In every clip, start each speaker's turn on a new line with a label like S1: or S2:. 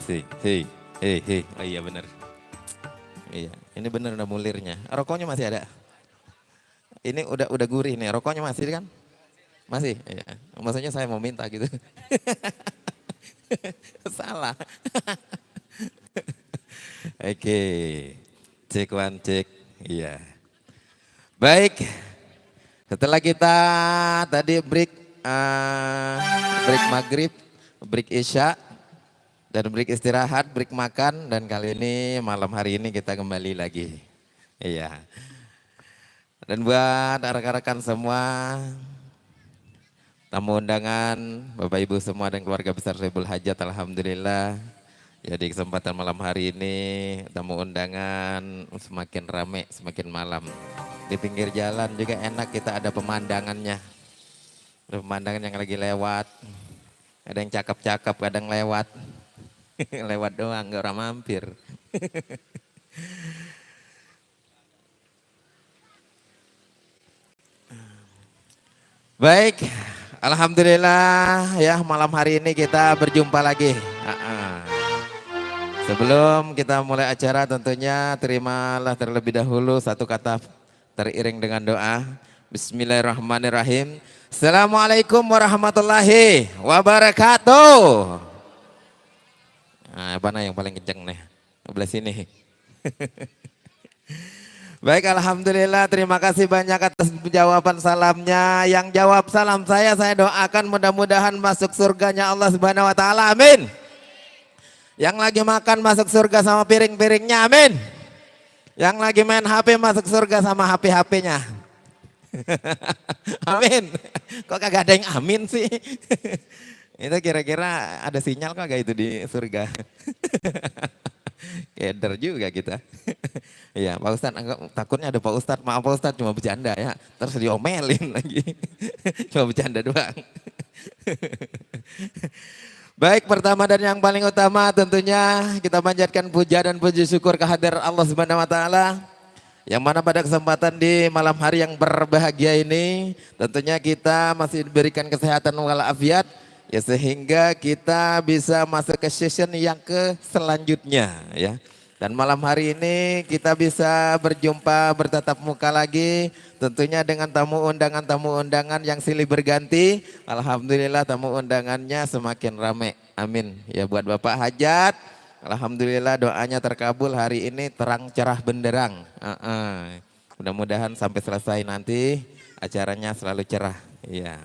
S1: Hei, hei, hei. Oh iya bener. Iya, ini bener udah mulirnya. Rokoknya masih ada. Ini udah gurih nih. Rokoknya masih kan? Masih. Iya. Maksudnya saya mau minta gitu. Salah. Oke. Cek one cek. Iya. Baik. Setelah kita tadi break maghrib, break isya, dan break istirahat, break makan, dan kali ini malam hari ini kita kembali lagi. Iya. Dan buat rekan-rekan semua, tamu undangan, Bapak Ibu semua dan keluarga besar Sohibul Hajat, alhamdulillah. Ya di kesempatan malam hari ini tamu undangan semakin rame, semakin malam. Di pinggir jalan juga enak kita ada pemandangannya. Ada pemandangan yang lagi lewat. Ada yang cakep-cakep kadang lewat. Lewat doang, gak orang mampir. Baik, alhamdulillah ya malam hari ini kita berjumpa lagi. Sebelum kita mulai acara tentunya terimalah terlebih dahulu satu kata teriring dengan doa. Bismillahirrahmanirrahim. Assalamualaikum warahmatullahi wabarakatuh. Nah, mana yang paling kenceng nih? Sebelah sini. Baik, alhamdulillah terima kasih banyak atas jawaban salamnya. Yang jawab salam saya doakan mudah-mudahan masuk surganya Allah Subhanahu wa taala. Amin. Yang lagi makan masuk surga sama piring-piringnya, amin. Yang lagi main HP masuk surga sama HP-HP-nya. Amin. Kok kagak ada yang amin sih? Itu kira-kira ada sinyal kagak itu di surga? Keder juga kita. Iya Pak Ustadz, takutnya ada Pak Ustadz, maaf Pak Ustadz cuma bercanda ya. Terus diomelin lagi. Cuma bercanda doang. Baik, pertama dan yang paling utama tentunya kita panjatkan puja dan puji syukur kehadiran Allah Subhanahu wa taala. Yang mana pada kesempatan di malam hari yang berbahagia ini tentunya kita masih diberikan kesehatan walafiat ya sehingga kita bisa masuk ke session yang ke selanjutnya ya. Dan malam hari ini kita bisa berjumpa bertatap muka lagi tentunya dengan tamu undangan yang silih berganti. Alhamdulillah tamu undangannya semakin ramai. Amin. Ya buat Bapak Hajat, alhamdulillah doanya terkabul hari ini terang cerah benderang. Mudah-mudahan sampai selesai nanti acaranya selalu cerah. Iya.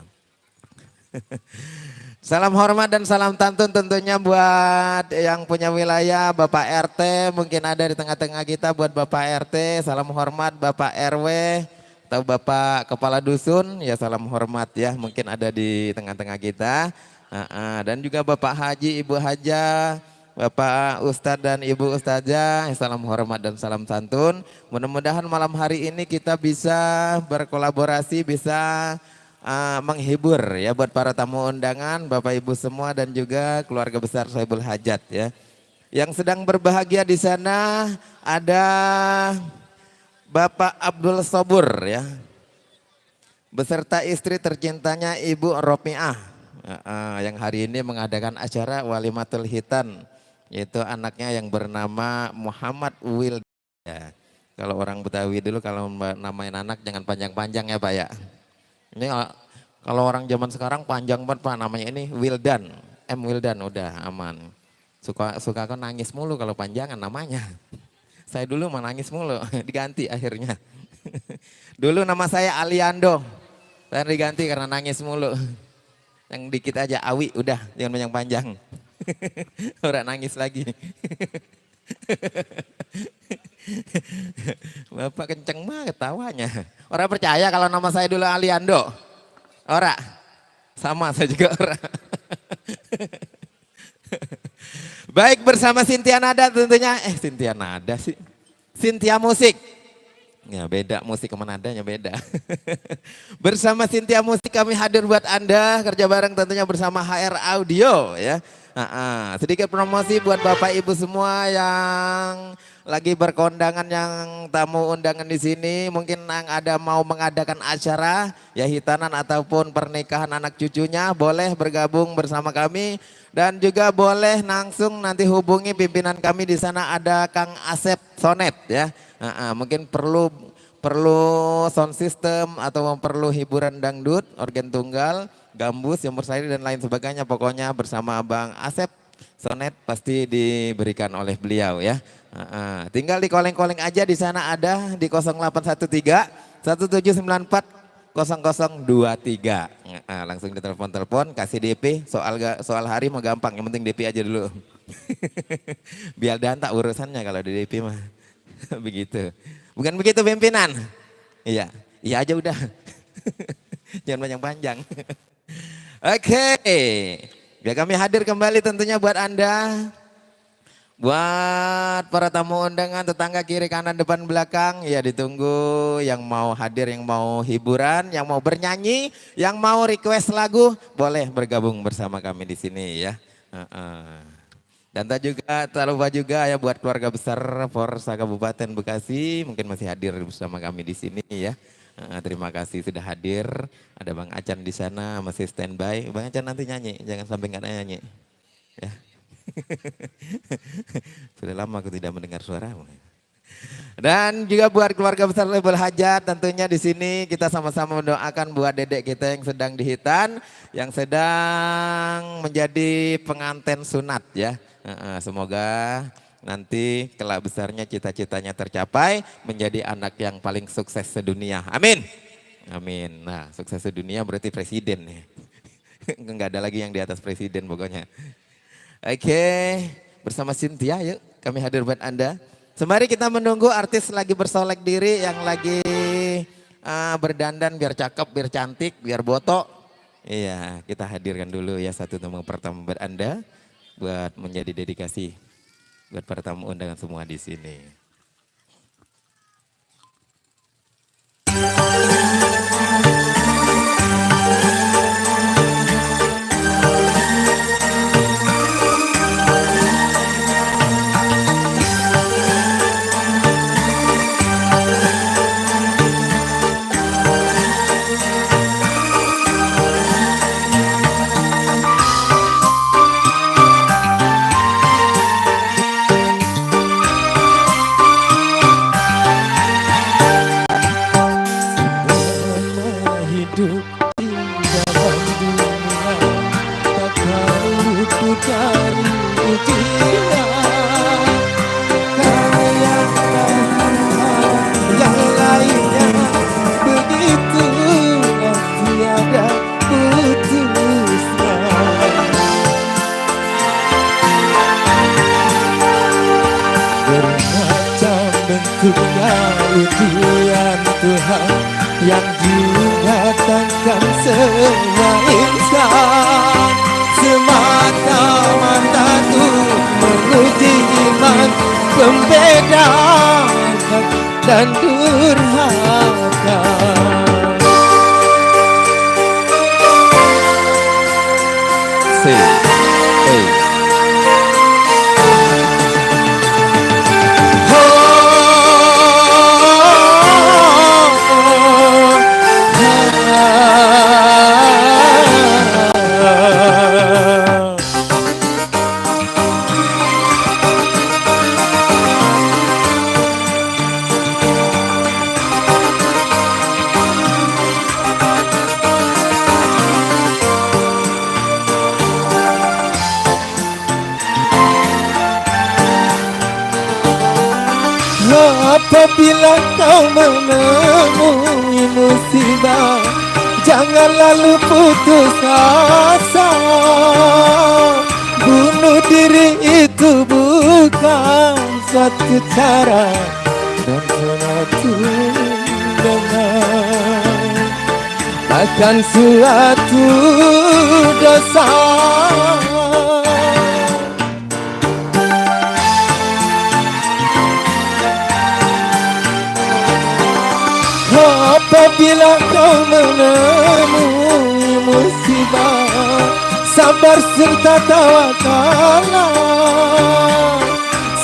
S1: Salam hormat dan salam tantun tentunya buat yang punya wilayah Bapak RT mungkin ada di tengah-tengah kita buat Bapak RT salam hormat Bapak RW atau Bapak Kepala Dusun ya salam hormat ya mungkin ada di tengah-tengah kita dan juga Bapak Haji Ibu Haja Bapak Ustadz dan Ibu Ustazah salam hormat dan salam santun mudah-mudahan malam hari ini kita bisa berkolaborasi bisa menghibur ya buat para tamu undangan, Bapak Ibu semua dan juga keluarga besar Sohibul Hajat ya. Yang sedang berbahagia di sana ada Bapak Abdul Sobur ya. Beserta istri tercintanya Ibu Ropiah yang hari ini mengadakan acara Walimatul Hitan yaitu anaknya yang bernama Muhammad Wil ya. Kalau orang Betawi dulu kalau namain anak jangan panjang-panjang ya Pak ya. Ini kalau orang zaman sekarang panjang banget Pak namanya ini Wildan, Wildan udah aman. Suka kan nangis mulu kalau panjangan namanya. Saya dulu mah nangis mulu, diganti akhirnya. Dulu nama saya Aliando, saya diganti karena nangis mulu. Yang dikit aja Awi udah jangan yang panjang. Orang nangis lagi. Bapak kenceng banget tawanya. Orang percaya kalau nama saya dulu Aliando? Ora? Sama saya juga ora. Baik bersama Cynthia Nada tentunya. Cynthia Nada sih. Cynthia Musik. Ya beda musik sama nadanya beda. Bersama Cynthia Musik kami hadir buat Anda. Kerja bareng tentunya bersama HR Audio ya. Sedikit promosi buat Bapak Ibu semua yang lagi berkondangan yang tamu undangan di sini, mungkin yang ada mau mengadakan acara ya hitanan ataupun pernikahan anak cucunya, boleh bergabung bersama kami dan juga boleh langsung nanti hubungi pimpinan kami di sana, ada Kang Asep Sonet ya. Mungkin perlu sound system atau perlu hiburan dangdut, organ tunggal, gambus, jamur sari dan lain sebagainya. Pokoknya bersama Bang Asep Sonet pasti diberikan oleh beliau ya. Tinggal di calling aja, di sana ada di 0813 1794 0023. Langsung ditelepon, kasih DP. Soal hari mah gampang, yang penting DP aja dulu. Biar dantak urusannya kalau di DP mah. Begitu. Bukan begitu pimpinan? Iya, iya aja udah. Jangan panjang-panjang. Oke. Biar kami hadir kembali tentunya buat Anda. Buat para tamu undangan, tetangga kiri kanan depan belakang, ya ditunggu yang mau hadir, yang mau hiburan, yang mau bernyanyi, yang mau request lagu, boleh bergabung bersama kami di sini ya. Dan tak lupa juga ya buat keluarga besar Forsa Kabupaten Bekasi, mungkin masih hadir bersama kami di sini ya. Terima kasih sudah hadir. Ada Bang Acan di sana masih standby. Bang Acan nanti nyanyi, jangan sampai nggak nyanyi. Ya. Sudah lama aku tidak mendengar suaramu. Dan juga buat keluarga besar Label Hajat, tentunya di sini kita sama-sama mendoakan buat dedek kita yang sedang dihitan, yang sedang menjadi pengantin sunat ya. Semoga nanti kelak besarnya cita-citanya tercapai, menjadi anak yang paling sukses sedunia. Amin. Amin. Nah, sukses sedunia berarti presiden ya. Enggak ada lagi yang di atas presiden pokoknya. Oke, bersama Cynthia yuk kami hadir buat Anda. Sembari kita menunggu artis lagi bersolek diri, yang lagi berdandan biar cakep, biar cantik, biar botok. Iya, kita hadirkan dulu ya satu tamu pertama buat Anda, buat menjadi dedikasi buat para tamu undangan semua di sini.
S2: Ujian Tuhan yang juga takkan semua insan, semata-mata untuk menguji iman, pembeda hak dan durhaka. Apabila kau menemui musibah, jangan lalu putus asa. Bunuh diri itu bukan suatu cara dan suatu dengan akan suatu dosa. Apabila kau menemui musibah, sabar serta tawakallah,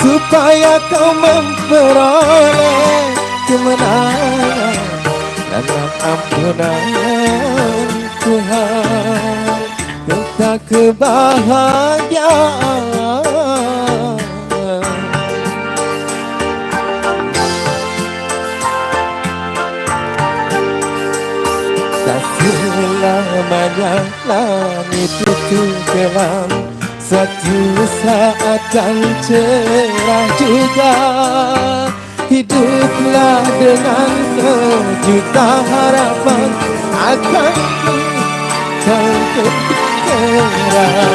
S2: supaya kau memperoleh kemenangan dalam ampunan Tuhan, tentang kebahagiaan. Tak selamanya langit itu gelap, suatu saat kan cerah juga. Hiduplah dengan sejuta harapan, akan kita terang.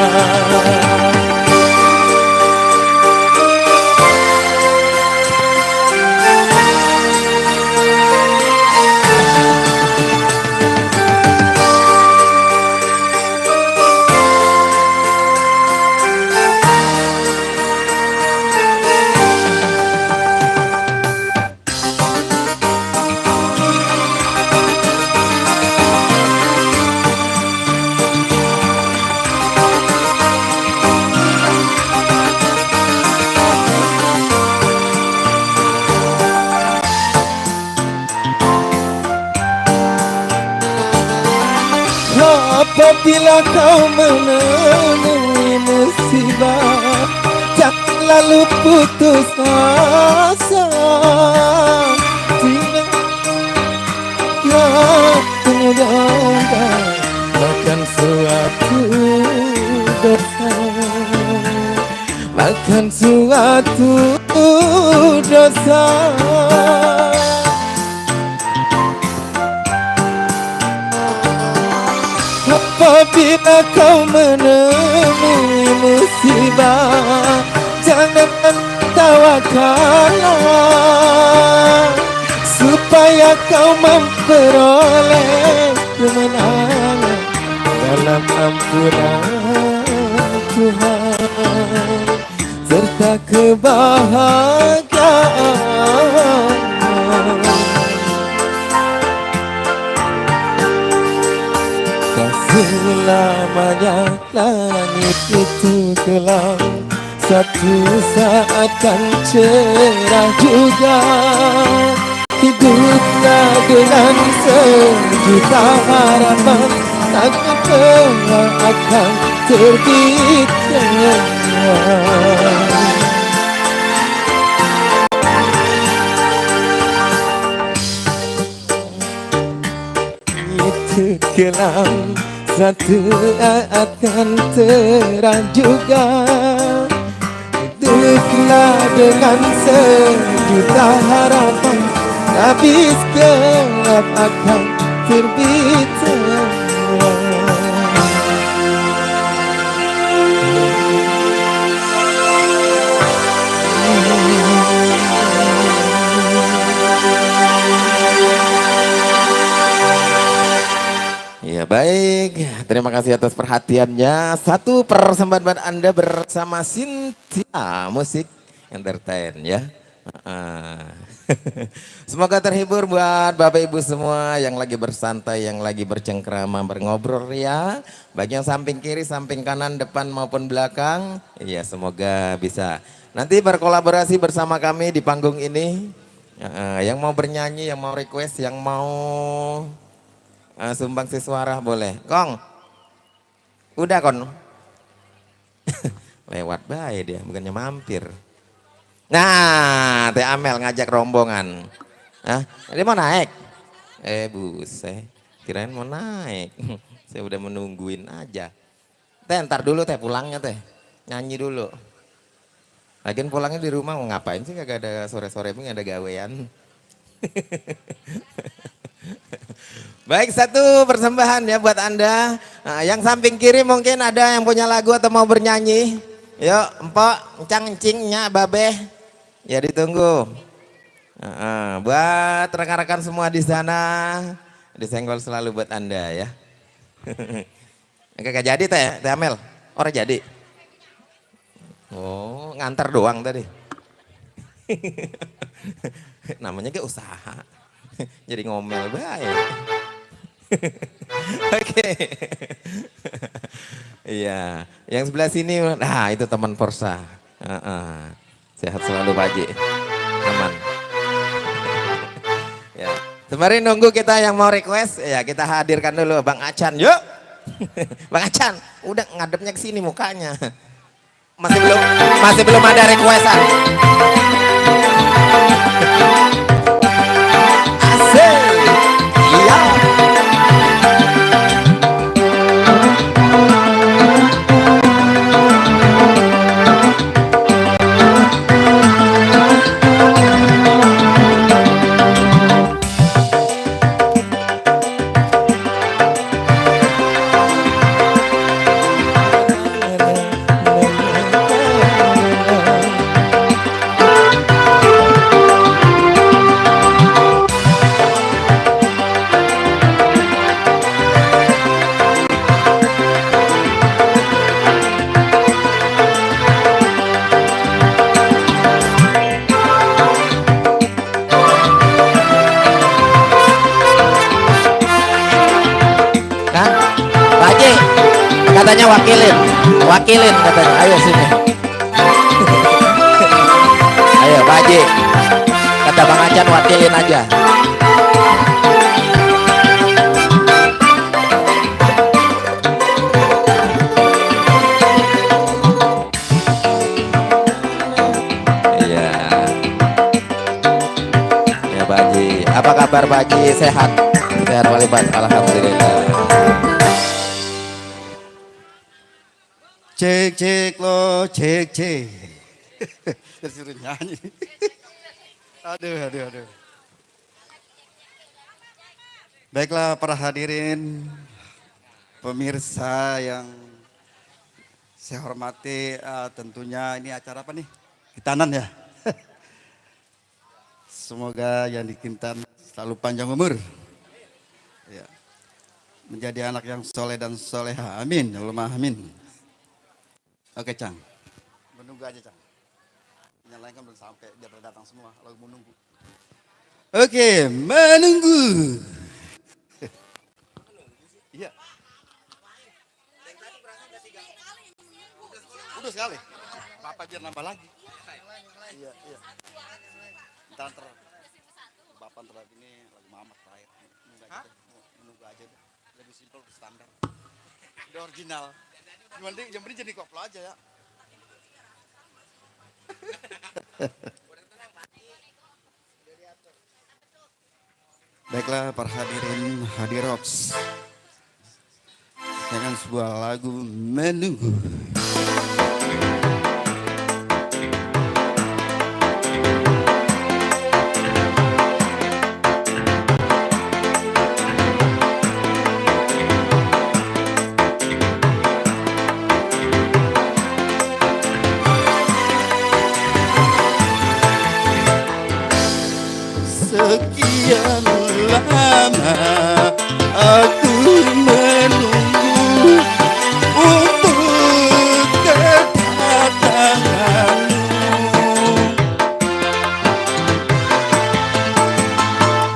S2: Apabila kau menemui musibah, jangan lalu putus asa. Tidak bahkan suatu dosa, bahkan suatu dosa. Apabila kau menemui musibah, jangan tawakallah, supaya kau memperoleh kemenangan dalam ampunan Tuhan, serta kebahagiaan. Selamanya langit itu gelap, satu saat kan cerah juga. Hiduplah dengan sejuta harapan, takkan kelak akan terbit terang. Itu gelap, satu akan terang juga. Hiduplah dengan sejuta harapan, habis gelap akan terbit terang.
S1: Ya baik, terima kasih atas perhatiannya. Satu persembahan buat Anda bersama Cynthia Musik Entertain ya. Semoga terhibur buat Bapak Ibu semua yang lagi bersantai, yang lagi bercengkrama, berngobrol ya. Baik yang samping kiri, samping kanan, depan maupun belakang. Iya semoga bisa. Nanti berkolaborasi bersama kami di panggung ini. Yang mau bernyanyi, yang mau request, yang mau sumbang si suara boleh. Kong, udah kon. Lewat baik dia, bukannya mampir. Nah, Teh Amel ngajak rombongan. Hah? Dia mau naik? Buset, kirain mau naik. Saya udah menungguin aja. Teh, ntar dulu teh pulangnya teh. Nyanyi dulu. Lagian pulangnya di rumah mau ngapain sih, kagak ada sore-sore pun ada gawean. Baik, satu persembahan ya buat Anda. Nah, yang samping kiri mungkin ada yang punya lagu atau mau bernyanyi. Yuk, empok, encang-encingnya, babeh. Ya ditunggu. Buat rekan-rekan semua di sana, disenggol selalu buat Anda ya. Kagak jadi Teh Amel? Orang jadi? Oh, ngantar doang tadi. Namanya ke usaha. Jadi ngomel baik. Oke. Iya, yang sebelah sini, nah itu teman Porsa. Sehat selalu Pak Haji. Aman. Ya. Sembari nunggu kita yang mau request, ya kita hadirkan dulu Bang Acan. Yuk. Bang Acan, udah ngadepnya ke sini mukanya. Masih belum ada requestan. Asik. Iya. Katanya wakilin katanya, ayo sini. Ayo Pak Haji, kata Bang Acan wakilin aja. Iya. Ya Pak Haji, apa kabar Pak Haji? Sehat? Sehat walibat, alhamdulillah.
S3: Cek lo, cek. Disuruh nyanyi. Aduh. Baiklah para hadirin, pemirsa yang saya hormati, tentunya ini acara apa nih? Kitanan ya. Semoga yang dikintan selalu panjang umur. Ya. Menjadi anak yang soleh dan soleha. Amin. Allahumma amin. Oke Cang, menunggu aja Cang. Yang lain kan belum sampai, dia pada datang semua, lalu menunggu. Oke, menunggu. Iya. Udah sekali. Bapak biar nambah lagi. Iya. Ntar Bapak ntar ini lagi mamak terakhir. Menunggu aja deh. Lebih simpel, standar. Udah original. Yang penting jadi koplo aja ya. Baiklah para hadirin hadirops, dengan sebuah lagu menunggu. Sekian lama aku menunggu untuk kedatanganmu.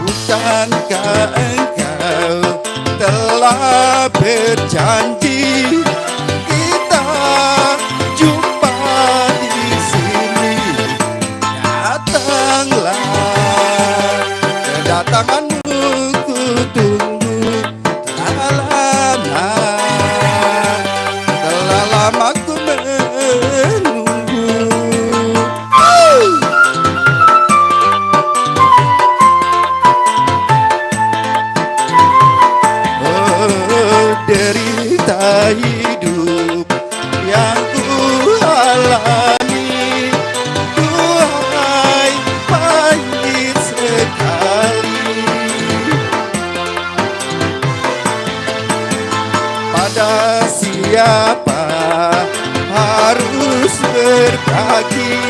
S3: Bukankah engkau telah berjanji kita jumpa di sini? Datanglah. Kedatanganmu ku tunggu telah lama ku menunggu. Oh, derita hidup yang ku alami, duhai pahit sekali. Pada siapa harus berbagi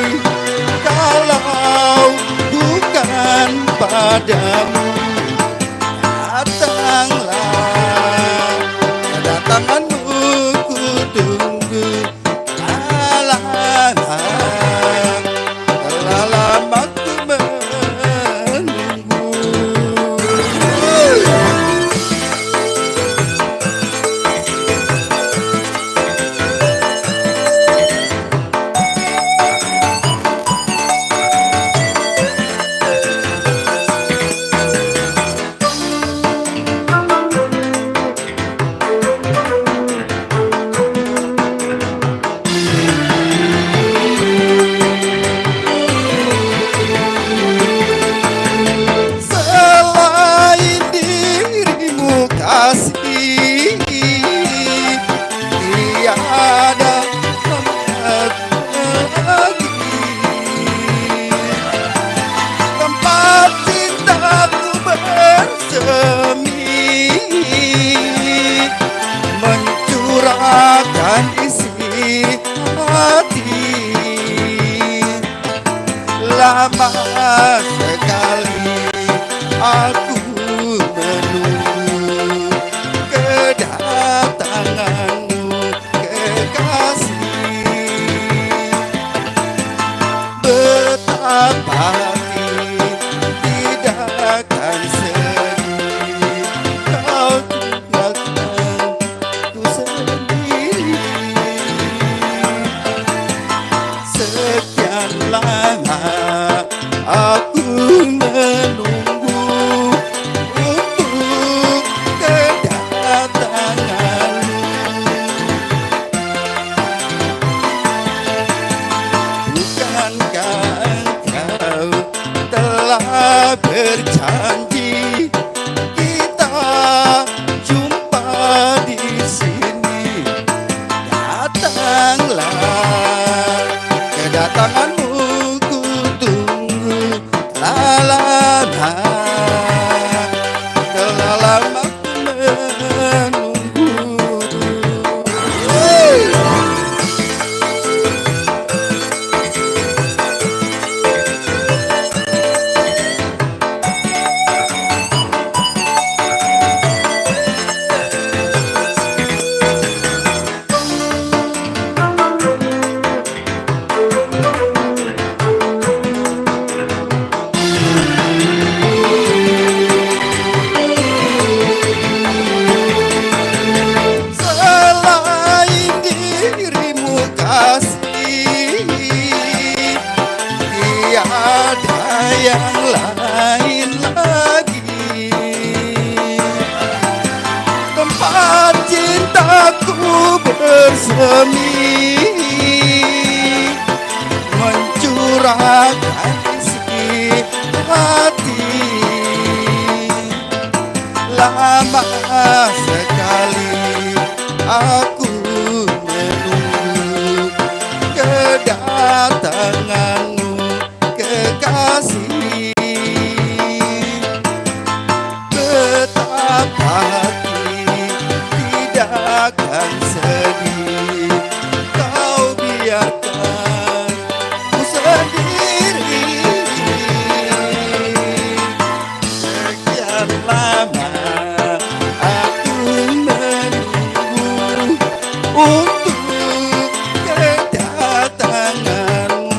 S3: kalau bukan padamu? Datanglah, kedatanganmu ku tunggu. Telah lama ku menunggu. Lama sekali aku menunggu kedatanganmu kekasih. Betapa tidak akan sedih kau tinggalkan ku sendiri. Sekian lama aku menunggu untuk kedatanganmu. Bukankah engkau telah berjanji kita jumpa di sini? Datanglah, kedatanganmu ku tunggu telah lama ku menunggu. Selain dirimu kasih, tiada yang lain lagi. Tempat cintaku bersemi, mencurahkan isi hati. Lama sekali aku menunggu kedatanganmu kekasih. Betapa tidak akan sedih kau biarkan ku sendiri. Sekian lama aku menunggu untuk kedatanganmu.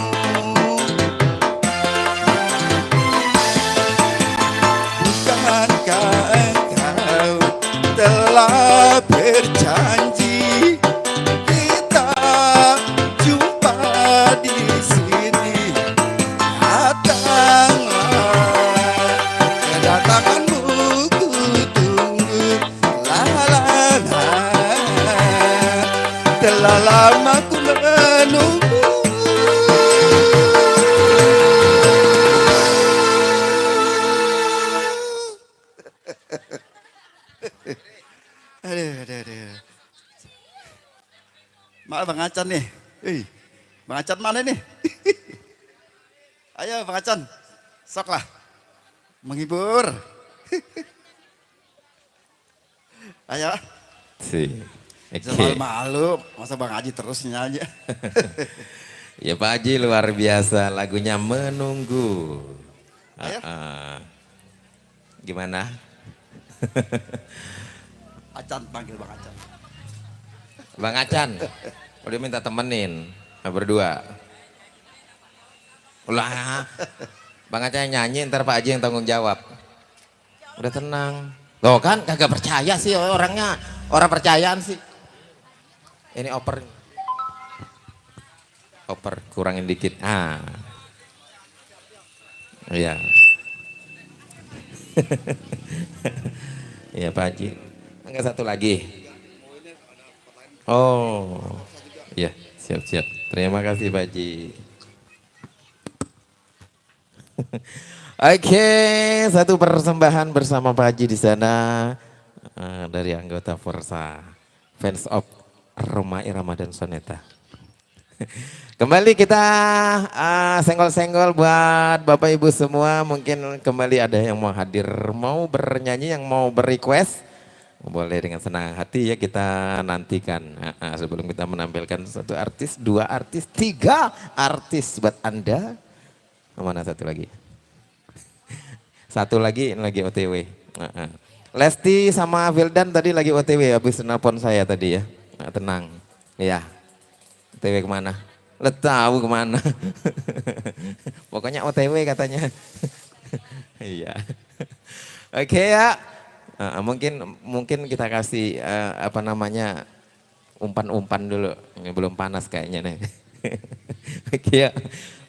S3: Bukankah engkau telah berjanji kita jumpa di sini? Datanglah, kedatanganmu ku tunggu telah lama ku menunggu. Aduh. Mak Bang Acan nih. Bang Acan mana nih? Ayo Bang Acan, sok lah. Menghibur. Ayo.
S1: Oke.
S3: Malu, masa Bang Haji terusnya aja.
S1: Ya Pak Haji luar biasa lagunya Menunggu.
S3: Ayo.
S1: Gimana?
S3: Acan, panggil Bang Acan.
S1: Bang Acan, udah minta temenin berdua. Ulah, Bang Acan yang nyanyi, ntar Pak Haji yang tanggung jawab. Udah tenang. Loh kan kagak percaya sih orangnya, orang percayaan sih. Ini oper kurangin dikit. Iya. Iya Pak Haji. Enggak satu lagi. Oh. Iya, siap. Terima kasih Pak Haji. Oke, satu persembahan bersama Pak Haji di sana dari anggota Forsa, fans of Roma Irama dan Soneta. Kembali kita senggol-senggol buat Bapak Ibu semua, mungkin kembali ada yang mau hadir, mau bernyanyi, yang mau berrequest, boleh dengan senang hati ya kita nantikan. Sebelum kita menampilkan satu artis, dua artis, tiga artis buat Anda. Mana satu lagi? Satu lagi, ini lagi OTW. Lesti sama Vildan tadi lagi OTW habis nelpon saya tadi ya. Tenang. Iya. OTW kemana? Lo tahu kemana. Pokoknya OTW katanya. Iya. Oke ya. Mungkin kita kasih apa namanya umpan-umpan dulu. Belum panas kayaknya nih. Oke ya.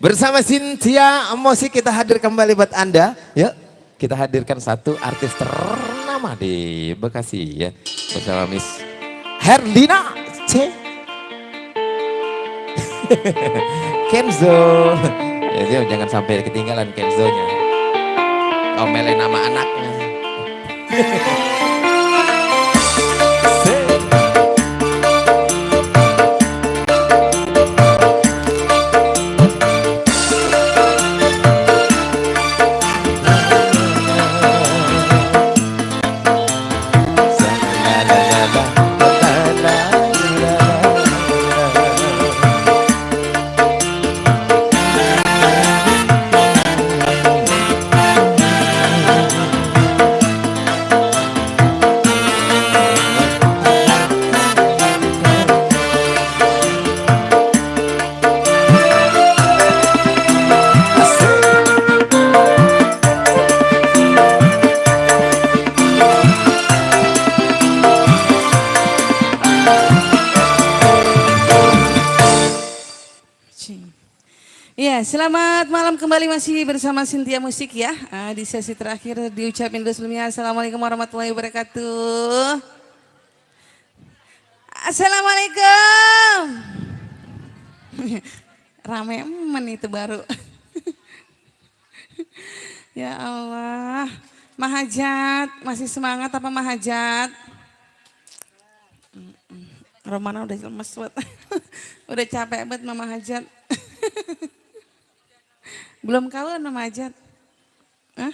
S1: Bersama Cynthia Musik kita hadir kembali buat Anda. Yuk kita hadirkan satu artis ternama di Bekasi ya. Bersama Miss Herlina C. Kenzo. Ya, jangan sampai ketinggalan Kenzo-nya. Omelin nama anaknya.
S4: Ya, selamat malam kembali masih bersama Cynthia Musik ya. Di sesi terakhir diucapin dulu sebelumnya Assalamualaikum warahmatullahi wabarakatuh. Assalamualaikum. Rame emen itu baru. Ya Allah. Mahajat, masih semangat apa Mahajat? Romana udah lemes banget. Udah capek banget Mama Hajat. Belum kawan sama Hajat? Hah?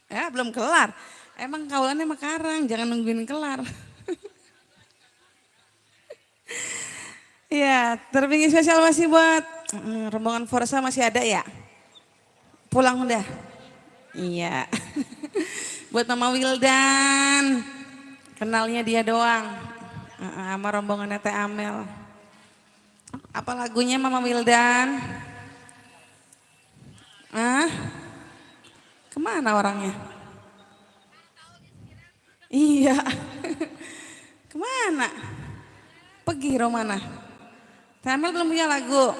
S4: Ya belum kelar. Emang kawannya sama Karang, jangan nungguin kelar. Ya, terpingin spesial masih buat rombongan Forza masih ada ya? Pulang udah? Iya. Buat Mama Wildan, kenalnya dia doang. Sama rombongan Teh Amel. Apa lagunya Mama Wildan? Kemana orangnya? Iya. Kemana? Pergi Romana. Teh Amel belum punya lagu.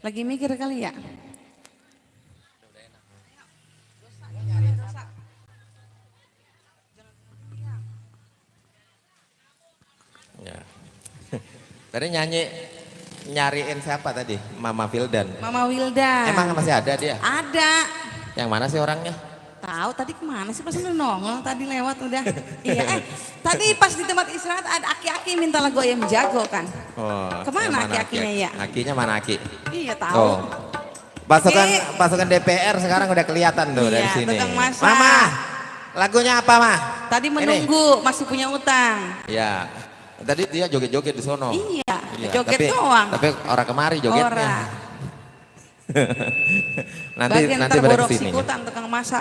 S4: Lagi mikir kali ya?
S1: Ya. Tadi nyariin siapa tadi? Mama Vildan.
S4: Mama Wildan.
S1: Emang masih ada dia?
S4: Ada.
S1: Yang mana sih orangnya?
S4: Tahu tadi kemana sih pas udah nongol tadi lewat udah. Iya. Tadi pas di tempat istirahat ada aki-aki minta lagu ayam jago kan.
S1: Oh,
S4: kemana aki-akinya ya?
S1: Akinya mana aki?
S4: Iya tahu.
S1: Oh. Pasukan DPR sekarang udah kelihatan tuh dari sini.
S4: Tukang masak.
S1: Mama, lagunya apa mah?
S4: Tadi menunggu masih punya utang.
S1: Ya. Tadi dia joget-joget di sono.
S4: Iya, joget
S1: doang. Tapi orang kemari jogetnya. nanti pada kesini.
S4: Sikutan tukang masak.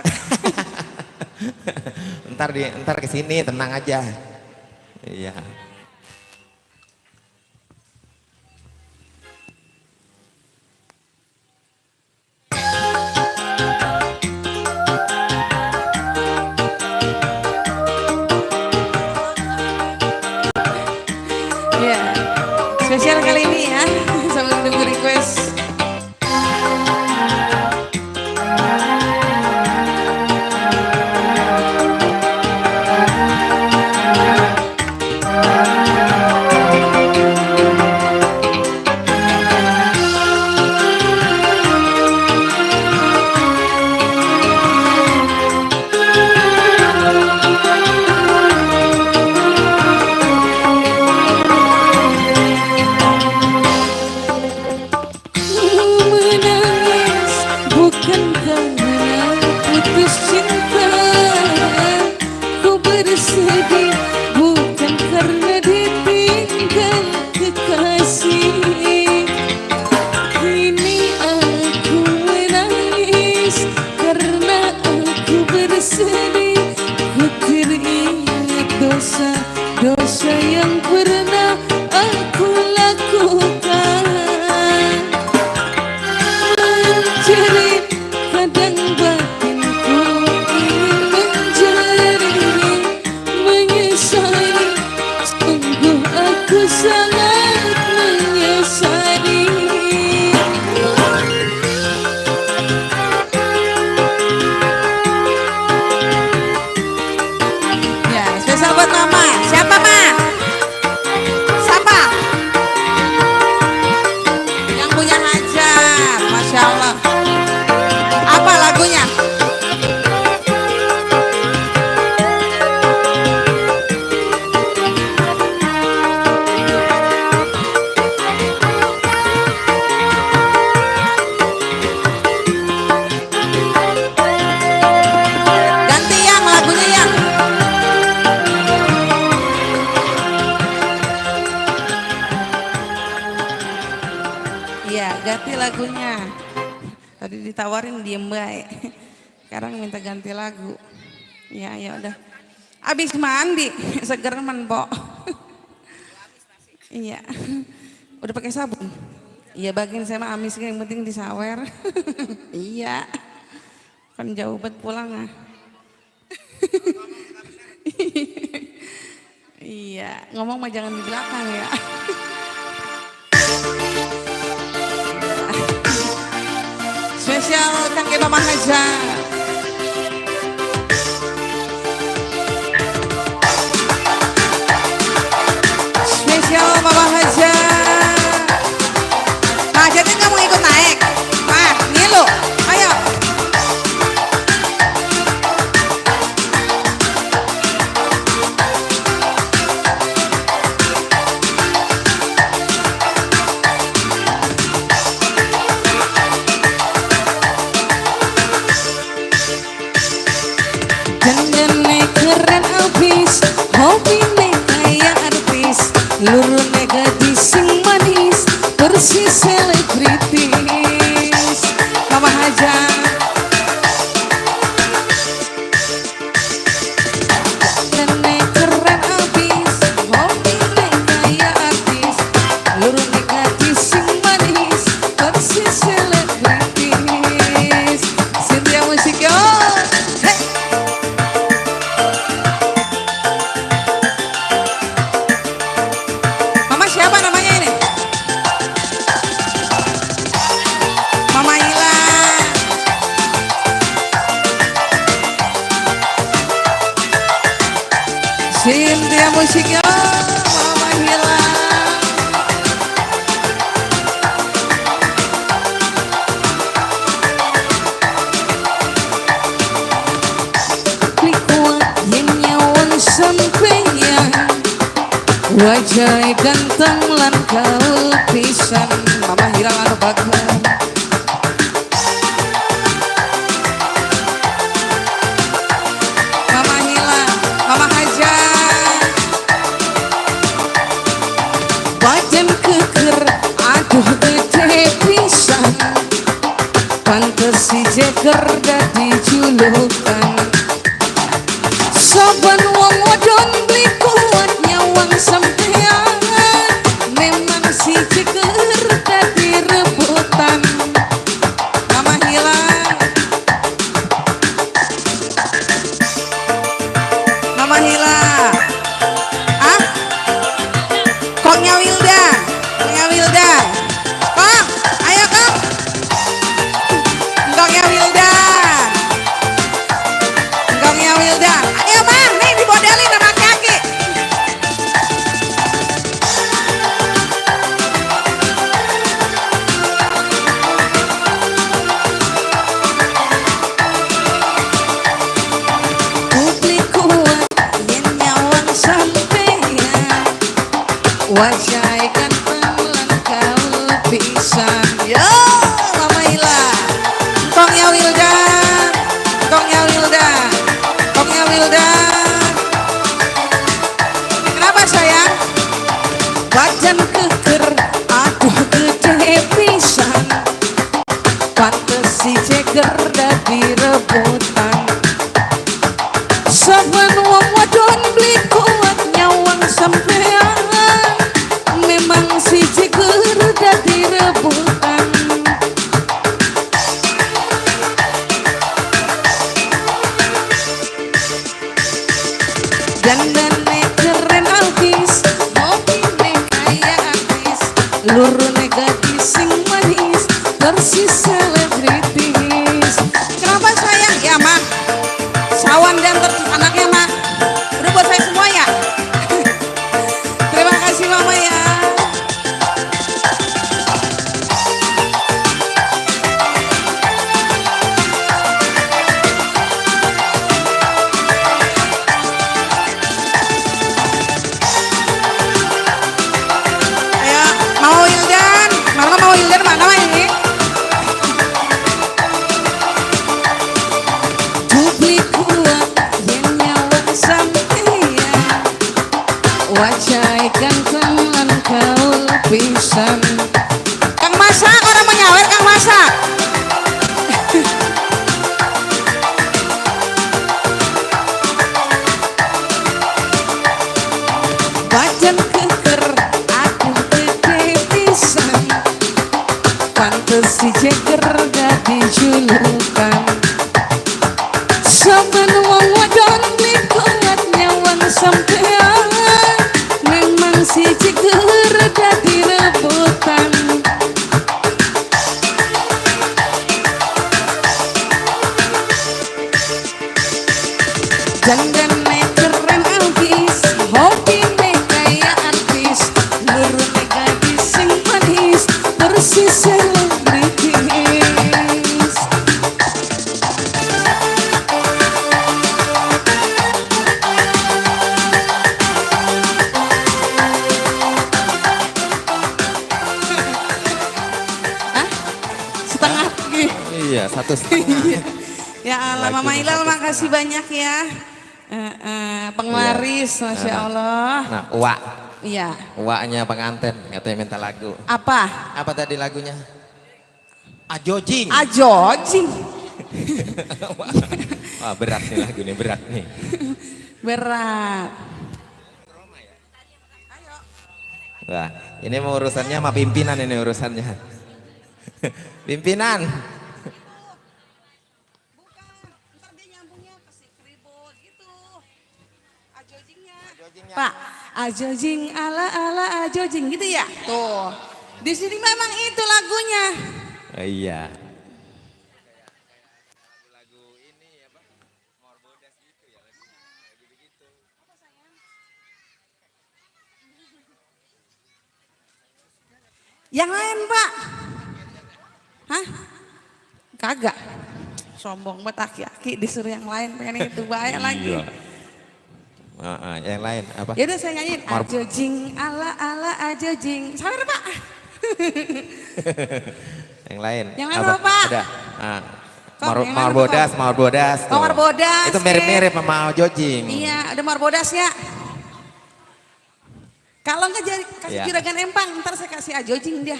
S1: ntar kesini tenang aja. Iya.
S4: Spesial kali ini ya, sambil nunggu request. lagunya. Tadi ditawarin diem baik. Sekarang minta ganti lagu. Ya udah. Abis mandi, seger men po. Iya. Udah pakai sabun. Iya bagian saya mah amis yang penting disawer. Iya. Kan jauh banget pulang ah. Iya, ngomong mah jangan di belakang ya. Spesial Kang Eba Mahaja. Spesial Mama Haja. Mahajatnya nggak mau ikut naik. Mah, nih lo, ayo. Dandannya keren abis, hobinya kayak artis, lurune gadis sing manis, persis selebritis. Mama Haja. Dandannya keren abis, hobinya kayak artis, lurune gadis sing manis, persis selebritis. Cynthia Musik yo. Hey. Mama siapa namanya ini? Mama Ila. Cynthia Musik yo, Mama Ila. Kuat yang nyawang sampeyan, wajah ganteng lan kaul pisan. Mama hilang anu bagus. Mama hilang, Mama Haja. Badan keker, aduh gede pisan. Pantes si jeker dadi julukan. Saban wong wadon beli kuat nyawang sampean, memang si jeger dadi rebutan. Mama hilang, Mama hilang. Ah, Kongnya Wilda, Kongnya Wilda. Kong, ayo Kong. Kongnya Wilda. Kongnya Wilda. Ayo Bang, nih dimodelin sama kaki. Publik kuat yang nyawang sampeyan, wajah ganteng lan kaul pisan. Yo, Mama Ila. Kongnya Wilda. Kongnya Wilda. Kongnya Wilda. Kenapa sayang? Badan keker, aduh gede pisan. Pantes si jeger dadi rebutan. Saban wong wadon beli kuat nyawang sampean, memang si jeger dadi rebutan. Dandannya keren abis, mobilnya kayak artis, lurune gadis sing manis, persis selebritis. Kenapa sayang? Ya Mak, sawan dan anaknya Mak, udah buat saya semua ya. Terima kasih Mama ya. Ayo, mau Wildan, Mama mau Wildan mana ini? Badan keker aku gede pisan, pantes si jeger dadi julukan. Sampai wong wadon likuat nyawang sampean, memang si jeger dadi rebutan. Dandannya keren abis, hobinya kayak artis, nurune gadis sing manis, persis selebritis. Hah? Setengah lagi.
S1: Iya, 1,5.
S4: Ya Allah, Mama
S1: Lagunya
S4: Hilal
S1: 1,5.
S4: makasih banyak ya. Penglaris, Masya Allah.
S1: Nah, uak.
S4: Iya.
S1: Uaknya pengantin, katanya minta lagu.
S4: Apa?
S1: Apa tadi lagunya? Ajojing.
S4: Ajojing.
S1: Wah, berat nih lagu nih, berat nih.
S4: Berat.
S1: Wah, ini mau urusannya sama pimpinan ini urusannya. Pimpinan.
S4: Pak, ajojing ala ala ajojing gitu ya? Tuh. Di sini memang itu lagunya.
S1: Iya.
S4: Yang lain, Pak. Hah? Kagak. Sombong banget aki-aki disuruh yang lain pengen itu bahaya lagi.
S1: Yang lain apa?
S4: Ya udah saya nyanyiin ajojing ala ala ajojing. Sabar, Pak.
S1: Yang lain.
S4: Yang lain apa, Pak?
S1: Ada.
S4: Kok, yang lain
S1: Marbodas,
S4: apa,
S1: Marbodas.
S4: Oh, Marbodas,
S1: Itu mirip-mirip sama Ajojing.
S4: Iya, ada Marbodas ya. Kalau nggak jadi kasih
S1: Ya.
S4: juragan empang, ntar saya kasih ajojing dia.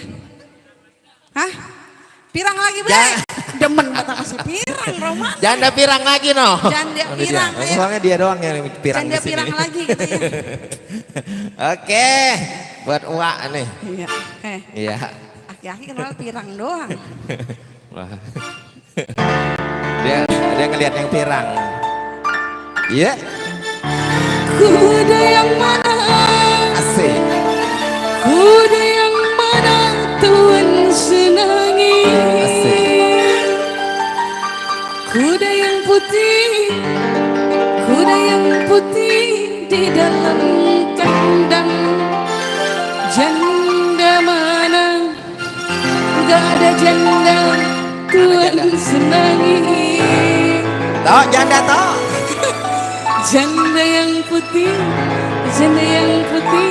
S4: Hah? Pirang lagi, Bre.
S1: Ja-
S4: Demen kata masih pirang, Roma.
S1: Janda pirang lagi no.
S4: Janda
S1: Oh,
S4: pirang,
S1: dia.
S4: ayo.
S1: Soalnya dia doang yang pirang
S4: Janda
S1: di sini.
S4: pirang lagi katanya.
S1: Oke, buat uak nih.
S4: Iya,
S1: Iya.
S4: aki-aki kenal pirang doang.
S1: Wah. Dia ngelihat yang pirang. Iya.
S4: Kuda yang mana?
S1: Asik.
S4: Kuda yang mana Tuhan senangi?
S1: Asik.
S4: Kuda yang putih, kuda yang putih di dalam kandang. Janda mana? Gak ada janda Tuhan senangi.
S1: Toh, janda toh.
S4: Janda yang putih, janda yang putih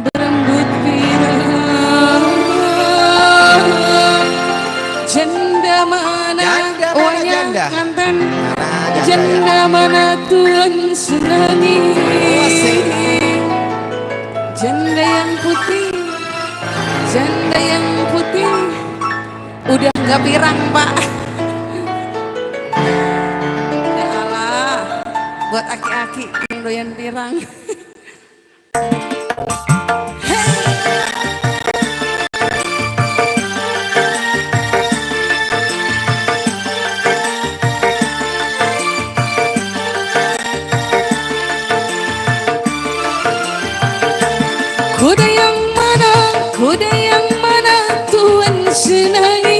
S4: berambut pirang. Janda mana?
S1: Janda mana
S4: Wanya
S1: janda?
S4: Kanten.
S1: Mana
S4: Janda mana Tuhan senangi? Janda yang putih, janda yang putih udah nggak pirang, Pak. Ya Allah, buat aki-aki yang doyan pirang. Kuda yang mana, kuda yang mana Tuhan senangi?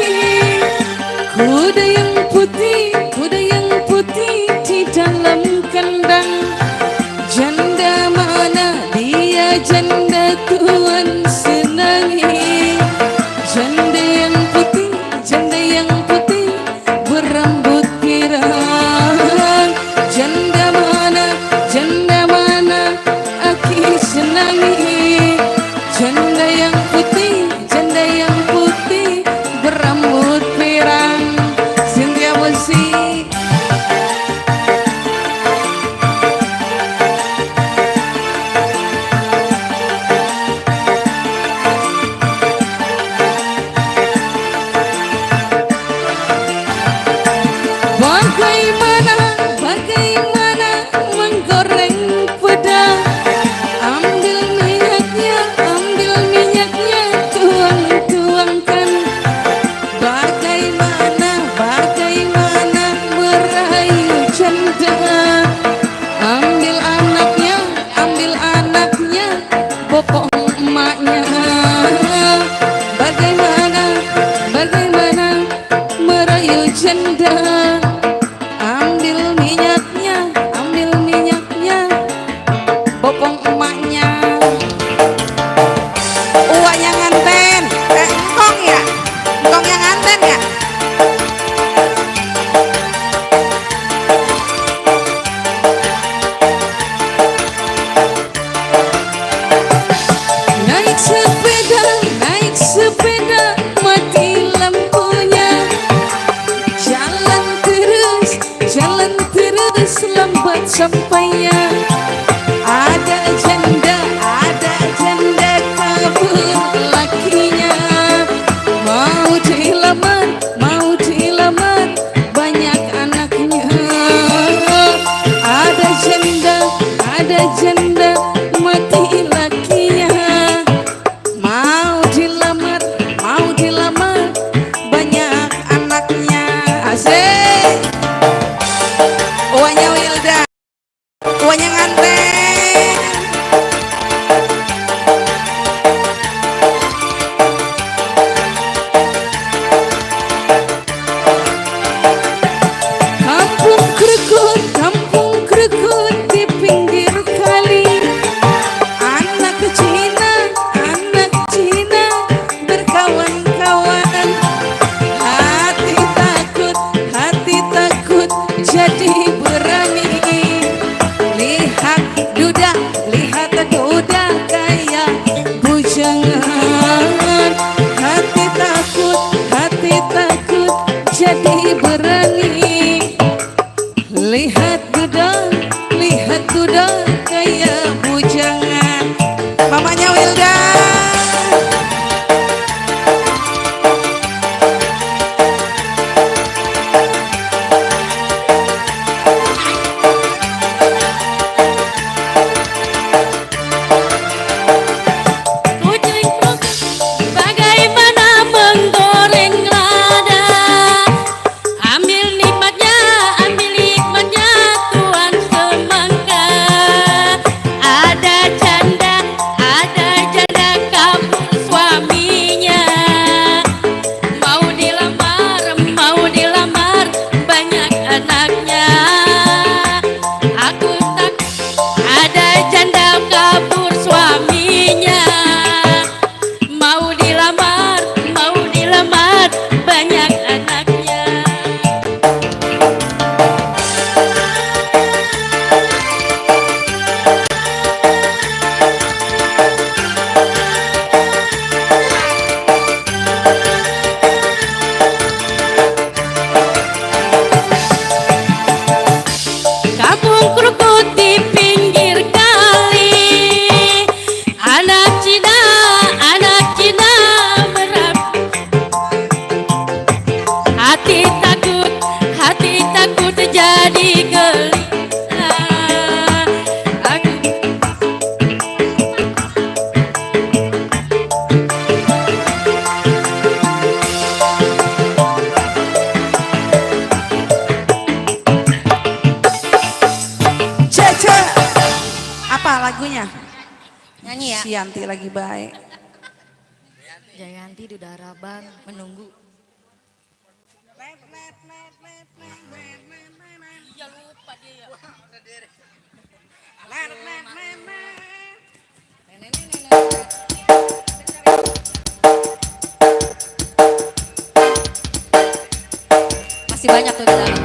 S4: Kuda yang putih, kuda yang putih di dalam kandang. Janda mana dia, janda Tuhan senangi? Janda yang putih, janda yang putih berambut pirang. Janda mana aki senangi? Janda yang putih ada janda mati lakinya, mau dilamar banyak anaknya. Asik. Uangnya Wilda, uangnya nganteng. Kampung krukut di pinggir kali. Anak Cina berkawan-kawan. Hati takut jadi berani. Lihat duda kayak bujangan. Hati takut jadi berani. Lihat duda kayak bujangan. Mamanya Wilda.
S5: Bagaimana menggoreng lada, ambil nikmatnya Tuhan semangka. Ada janda kabur suaminya, mau dilamar banyak anaknya. Aku tak ada janda kabur suaminya, mau dilamar banyak anaknya. Kampung krukut di pinggir kali. Anak Cina berat. Hati takut jadi geli.
S4: Cece. Apa lagunya?
S5: Nyanyi ya.
S4: Sianti lagi baik.
S5: Jayanti Duda Harapan menunggu. Ya lupa dia. Masih banyak tuh di dalam.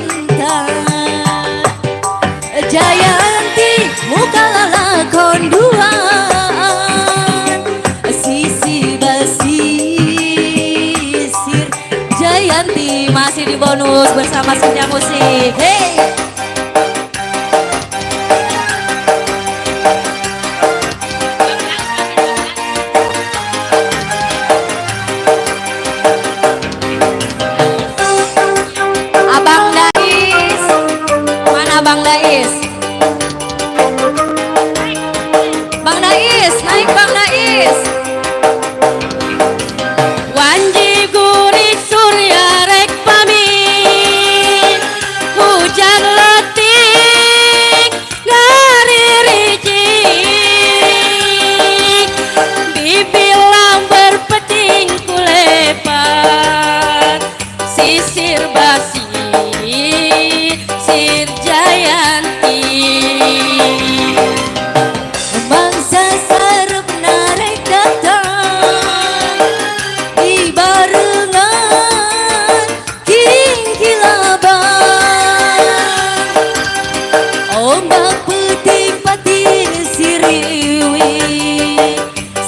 S5: cinta. Jayanti muka lalakon duaan, sisi basisir. Jayanti masih di bonus bersama Senja Musik. Hey. Abang Dais, mana Bang Dais? Bang Dais, naik Bang Dais. Wanji guri surya rek pamit, hujan letik ngariricik, bibilang berpeting kulepat, sisir basi sir Jayanti. Mangsa sarep narek datang di barengan king kilaban, ombak peting patin siriwi,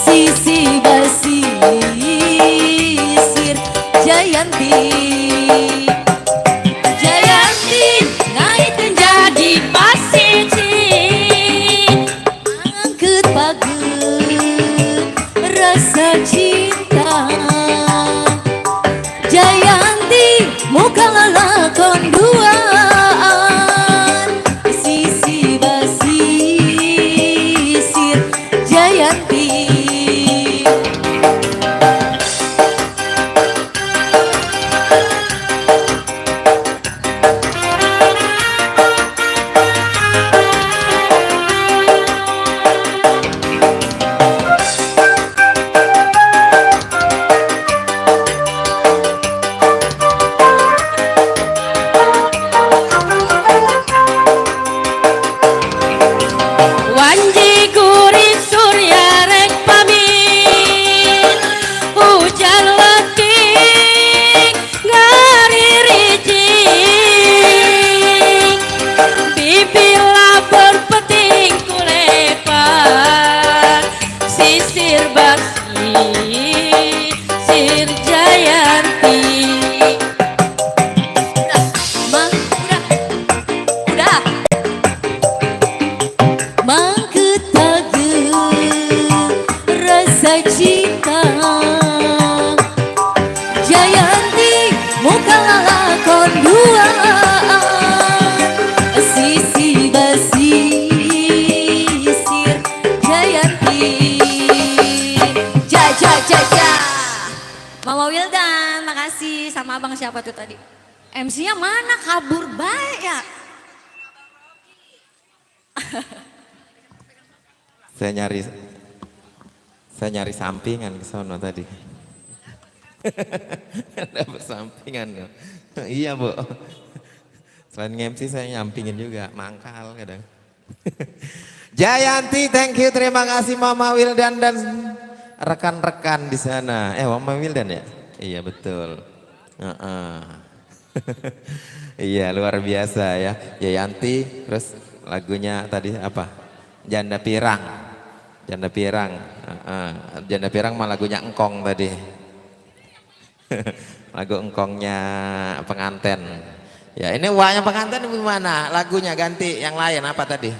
S5: sisi basisir Jayanti. Jayanti naik menjadi pasisi, angkat pager rasa cinta. Jayanti muka lalakon duaan, sisi basisir Jayanti. Wanji guri surya rek pamit, hujan letik ngariricik, bibilah berpeting kulepat, sisir basi sir Jayanti. Udah. Mangketager rasa cinta. Jayanti muka lalakon duaan, sisi basisir Jayanti. Ja ja ja ja. Mama Wildan, makasih. Sama abang siapa tuh tadi? MC-nya mana, kabur baik ya?
S1: Saya nyari sampingan ke sono tadi. Ada bersampingan. Iya Bu. Selain MC saya nyampingin juga, mangkal kadang. Jayanti, thank you, terima kasih Mama Wildan dan rekan-rekan di sana. Mama Wildan ya? Iya betul. Iya luar biasa ya. Jayanti, terus lagunya tadi apa? Janda Pirang. Janda Pirang. Janda Pirang mah lagunya Engkong tadi. Lagu Engkongnya penganten. Ya ini wahnya penganten gimana? Lagunya ganti yang lain apa tadi?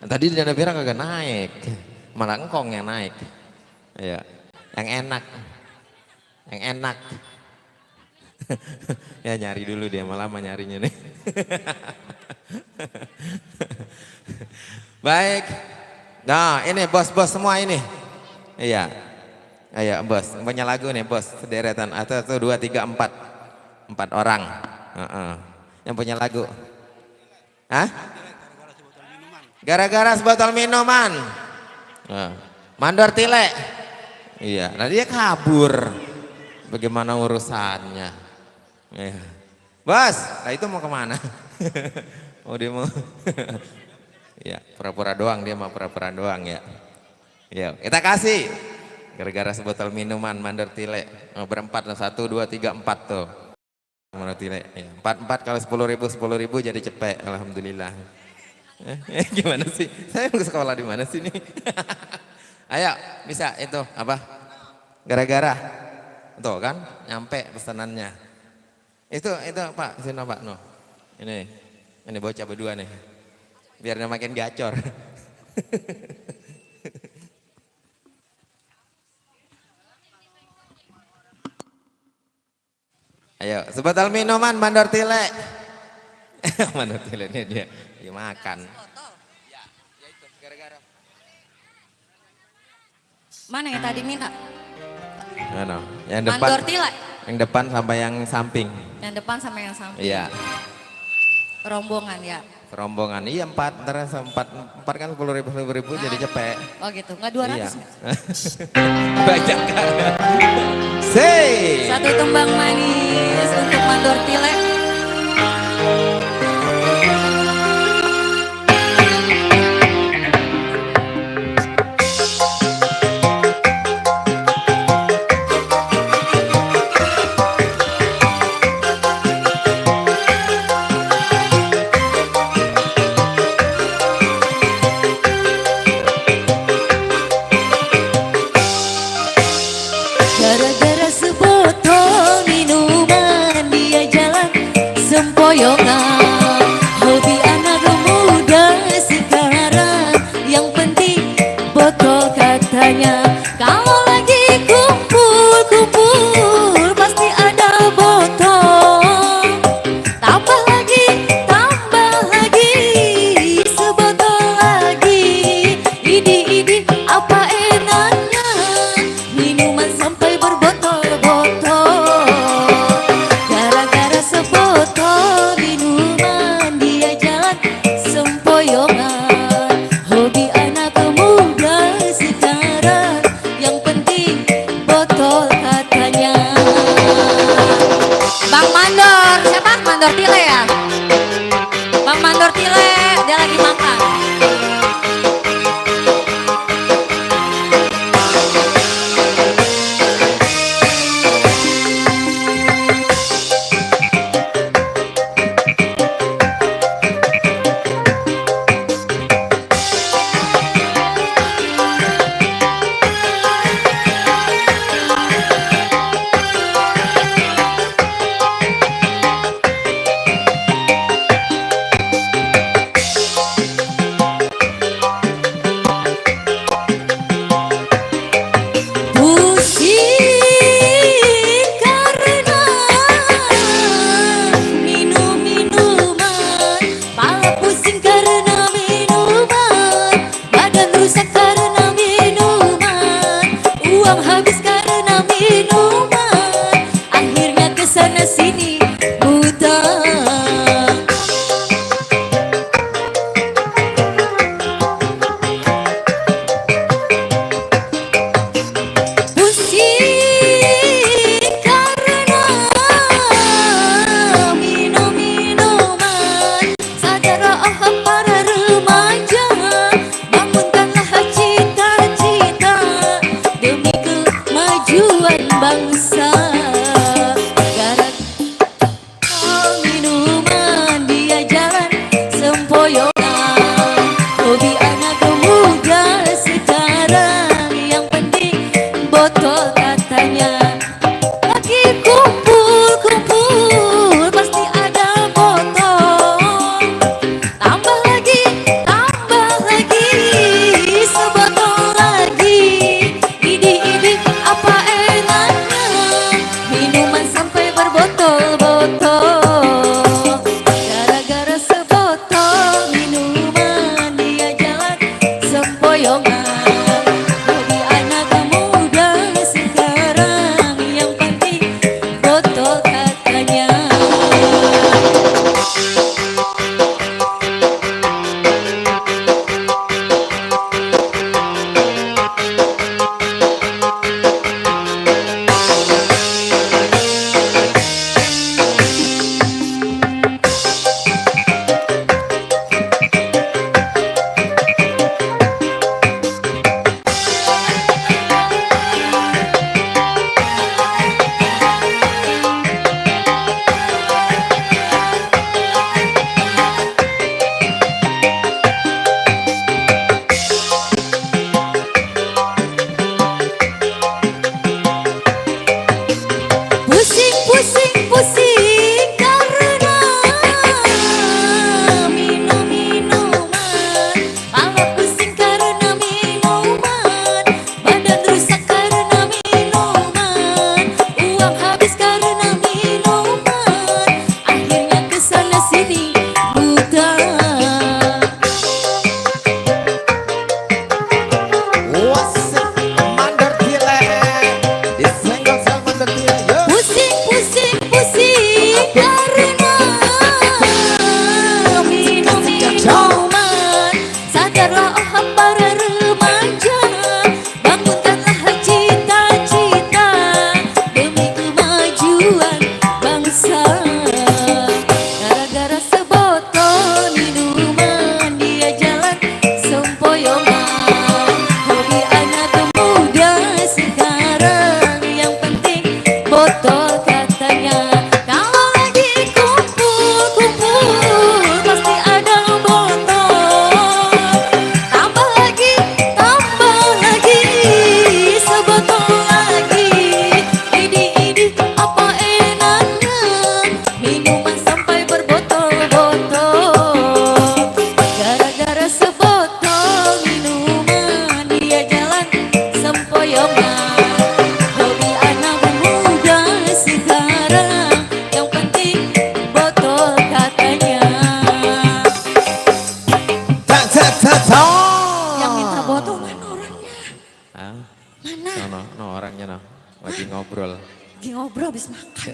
S1: Tadi Janda Pirang kagak naik. Malah Engkong yang naik. Ya, yang enak. Yang enak. Ya nyari dulu dia, malah lama nyarinya nih. Baik. Nah ini bos-bos semua ini. Iya. Ayo bos, punya lagu nih bos, sederetan. Atau 2, 3, 4. 4 orang. Yang punya lagu. Hah? Gara-gara sebotol minuman. Mandor tile. Iya, nah dia kabur. Bagaimana urusannya? Ya. Bos, nah itu mau kemana? Oh dia mau, ya pura-pura doang, dia mau pura-pura doang ya. Yuk kita kasih. Gara-gara sebotol minuman mandor tile. Berempat, 1, 2, 3, 4 tuh. Mandor Tile. Ya, 44 kali 10.000 jadi cepet, alhamdulillah. Gimana sih? Saya mau sekolah di mana sih nih? Ayo, bisa itu apa? Gara-gara. Tuh kan, nyampe pesanannya. Itu Pak, sini Pak, no. Ini bocah berdua nih. Biar dia makin gacor. Ayo, sebatal minuman Mandor Tile. Mandor Tile ini dia makan.
S5: Mana yang tadi minta?
S1: Ano, yang depan.
S5: Mandor Tile.
S1: Yang depan sampai yang samping.
S5: Yang depan sama yang samping.
S1: Iya.
S5: Rombongan ya.
S1: Rombongan, iya 4, ntar 4 kan 10.000 jadi cepet.
S5: Oh gitu, nggak 200
S1: Iya.
S5: nggak?
S1: Banyak kan? Say.
S5: Satu tembang manis untuk Mandor Tile. Gara-gara sebotol minuman dia jalan sempoyongan. Hobi anak muda sekarang, yang penting botol katanya. Kalau lagi kumpul-kumpul pasti ada botol. Tambah lagi sebotol lagi. Ini apa enaknya minuman sampai berbotol-botol. Gara-gara sebotol minuman dia jalan sempoyongan. Hobi anak muda sekarang, yang penting botol katanya. Bang Mandor, siapa? Mandor Tile ya? Bang Mandor Tile, dia lagi makan.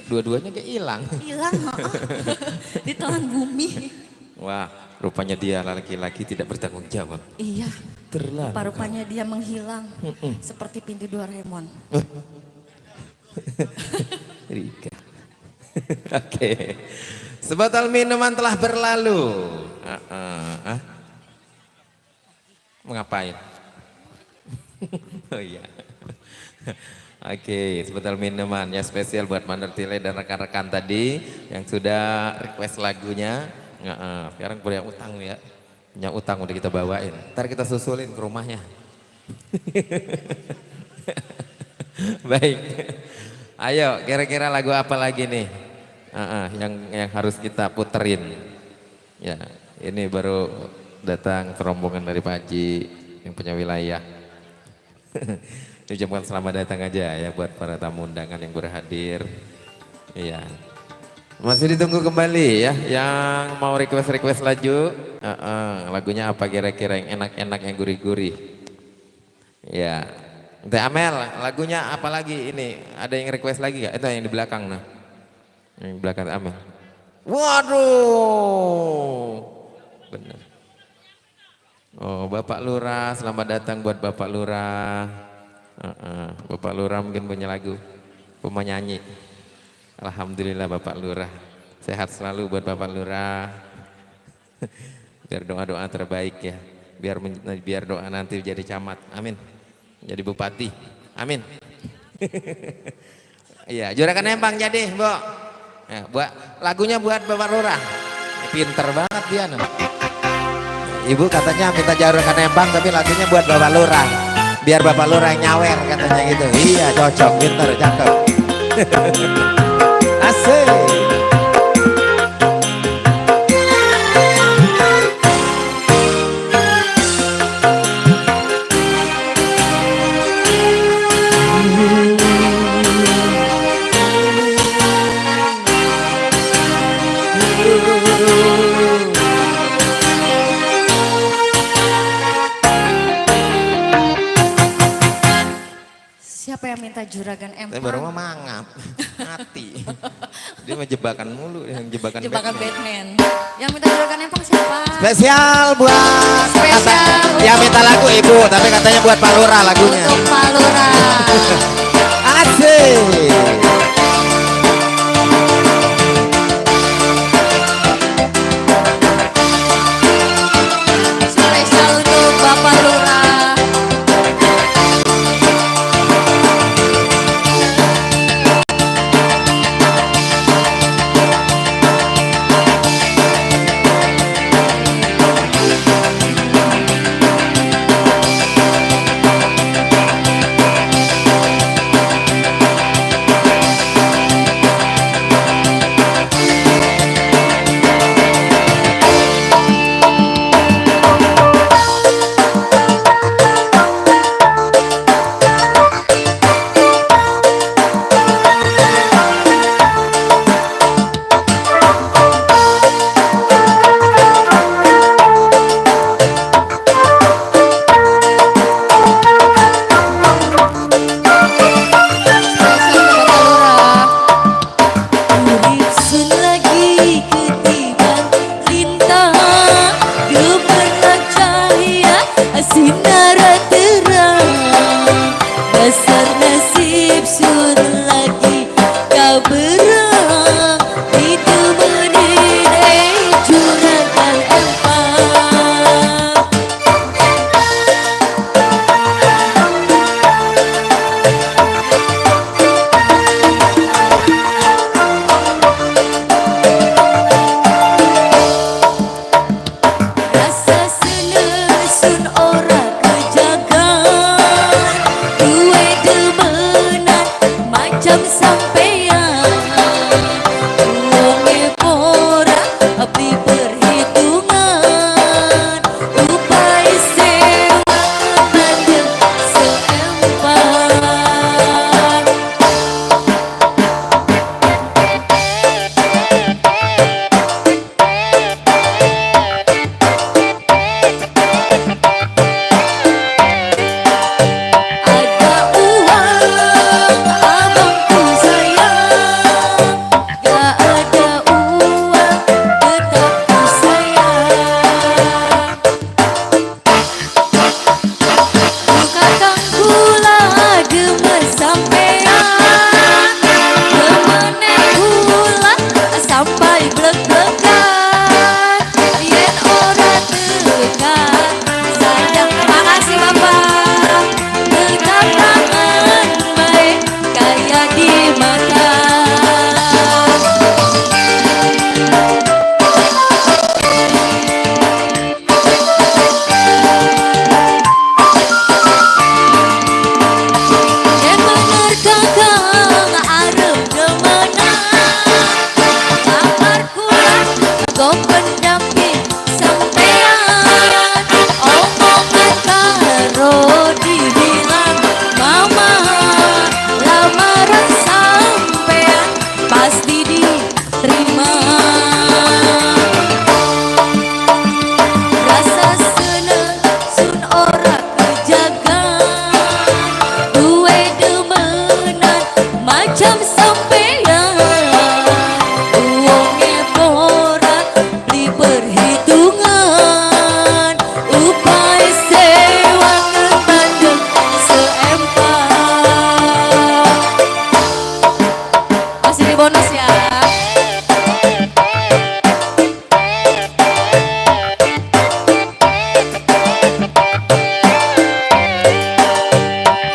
S1: Dua-duanya kayak hilang.
S5: Hilang, ditelan bumi.
S1: Wah, rupanya dia laki-laki tidak bertanggung jawab.
S5: Iya,
S1: Terlalu.
S5: rupa-rupanya dia menghilang. Seperti pintu Doraemon.
S1: Rika. Oke. Sebotol minuman telah berlalu. Mau ngapain? Oh iya. Oke, sebotol minuman ya spesial buat Mandor Tile dan rekan-rekan tadi yang sudah request lagunya. Sekarang punya utang nih ya. Punya utang udah kita bawain. Ntar kita susulin ke rumahnya. Baik. Ayo, kira-kira lagu apa lagi nih? Yang harus kita puterin. Ya, ini baru datang rombongan dari Pak Haji yang punya wilayah. Ucapkan selamat datang aja ya buat para tamu undangan yang berhadir. Iya. Masih ditunggu kembali ya yang mau request lagu. Lagunya apa kira-kira yang enak-enak yang gurih-gurih. Ya. Teh Amel, lagunya apa lagi ini? Ada yang request lagi gak? Itu yang di belakang nah. Yang di belakang Teh Amel. Waduh. Bener. Oh, Bapak Lurah, selamat datang buat Bapak Lurah. Bapak Lurah mungkin punya lagu, penyanyi. Alhamdulillah Bapak Lurah, sehat selalu buat Bapak Lurah. Biar doa-doa terbaik ya, biar doa nanti jadi camat, amin. Jadi bupati, amin. Iya, Juragan Empang jadi, Bu. Ya, lagunya buat Bapak Lurah. Pinter banget dia no. Ibu katanya minta Juragan Empang tapi lagunya buat Bapak Lurah. Biar Bapak Lurah yang nyawer katanya gitu. Iya cocok, pinter, cakep. Asik.
S5: Siapa yang minta Juragan
S1: Saya
S5: Empang?
S1: baru mau mangap, mati. Dia mau jebakan mulu, yang jebakan
S5: Batman. Yang minta Juragan Empang siapa?
S1: Spesial buat
S5: Spesial.
S1: Yang minta lagu ibu, tapi katanya buat Pak Lurah lagunya.
S5: Untuk Pak Lurah.
S1: Asik.
S5: Spesial untuk Bapak Lurah. aku pendamping sampean. Omongan karo dibilang mama, lamaran sampean pasti diterima. Rasa seneng sun ora kejagan, duwe demenan macam sampean. Uangnya borak di perhitungan, upaya sewa ketandeng seempat. Masih di bonus ya.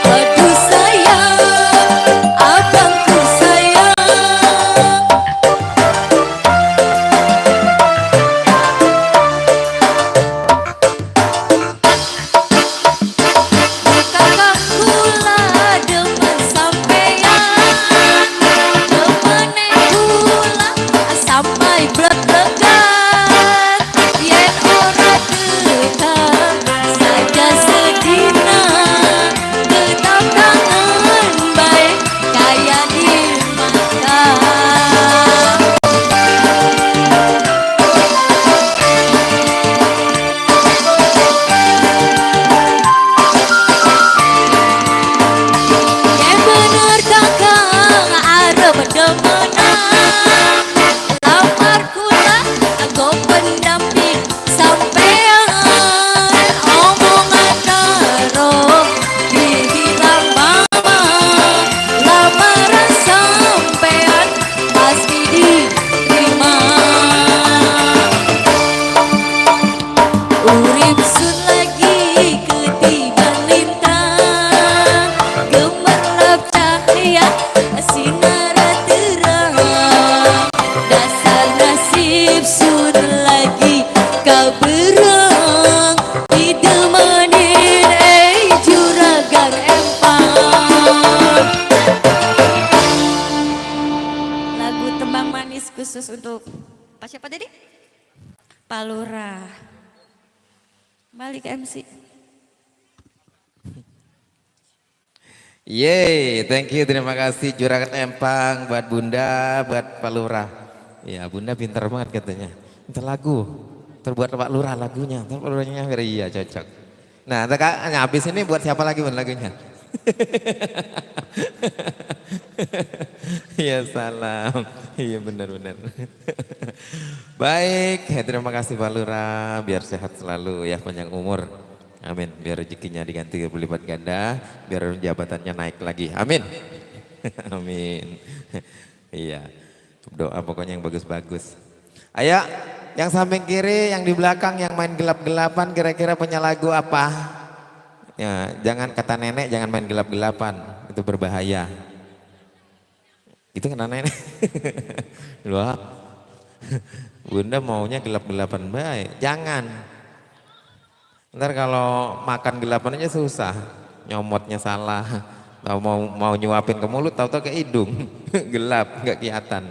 S5: Aduh sayang, abangku sayang. Kakak kula demen sampean, demene kula sampai blek-blekan. Yen ora dekat saja sedina, tetap kangen baik kaya dimakan. Yang bener kakang arep demenan, lamar kula aku pendamping sampean. Omongan karo dibilang mama, lamaran sampean pasti diterima. Urip sun lagi ketiban lintang, gemerlap cahaya sinar terang. Dasar nasib sun lagi kaberang, ditemenin juragan empang. Lagu tembang manis khusus untuk Pak siapa tadi? Pak Lurah. Balik ke MC.
S1: Yeay, thank you, terima kasih Juragan Empang buat Bunda, buat Pak Lurah. Ya, Bunda pintar banget katanya. Minta lagu, terbuat Pak Lurah lagunya. Ntar Pak Lurahnya iya cocok. Nah, habis ini buat siapa lagi Bun lagunya? Ya salam, iya benar-benar. Baik, terima kasih Pak Lurah, biar sehat selalu ya, panjang umur. Amin, biar rezekinya diganti berlipat ganda, biar jabatannya naik lagi. Amin. Amin. Iya, doa pokoknya yang bagus-bagus. Ayo, yang samping kiri, yang di belakang, yang main gelap-gelapan, kira-kira punya lagu apa? Ya, jangan kata nenek, jangan main gelap-gelapan, itu berbahaya. Itu kena nenek. Loh, Bunda maunya gelap-gelapan baik, jangan. Ntar kalau makan gelapan aja susah, nyomotnya salah. Tahu mau nyuapin ke mulut, tahu-tahu ke hidung, gelap, nggak kelihatan.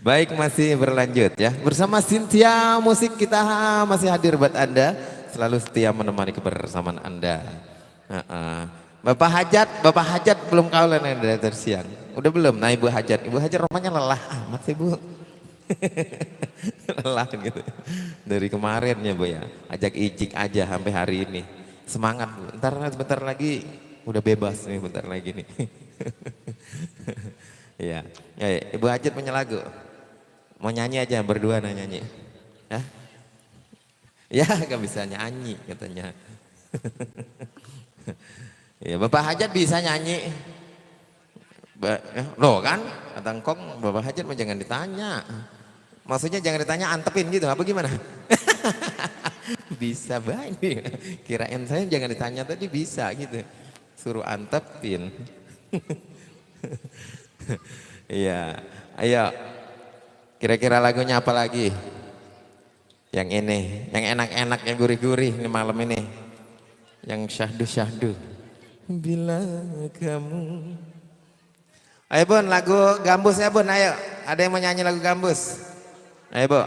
S1: Baik, masih berlanjut ya. Bersama Cynthia, musik kita masih hadir buat Anda, selalu setia menemani kebersamaan Anda. Bapak Hajat belum kaulan dari siang. Udah belum? Nah Ibu Hajat rumahnya lelah amat sih Bu. Lelah gitu. Dari kemarin ya Bu ya. Ajak ijik aja sampai hari ini. Semangat Bu. Ntar bentar lagi udah bebas nih, bentar lagi nih. Iya. Ya, Ibu Hajat punya lagu. Mau nyanyi aja berdua nyanyi. Ya? Ya gak bisa nyanyi katanya. Ya Bapak Hajat bisa nyanyi. Loh kan kata Engkong Bapak Hajat mah jangan ditanya. Maksudnya jangan ditanya antepin gitu apa gimana? Bisa banget. Kirain saya jangan ditanya tadi bisa gitu. Suruh antepin. Iya. Ayo. Kira-kira lagunya apa lagi? Yang ini, yang enak-enak, yang gurih-gurih ini malam ini. Yang syahdu-syahdu. Bila kamu. Ayo Bun, lagu Gambus ya Bun, ayo. Ada yang mau nyanyi lagu Gambus? Ayo Bu.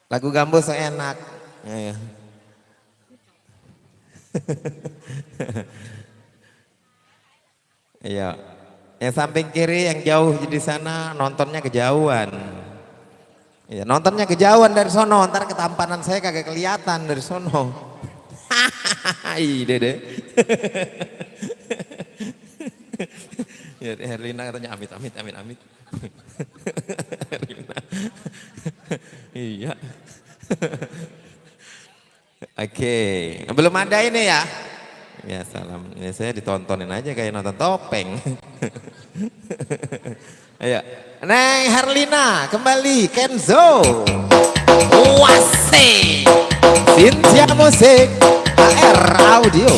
S1: Lagu gambus enak. Ayo. Iya. Yang samping kiri yang jauh di sana nontonnya kejauhan. Iya, nontonnya kejauhan dari sono, ntar ketampanan saya kagak kelihatan dari sono. Iya deh. Ya, Herlina katanya amit. Herlina. Iya. Oke, belum ada ini ya. Ya salam, ya, saya ditontonin aja kayak nonton topeng. Ayo, Neng Herlina kembali, Kenzo, Wase, Cynthia Musik, AR Audio.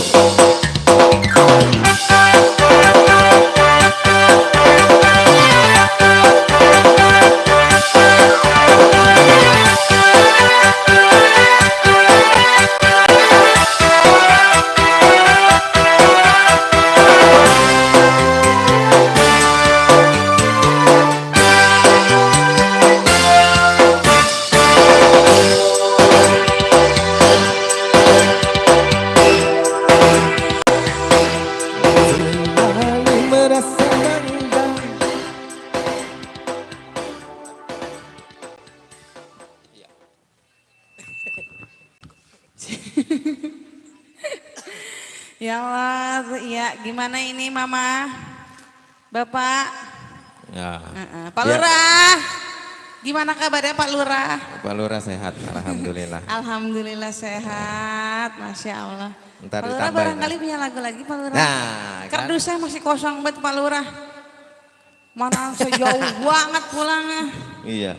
S2: Selalu merasa bangga.
S4: Ya Allah, ya gimana ini Mama? Bapak?
S1: Ya.
S4: Pak Lurah, gimana kabarnya Pak Lurah?
S1: Pak Lurah sehat, alhamdulillah.
S4: Alhamdulillah sehat, Masya Allah.
S1: Ntar
S4: Pak Lurah
S1: ditambahin.
S4: barangkali punya lagu lagi Pak Lurah.
S1: Nah, kan?
S4: Kardusnya masih kosong banget Pak Lurah. Mana sejauh banget pulangnya.
S1: Iya.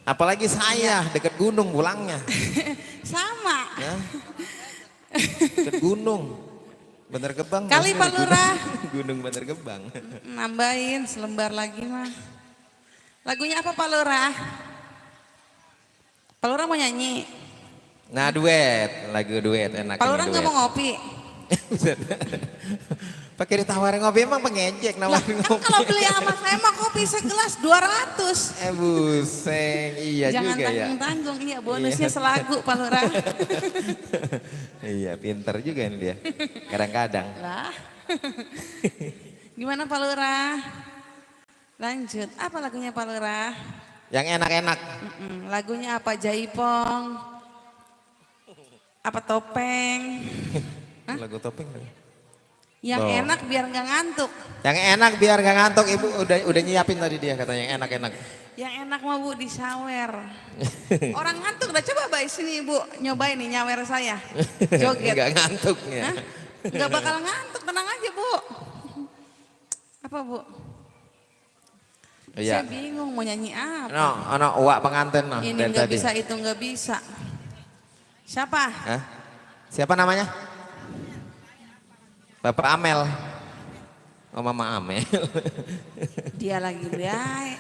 S1: Apalagi saya deket gunung pulangnya.
S4: Sama.
S1: Ya. Deket gunung. Bantar Gebang.
S4: Kali
S1: bosnya
S4: Pak
S1: di gunung.
S4: Lurah.
S1: Gunung Bantar Gebang.
S4: Nambahin selembar lagi mah. Lagunya apa Pak Lurah? Pak Lurah mau nyanyi.
S1: Nah duet, lagu duet enak.
S4: Pak
S1: ini
S4: Lurah nggak
S1: duet.
S4: mau ngopi.
S1: Pakai ditawarin ngopi emang pengejek
S4: Lah,
S1: nawarin
S4: kan
S1: ngopi.
S4: kalau beli sama saya mah kopi segelas 200.
S1: Buseng, iya
S4: Jangan
S1: juga ya.
S4: tanggung-tanggung, iya bonusnya selagu Pak Lurah.
S1: Iya pinter juga ini dia. Kadang-kadang.
S4: Lah. Gimana Pak Lurah? Lanjut, apa lagunya Pak Lurah?
S1: Yang enak-enak.
S4: Lagunya apa? Jaipong? Apa topeng?
S1: Lagu topeng.
S4: Yang
S1: Loh.
S4: enak biar nggak ngantuk.
S1: Yang enak biar gak ngantuk ibu udah nyiapin tadi dia katanya yang enak-enak.
S4: Yang enak mah Bu disawer. Orang ngantuk udah coba baik sini Ibu nyobain nih nyawer saya. Joget.
S1: Gak ngantuknya.
S4: Hah? Nggak bakal ngantuk, tenang aja Bu. Apa Bu?
S1: Iya.
S4: Saya bingung mau nyanyi apa.
S1: No, uak pengantin no,
S4: Ini
S1: dari
S4: nggak
S1: tadi.
S4: bisa, itu nggak bisa. Siapa?
S1: Hah? Siapa namanya? Bapak Amel. Oh Mama Amel.
S4: Dia lagi baik.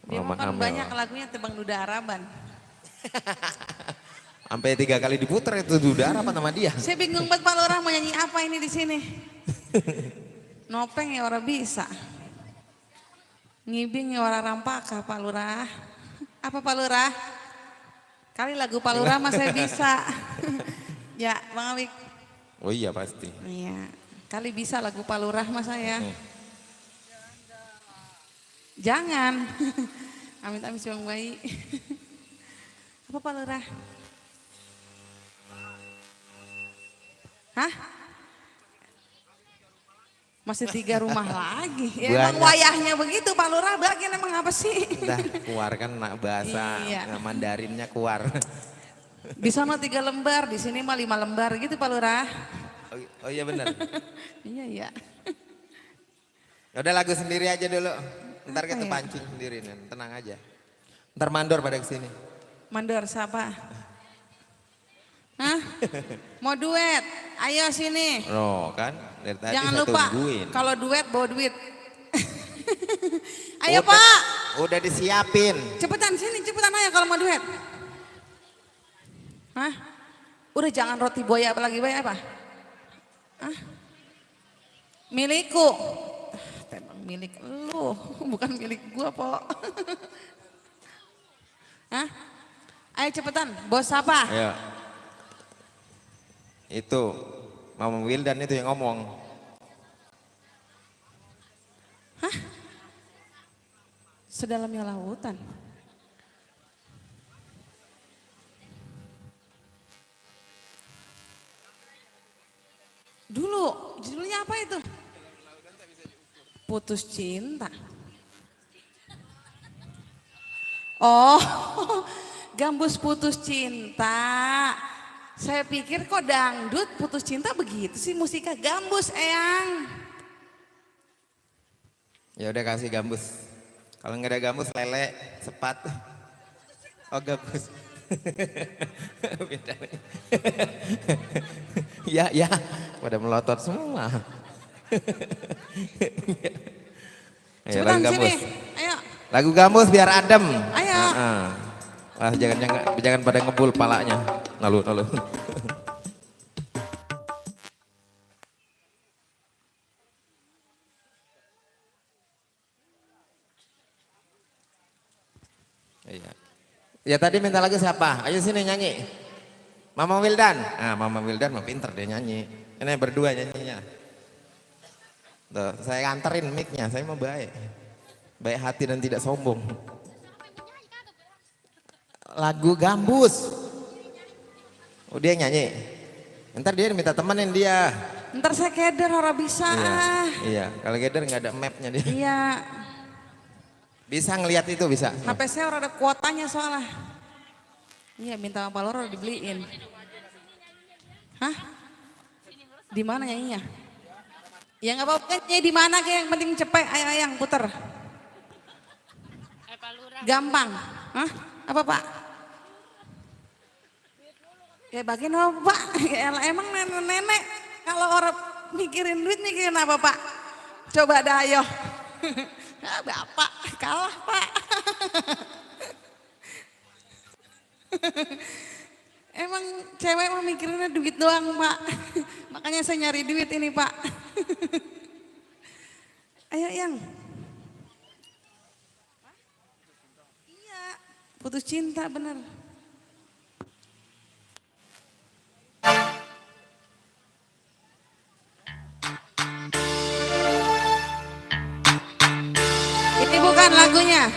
S4: Dia
S1: Mama
S4: makan
S1: Amel.
S4: banyak lagunya Tebang Duda Araban.
S1: Sampai 3 kali diputar itu udara apa nama dia?
S4: Saya bingung banget Pak Lurah mau nyanyi apa ini di sini. Nopeng ya orang bisa. Ngibing ya orang rampaka Pak Lurah. Apa Pak Lurah? Kali lagu Pak Lurah mah saya bisa. Ya Bang Awik.
S1: Oh iya pasti.
S4: Iya. Kali bisa lagu Pak Lurah mah saya. Jangan. Amit-amit siang bayi. Apa Pak Lurah? Hah? Masih 3 rumah lagi. Ya, emang
S1: Banyak.
S4: wayahnya begitu Pak Lurah, bagian emang apa sih?
S1: Udah keluar kan nak bahasa
S4: Iya.
S1: Mandarinnya keluar.
S4: Di sana 3 lembar, di sini mah 5 lembar gitu Pak Lurah.
S1: Oh iya benar.
S4: Iya iya.
S1: Udah lagu sendiri aja dulu. Ntar
S4: Apa
S1: kita
S4: ya?
S1: pancing sendiri nih, tenang aja. Ntar mandor pada kesini.
S4: Mandor siapa? Hah? Mau duet? Ayo sini.
S1: No kan, dari tadi
S4: Jangan
S1: saya
S4: lupa
S1: tungguin.
S4: kalau duet bawa duit. Ayo
S1: Udah-
S4: Pak,
S1: Udah disiapin.
S4: cepetan sini, cepetan ayo kalau mau duet. Hah? Udah jangan roti buaya apalagi buaya apa? Hah? Milikku. Tembang Milik lu, bukan milik gua, Po. Hah? Ayo cepetan, bos apa?
S1: Ayo. Itu Mama Wildan itu yang ngomong.
S4: Hah? Sedalamnya lautan. Dulu, judulnya apa itu? Putus cinta. Oh, Gambus putus cinta. Saya pikir kok dangdut putus cinta begitu sih musiknya. Gambus, Eyang.
S1: Ya udah kasih gambus. Kalau nggak ada gambus lele, sepat. Oh gambus. Beda. Ya, pada melotot semua. Ayo,
S4: Cepetan
S1: lagu
S4: sini,
S1: gambus.
S4: ayo.
S1: Lagu gambus biar adem.
S4: Ayo.
S1: Wah, jangan pada ngebul palanya. Lalu. Iya. Ya tadi minta lagu siapa? Ayo sini nyanyi. Mama Wildan. Ah, Mama Wildan mah pinter dia nyanyi. Ini berdua nyanyinya. Tuh, saya anterin mic-nya, saya mau baik. Baik hati dan tidak sombong. Lagu gambus. Oh dia nyanyi. Ntar dia minta temenin dia.
S4: Ntar saya keder orang bisa.
S1: Iya. Kalau keder nggak ada mapnya dia.
S4: Iya.
S1: Bisa ngelihat itu bisa.
S4: HP saya orang ada kuotanya soalnya. Iya minta apa lor dibeliin. Hah? Di mana nyanyinya? Ya nggak apa-apa nyanyi di mana kayak yang penting cepet. Ayo yang puter. Gampang. Hah? Apa Pak? Ya bagian apa Pak? Emang nenek-nenek kalau orang mikirin duit mikirin apa Pak? Coba dah ayo. Ah, Bapak kalah Pak. Emang cewek mah mikirinnya duit doang Pak. Makanya saya nyari duit ini Pak. Ayo yang. Iya, putus cinta bener. Ini bukan lagunya.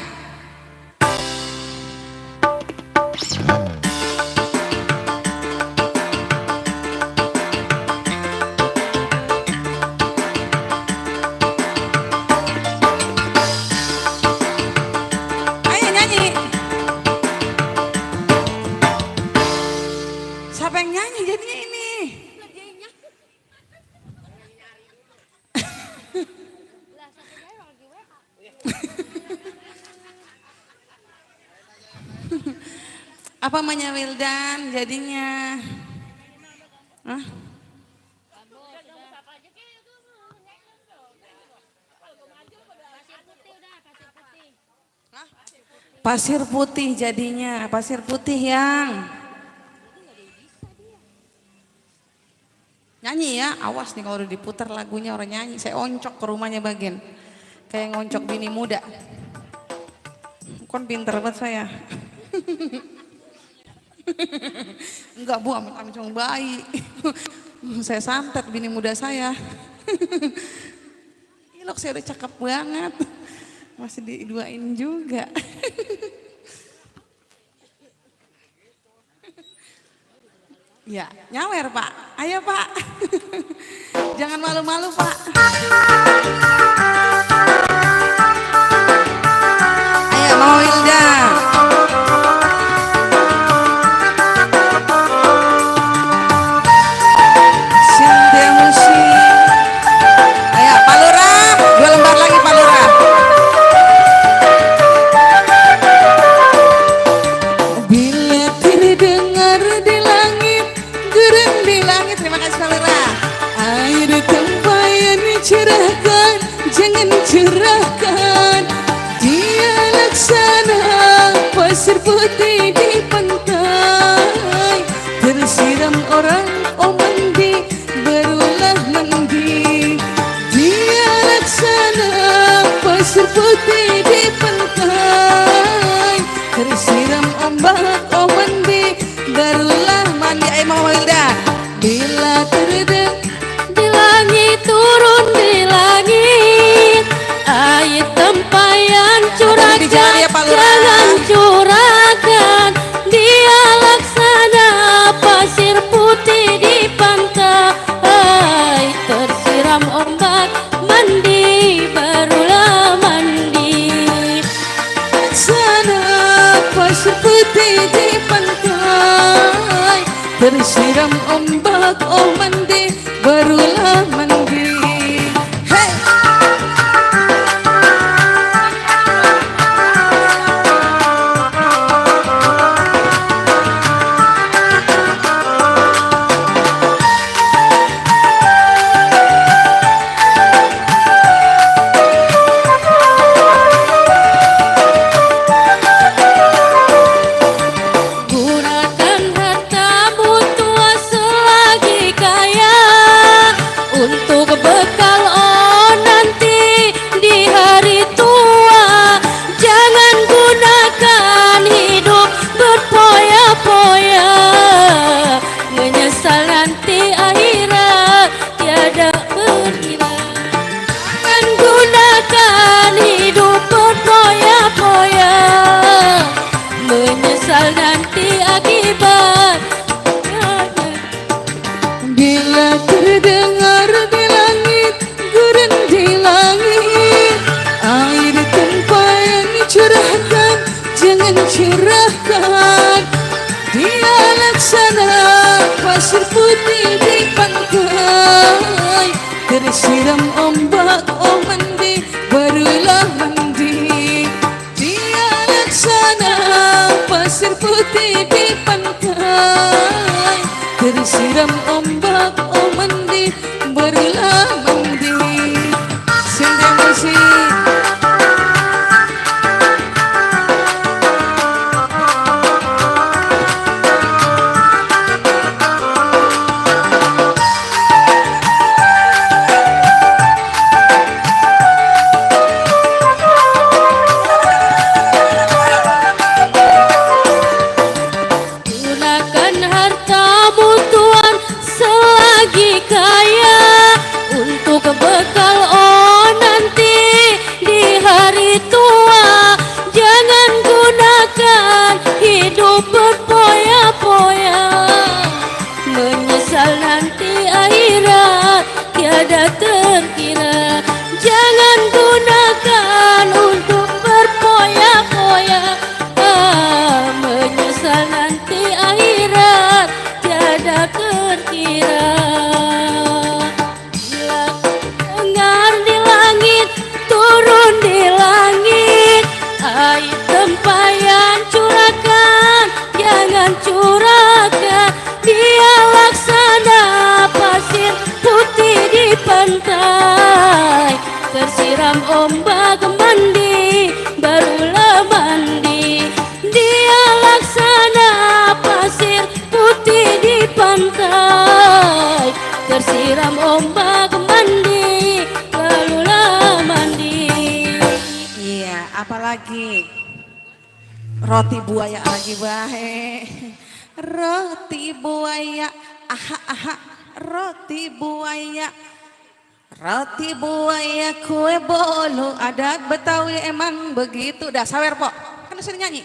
S4: Ayo nyanyi. Siapa yang nyanyi jadinya ini? Apa namanya Wildan jadinya? Hah? Pasir putih jadinya, pasir putih yang nyanyi ya, awas nih kalau udah diputar lagunya orang nyanyi, saya oncok ke rumahnya bagian, kayak ngoncok bini muda. Kon pinter banget saya. Enggak Bu, amit-amit cuma bayi. Saya santet bini muda saya. Ilok saya udah cakep banget. Masih diduain juga. Ya, nyawer Pak. Ayo Pak. Jangan malu-malu Pak. Ayo mau Wilda. Cynthia Musik. Ayo Pak Lurah, 2 lembar lagi Pak Lurah. Bila terdengar di langit, gereng di langit. Terima kasih Pak Lurah. Air tempayan cerahkan, jangan cerahkan. Dia laksana pasir putih di pantai, tersiram orang oh mandi, barulah mandi. Dia laksana di jalan ya Pak Lurah.
S5: Jangan curahkan, dia laksana pasir putih di pantai. Tersiram ombak, mandi barulah mandi.
S4: Sana pasir putih di pantai, tersiram ombak, oh mandi barulah mandi. Hey.
S5: Gunakan hartamu tua selagi kaya untuk bekal oh nanti di hari tua. Jangan gunakan hidup berpoya-poya, menyesal nanti akhirat tiada berkira. Jangan gunakan hidup berpoya-poya, menyesal nanti akibat.
S4: Bila terdengar di langit, gurun di langit, air tempayan curahkan, jangan curahkan. Dia laksana pasir putih di pantai, tersiram ombak, oh mandi barulah mandi. Dia laksana pasir putih di pantai, tersiram ombak, oh mandi barulah mandi. Senja musik.
S5: Gunakan hartamu tuan selagi kaya untuk bekal oh nanti di hari tua. Jangan gunakan hidup berpoya-poya, menyesal nanti akhirat tiada terkira. Jangan gunakan untuk berpoya-poya, menyesal nanti akhirat tiada terkira. Bila dengar di langit, turun di langit, air tempayan curahkan, jangan curahkan. Dia laksana pasir putih di pantai, tersiram ombak, mandi barulah mandi. Dia laksana pasir putih di pantai, tersiram ombak, mandi barulah mandi.
S4: Iya, apalagi roti buaya lagi bahe. Roti buaya, aha aha, roti buaya. Roti buaya kue bolu, adat Betawi emang begitu. Dah sawer po, kan sering nyanyi.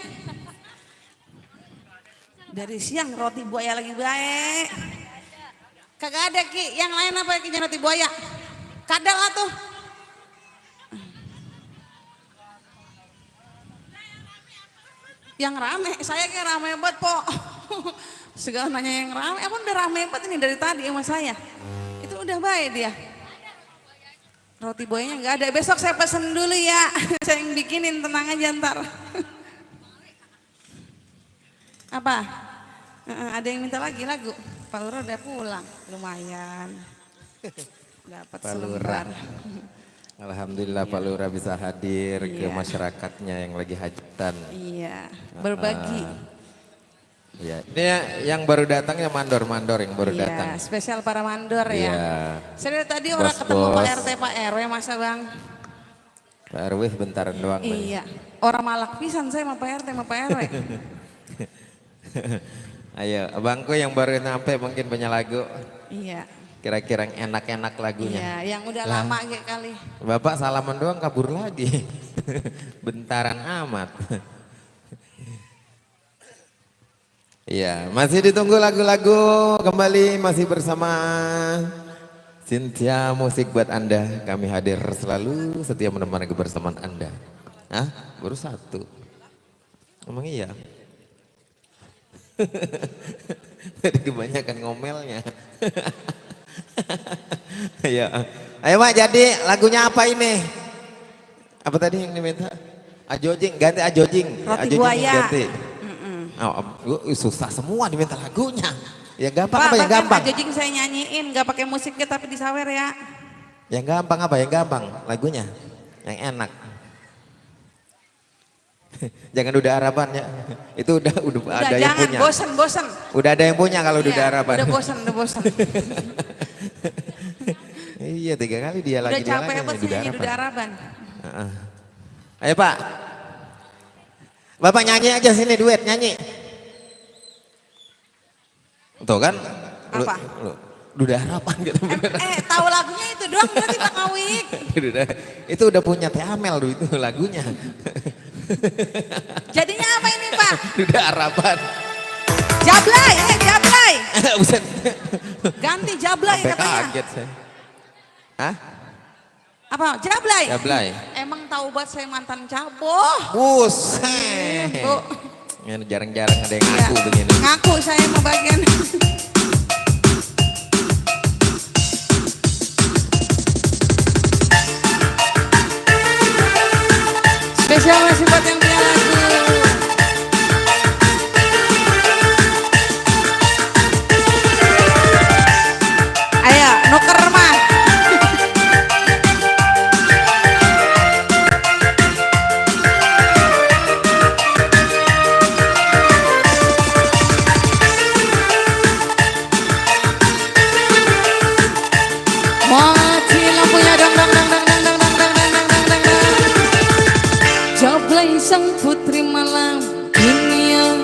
S4: Dari siang roti buaya lagi baik. Kagak ada Ki, yang lain apa Ki roti buaya? Kadal atuh. Yang rame, saya kayak rame banget po. Segala nanya yang rame, emang udah rame banget ini dari tadi sama saya. Itu udah baik dia. Roti buayanya nggak ada, besok saya pesen dulu ya. Saya yang bikinin, tenang aja ntar. Apa? Ada yang minta lagi lagu? Pak Lurah udah pulang, lumayan. Dapat selembar.
S1: Alhamdulillah Pak Lurah bisa hadir ke
S4: Iya.
S1: masyarakatnya yang lagi hajatan.
S4: Iya, berbagi.
S1: Ya, ini yang baru datang ya mandor-mandor yang baru datang.
S4: Iya, spesial para mandor
S1: Iya.
S4: ya. Saya dari tadi orang ketemu Pak RT, Pak RW masa bang?
S1: Pak RW bentaran doang. Bang.
S4: Iya, orang malak pisan saya sama Pak RT sama Pak RW.
S1: Ayo, abangku yang baru nyampe mungkin punya lagu.
S4: Iya.
S1: Kira-kira yang enak-enak lagunya.
S4: Iya, yang udah
S1: Lah.
S4: lama kayak kali.
S1: Bapak salaman doang kabur lagi. Bentaran amat. Iya, masih ditunggu lagu-lagu kembali masih bersama Cynthia Musik buat Anda. Kami hadir selalu setia menemani kebersamaan Anda. Hah? Baru satu. Emang iya? Tadi kebanyakan ngomelnya. Ayo, ayo Mak, jadi lagunya apa ini? Apa tadi yang diminta? Ajojing, ganti Ajojing.
S4: Roti
S1: Ajojing
S4: buaya.
S1: ganti. Susah semua diminta lagunya. Ya gampang
S4: Pak,
S1: apa yang
S4: bahkan
S1: gampang?
S4: Ajojing saya nyanyiin, gak pakai musiknya tapi disawer ya.
S1: Yang gampang apa? Yang gampang lagunya. Yang enak. Jangan udah harapan ya. Itu udah ada yang
S4: jangan,
S1: punya.
S4: bosen.
S1: Udah ada yang punya kalau udah
S4: Iya,
S1: harapan.
S4: udah bosen.
S1: Iya 3 kali dia
S4: Udah
S1: lagi
S4: capek
S1: dia
S4: apa
S1: lagi
S4: sih nyanyi Duda Harapan.
S1: Ayo Pak. Bapak nyanyi aja sini duet nyanyi. Tuh kan?
S4: Apa?
S1: Duda Harapan gitu.
S4: Tahu lagunya itu doang berarti Pak Ngawik.
S1: Itu udah punya Teh Amel dulu itu lagunya.
S4: Jadinya apa ini Pak?
S1: Duda Harapan.
S4: Jablay, Jablay.
S1: Buset.
S4: Ganti Jablay
S1: Sampai
S4: katanya.
S1: kaget saya. Hah?
S4: Apa? Jablay?
S1: Jablay.
S4: Emang tahu buat saya mantan caboh.
S1: Buset.
S4: Bu.
S1: Ya, jarang-jarang ada yang
S4: Iya.
S1: ngaku begini.
S4: Ngaku saya mau bagian. Spesial masih buat yang punya lagu. Ayo, nuker mah. Mati lampunya dang dang dang dang dang dang dang dang dang dang dang dang. Jablay sang putri malam dunia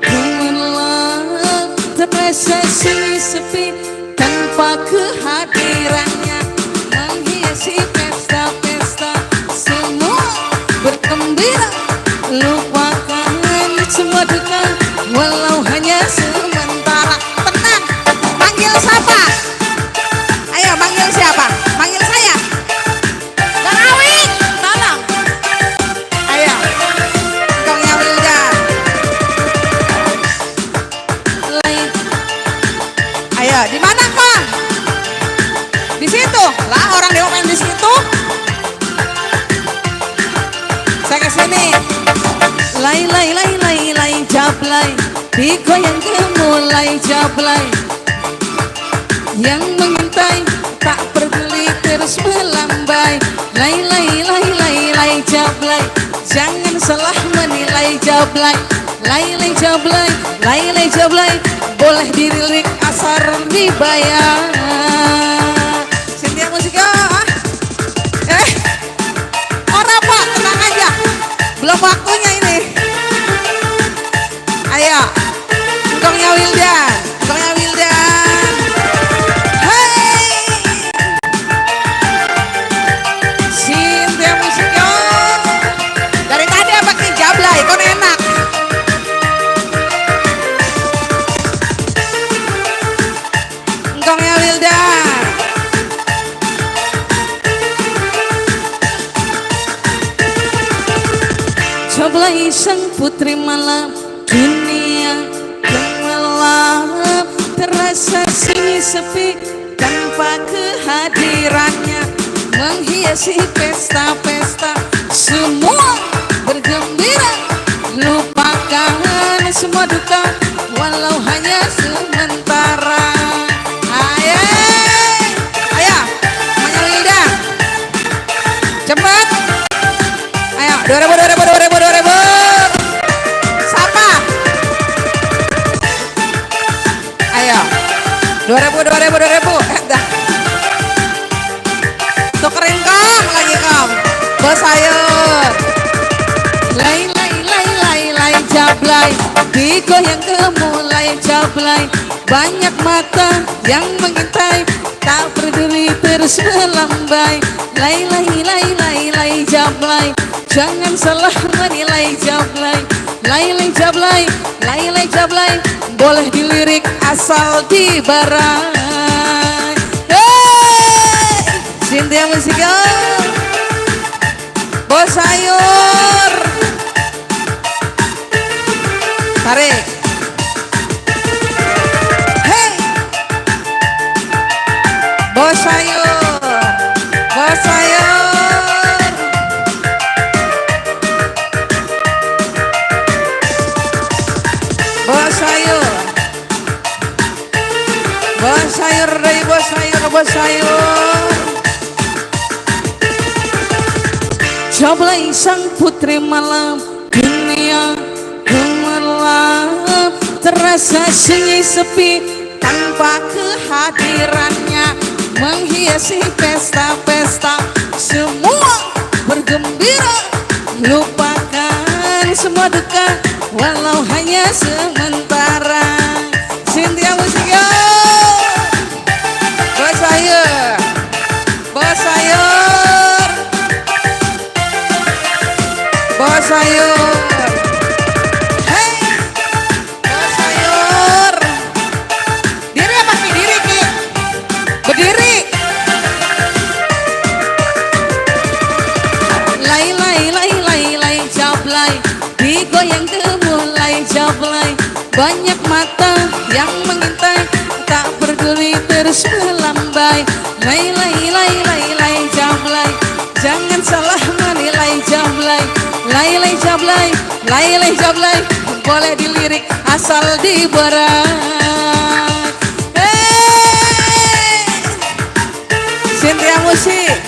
S4: gemerlap, terasa sunyi sepi tanpa kehadirannya, menghiasi pesta-pesta semua bergembira, lupakan semua duka walau hanya sementara. Tenang, panggil siapa? Ayo panggil siapa? Panggil saya. Garawik, tolong. Ayo, Kongnya Wildan. Lain. Ayo, di mana Kong? Di situ. Lah orang dewa main di situ. Saya ke sini. Lay jablay, digoyang gemulai jablay. Yang mengintai tak peduli terus melambai. Lay jablay, jangan salah menilai jablay. Lay jablay, boleh dirilik asar dibayar. Cynthia Musik ya. Orang Pak, tenang aja, belum waktunya ini. Ayo, Kongnya Wildan. Cynthia Musik yo. Dari tadi apa nih jablay, kon enak. Kongnya Wildan. Jablay sang putri malam dunia gemerlap, terasa sunyi sepi tanpa kehadirannya, menghiasi pesta-pesta semua bergembira, lupakan semua duka walau hanya sementara. Ayo, Manya Wilda, cepat. Ayo, 2000. Siapa? Ayo, 2000. Dah. Tukerin Kong lagi Kong. Bos sayur. Lay jablay, digoyang gemulai jablay. Banyak mata yang mengintai tak peduli terus melambai. Lay lay lay lay lay jablay, jangan salah menilai jablay. Lay lay jablay, lay lay jablay, boleh dilirik asal dibarai. Hey, Cynthia Musical, Bos Sayur, tarik. Hey, Bos Sayur, Bos Sayur. Bos sayur, bos sayur dari bos sayur, bos sayur. Jablay sang putri malam, dunia gemerlap, terasa sunyi sepi tanpa kehadirannya, menghiasi pesta-pesta, semua bergembira, lupakan semua duka, walau hanya sementara. Cynthia Musical, Bos Sayur, Bos Sayur, Bos Sayur. Hey, Bos Sayur. Diri apa Ki? Diri Ki? Berdiri. Lay lay lay lay lay jablay, digoyang mulai jablay. Banyak mata yang mengintai, tak peduli terus melambai. Lay lay lay lay lay jablay, jangan salah menilai jablay. Lay lay jablay, lay lay jablay, boleh dilirik asal dibarai. Hey, Cynthia Musik,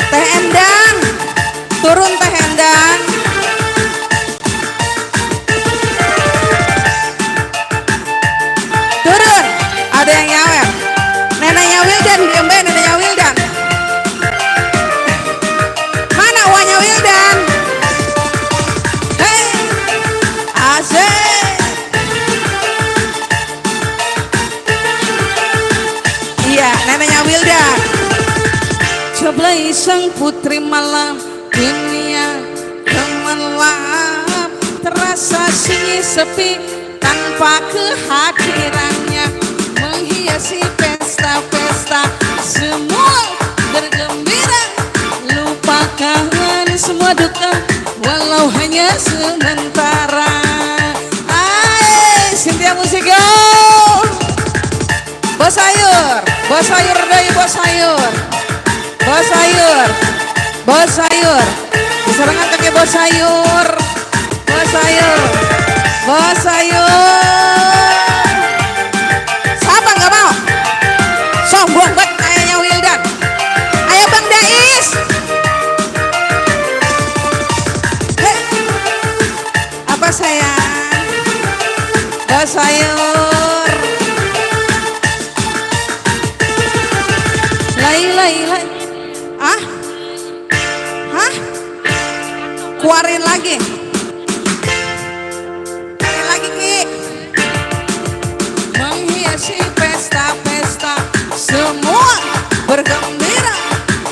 S4: Teh Endang, turun Teh Endang. Turun, ada yang nyawer. Neneknya Wildan, diembe neneknya Wildan. Mana uangnya Wildan? Hei, asik. Iya, neneknya Wildan. Jablay sang putri malam, dunia gemerlap, terasa sunyi sepi tanpa kehadirannya, menghiasi pesta-pesta, semua bergembira, lupakan semua duka, walau hanya sementara. Hai, Cynthia Musical, Bos Sayur, Bos Sayur dari Bos Sayur, Bos Sayur, Bos Sayur, diserangan kaki Bos Sayur, Bos Sayur, Bos Sayur. Siapa nggak mau? Sombong banget kayaknya Wildan. Ayo Bang Dais. Hei, apa sayang? Bos Sayur. Lay lay lay. Ah? Hah? Keluarin lagi. Keluarin lagi Ki. Menghiasi pesta-pesta, semua bergembira,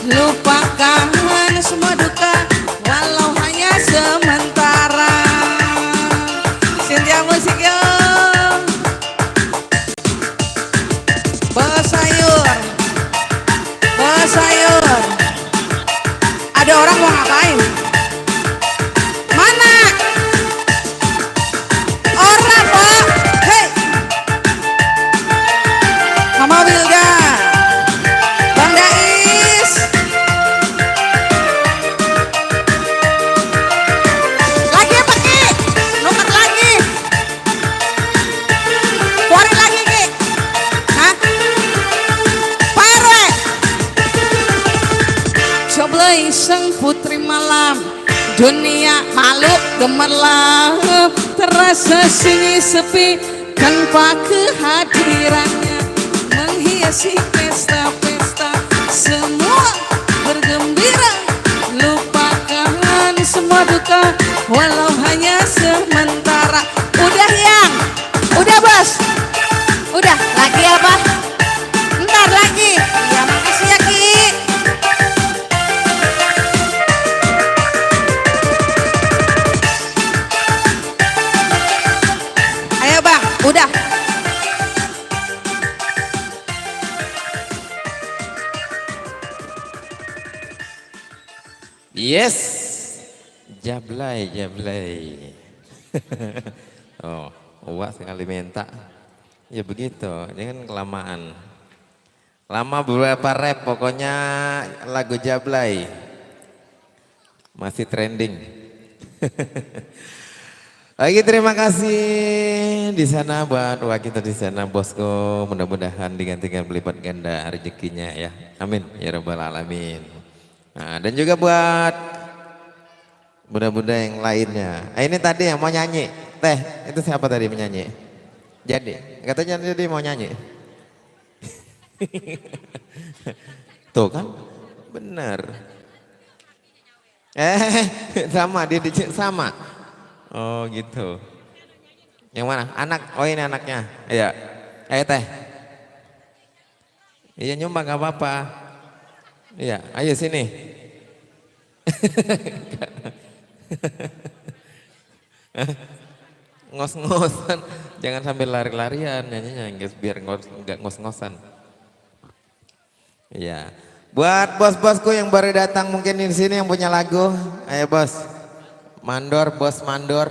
S4: lupakan semua duka, walau hanya sementara. Cynthia Musical, Bos Sayur, Bos Sayur. Ada orang mau ngapain? Mana? Orang Pak. Hei, Mama Wilda, Bang Dais. Lagi apa Ki? Nuker lagi. Keluarin lagi Ki. Hah? Parwe. Jablay sang putri malam, dunia malu gemerlap, terasa sunyi sepi tanpa kehadirannya, menghiasi pesta-pesta, semua bergembira, lupakan semua duka, walau hanya sementara. Udah yang, udah Bos, udah lagi apa? Ntar lagi. Huda.
S1: Yes, jablay, jablay. Oh, wah sekali minta. Ya begitu, jangan kelamaan. Lama beberapa rap, pokoknya lagu jablay. Masih trending. Lagi terima kasih di sana buat kita di sana bosku. Mudah-mudahan digantikan berlipat ganda rezekinya ya. Amin ya rabbal alamin. Nah, dan juga buat mudah-mudahan yang lainnya. Ini tadi yang mau nyanyi, Teh, itu siapa tadi menyanyi? Jadi, katanya jadi mau nyanyi. Tuh kan, bener. Sama, dia sama. Oh gitu. Yang mana? Anak, oh ini anaknya. Iya, Teh. Iya nyumbang gak apa-apa. Iya, ayo sini. Ngos-ngosan, jangan sambil lari-larian nyanyinya, biar nggak ngos-ngosan. Iya, buat bos-bosku yang baru datang mungkin di sini yang punya lagu, ayo bos, mandor, bos mandor.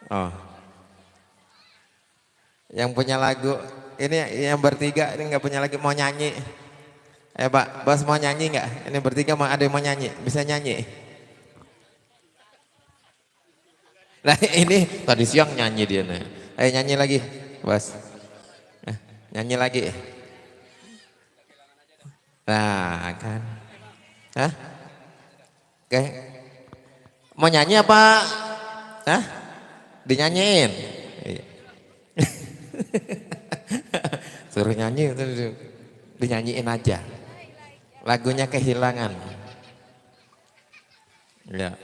S1: Oh, yang punya lagu, ini yang bertiga ini nggak punya lagi mau nyanyi. Pak, bos mau nyanyi nggak? Ini bertiga ada yang mau nyanyi, bisa nyanyi? Nah ini tadi siang nyanyi dia nih. Ayo nyanyi lagi, bos. Nyanyi lagi. Nah kan, hah? Oke, mau nyanyi apa? Hah? Dinyanyiin? Suruh nyanyi, dinyanyiin aja. Lagunya Kehilangan. Ya.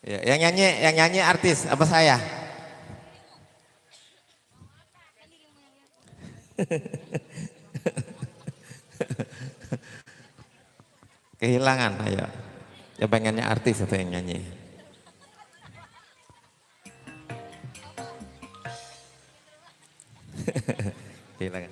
S1: Ya, yang nyanyi artis apa saya? Kehilangan, ayo. Ya pengennya artis atau yang nyanyi? Kehilangan.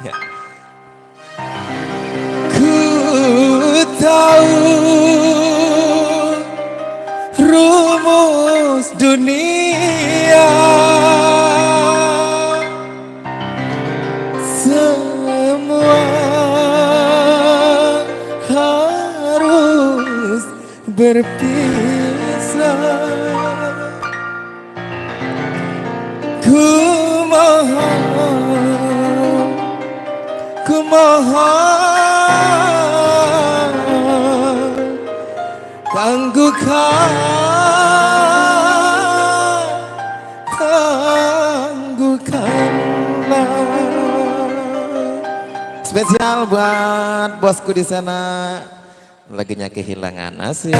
S1: Ya.
S2: Ku tahu rumus dunia, semua harus berpisah. Ku mohon tangguhkanlah.
S1: Spesial buat bosku di sana, lagunya Kehilangan, asik.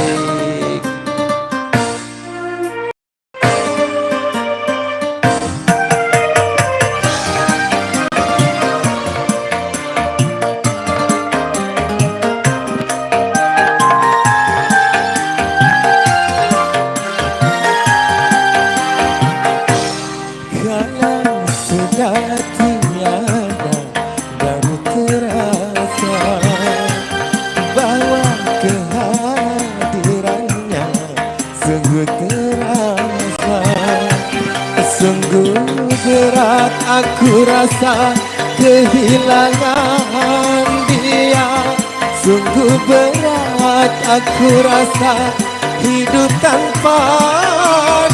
S2: Kalau sudah tiada baru terasa bahwa kehadirannya sungguh terasa. Sungguh berat aku rasa kehilangan dia. Sungguh berat aku rasa hidup tanpa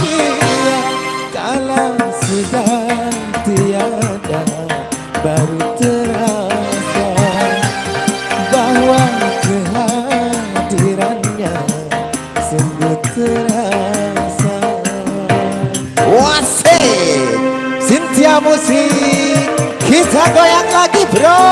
S2: dia. Kalau sudah tiada baru terasa bahwa kehadirannya sungguh terasa.
S1: Wasik, Cynthia Musik, kita goyang lagi bro.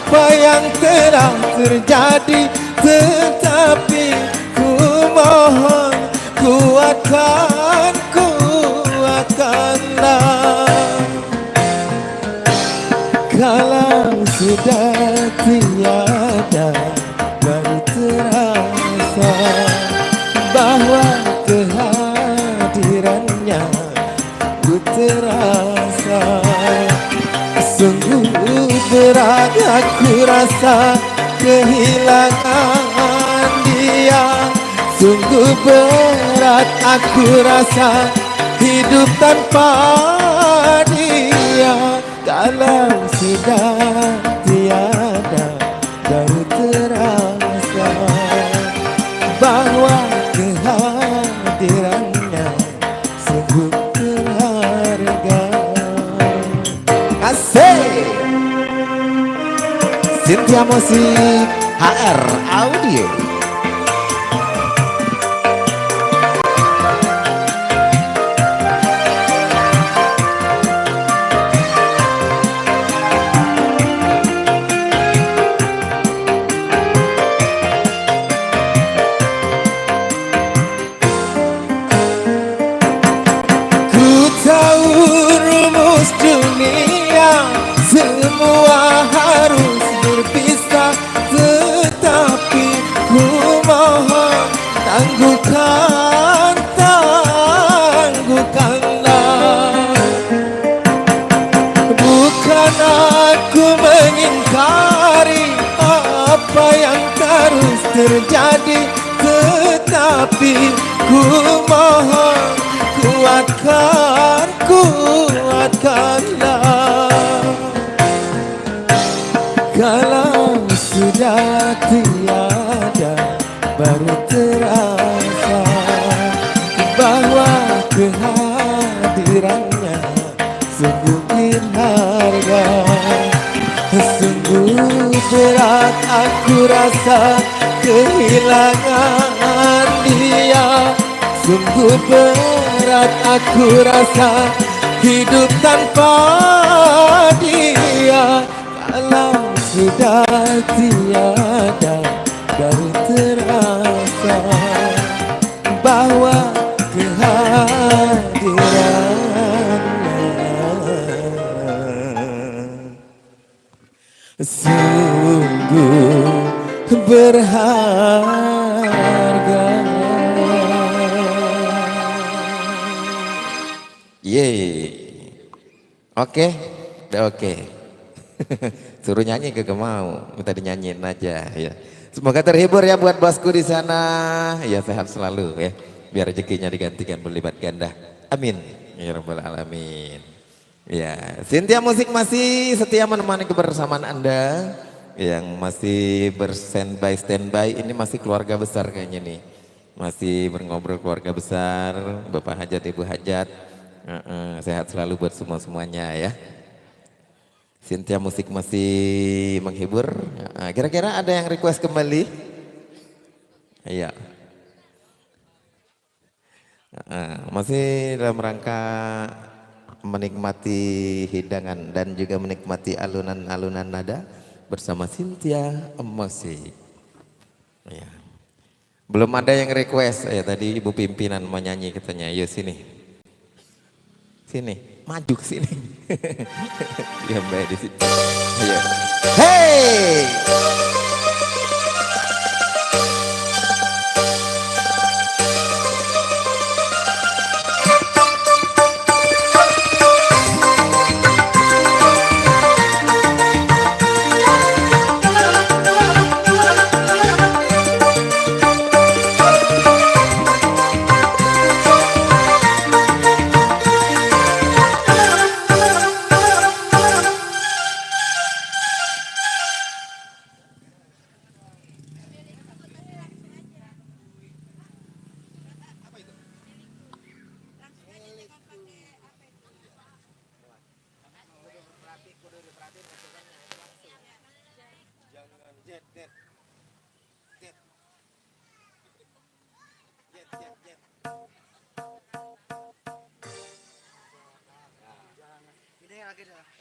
S2: apa yang telah terjadi, tetapi ku mohon kuatkan, kuatkanlah. Kalau sudah tiada baru terasa bahwa kehadirannya ku terasa. Sungguh berat aku rasa kehilangan dia. Sungguh berat aku rasa hidup tanpa dia. Kalau sudah tiada baru terasa bahwa kehadirannya sungguh berharga. Asik. Cynthia Musik HR Audio. Rumus dunia semua harus berpisah, tetapi ku mohon tangguhkan, tangguhkanlah. Bukan aku mengingkari apa yang terus terjadi, tetapi ku mohon kuatkan, kuatkanlah. Kalau sudah tiada baru terasa bahwa kehadirannya sungguh berharga. Sungguh berat aku rasa kehilangan dia. Sungguh berat aku rasa hidup tanpa dia. Kalau sudah tiada baru terasa bahwa kehadirannya sungguh berharga.
S1: Yeay. Oke, udah oke. Suruh nyanyi kagak mau, minta dinyanyiin aja ya. Semoga terhibur ya buat bosku di sana. Ya sehat selalu ya. Biar rezekinya digantikan berlipat ganda. Amin. Ya rabbal alamin. Ya, Cynthia Musik masih setia menemani kebersamaan Anda yang masih standby. Ini masih keluarga besar kayaknya nih. Masih berngobrol keluarga besar, Bapak Hajat, Ibu Hajat. Sehat selalu buat semuanya ya. Cynthia Musik masih menghibur. Kira-kira ada yang request kembali? Iya. Masih dalam rangka menikmati hidangan dan juga menikmati alunan-alunan nada bersama Cynthia Musik. Ya. Belum ada yang request. Ya tadi Ibu Pimpinan mau nyanyi katanya. Yuk sini. Sini, maju ke sini. Ya Mbak di sini. Ayo. Hey!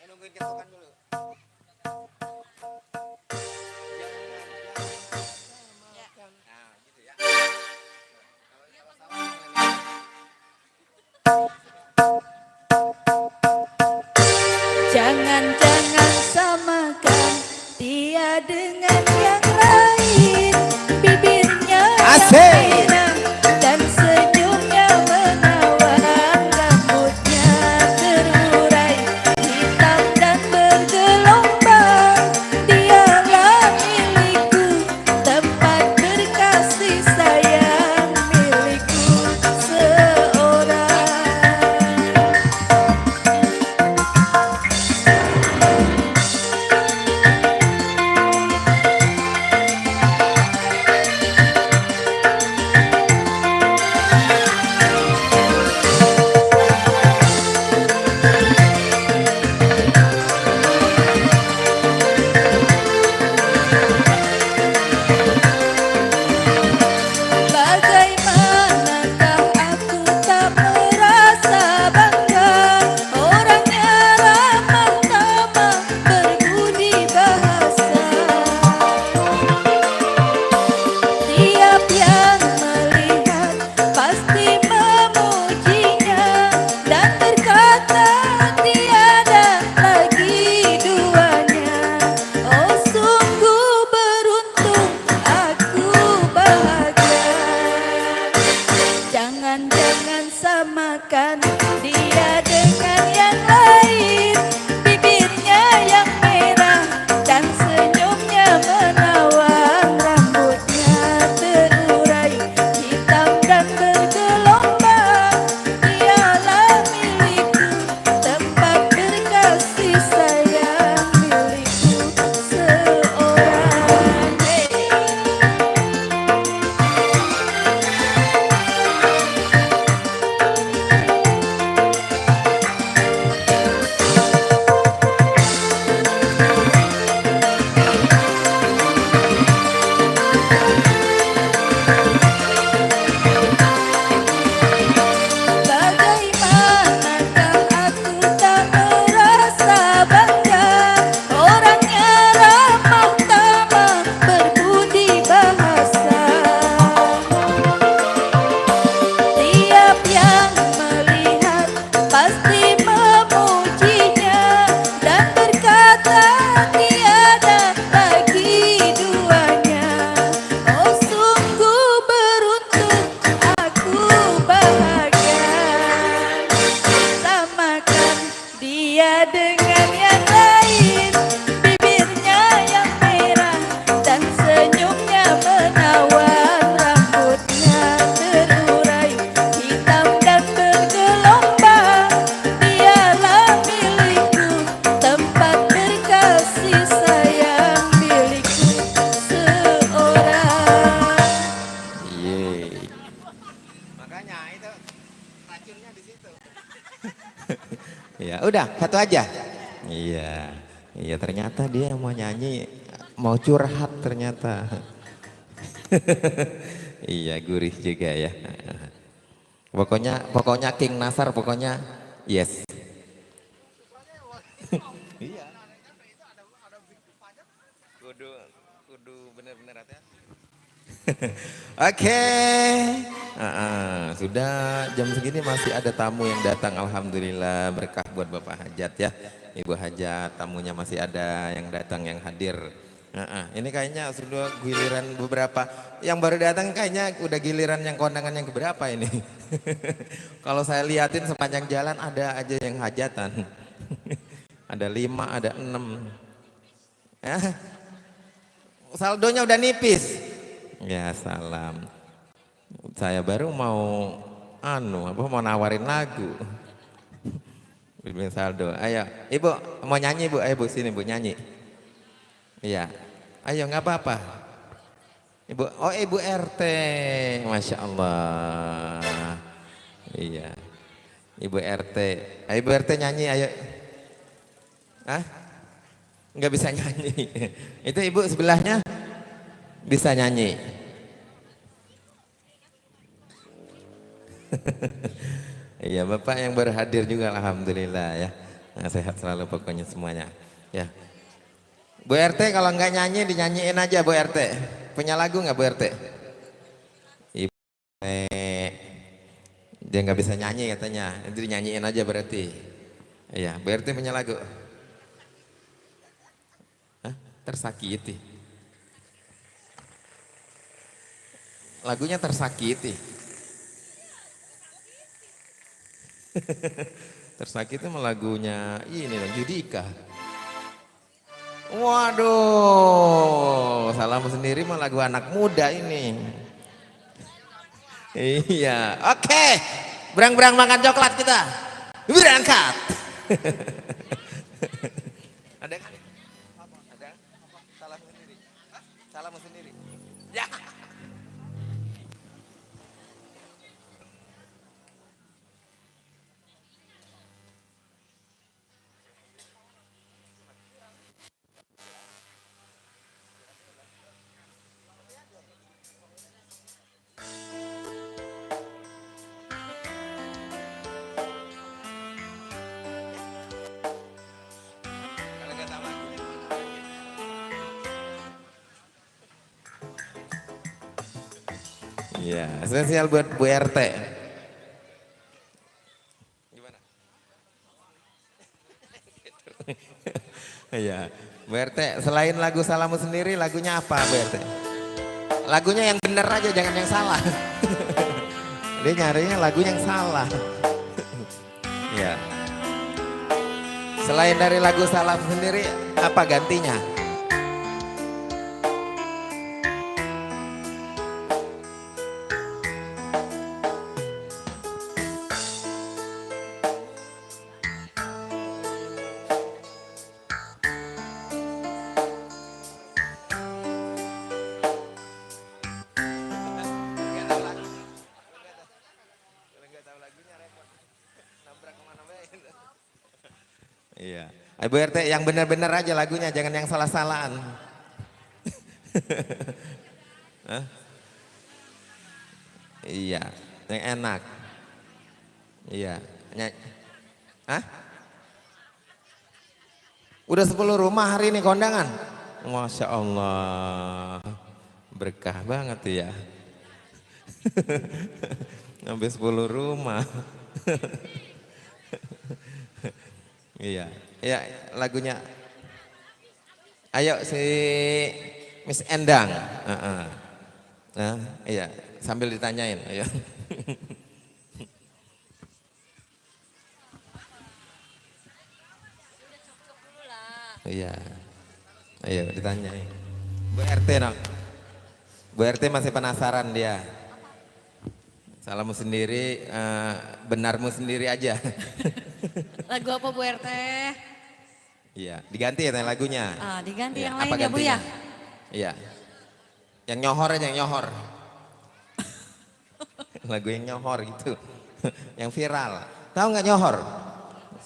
S1: Nungguin ketukan dulu.
S5: dengan yang lain, bibirnya yang
S1: Asik.
S5: merah dan senyumnya menawan, rambutnya terurai hitam dan bergelombang. Dialah milikku, tempat berkasih sayang, milikku seorang. Bagaimanakah aku tak merasa bangga, orangnya ramah tamah berbudi bahasa. Tiap yang melihat pasti memujinya dan berkata tiada lagi duanya. Oh sungguh beruntung aku bahagia. Jangan-jangan samakan dia dengan yang lain, bibirnya yang merah dan senyumnya menawan, rambutnya terurai hitam dan bergelombang. Dialah milikku, tempat berkasih sayang, milikku seorang. Hey. Bagaimanakah aku tak merasa bangga, orangnya ramah tamah berbudi bahasa. Tiap yang melihat pasti memujinya dan berkata tiada lagi duanya. Oh sungguh beruntung aku bahagia. Samakan dia dengan yang lain, bibirnya yang merah dan senyumnya menawan, rambutnya terurai hitam dan bergelombang. Dialah milikku, tempat berkasih sayang, milikku seorang.
S1: Yeay. Makanya itu racunnya di situ. Ya, udah satu aja. Iya. Iya, ternyata dia mau nyanyi, mau curhat ternyata. Iya, gurih juga ya. Pokoknya King Nasar pokoknya yes. Iya. Kudu bener-bener hati-hati. Oke. Sudah jam segini masih ada tamu yang datang, alhamdulillah, berkah buat Bapak Hajat ya. Ibu Hajat, tamunya masih ada yang datang, yang hadir. Ini kayaknya sudah giliran beberapa yang baru datang, kayaknya udah giliran yang kondangan yang keberapa ini. Kalau saya liatin sepanjang jalan ada aja yang hajatan. Ada 5, ada 6. Ya. Saldonya udah nipis. Ya salam. Saya baru mau mau nawarin lagu. Bimbing saldo. Ayo, Ibu mau nyanyi Bu? Ayo Bu sini Bu nyanyi. Iya. Ayo nggak apa-apa. Ibu, oh Ibu RT, Masya Allah. Iya. Ibu RT. Ayo Ibu RT nyanyi ayo. Hah? Nggak bisa nyanyi. Itu Ibu sebelahnya bisa nyanyi. Iya Bapak yang baru hadir juga alhamdulillah ya. Nah, sehat selalu pokoknya semuanya. Ya. Bu RT kalau nggak nyanyi dinyanyiin aja Bu RT. Punya lagu nggak Bu RT? Ibu dia nggak bisa nyanyi katanya. Itu dinyanyiin aja berarti. Iya Bu RT punya lagu. Hah? Tersakiti. lagunya tersakiti. Tersakiti mah lagunya ini dong, Judika. Waduh, salam sendiri mah lagu anak muda ini. Iya, oke. Berang-berang makan coklat kita. Berangkat. Ada kan? Ada? Salam sendiri. Salam sendiri. Ya. Iya, spesial buat Bu RT. Gimana? Iya, Bu RT, selain lagu Salahmu Sendiri, lagunya apa Bu RT? Lagunya yang bener aja, jangan yang salah. Dia nyarinya lagu yang salah. Iya. Selain dari lagu Salahmu Sendiri, apa gantinya? Iya. Ibu RT yang benar-benar aja lagunya, jangan yang salah-salahan. Hah? Iya, yang enak. Iya. Hah? Udah 10 rumah hari ini kondangan. Masya Allah. Berkah banget ya. Sampai 10 rumah. Iya, ya lagunya. Ayo si Miss Endang. Nah, iya, sambil ditanyain. Ayo. Iya, ayo ditanyain. Bu RT dong. Bu RT masih penasaran dia. Salahmu sendiri, benarmu sendiri aja.
S5: Lagu apa Bu RT?
S1: Iya, diganti ya lagunya.
S5: Diganti
S1: Ya,
S5: yang
S1: apa
S5: lain ya Bu ya?
S1: Iya. Yang nyohor aja, yang nyohor. Lagu yang nyohor gitu. Yang viral. Tahu nggak nyohor?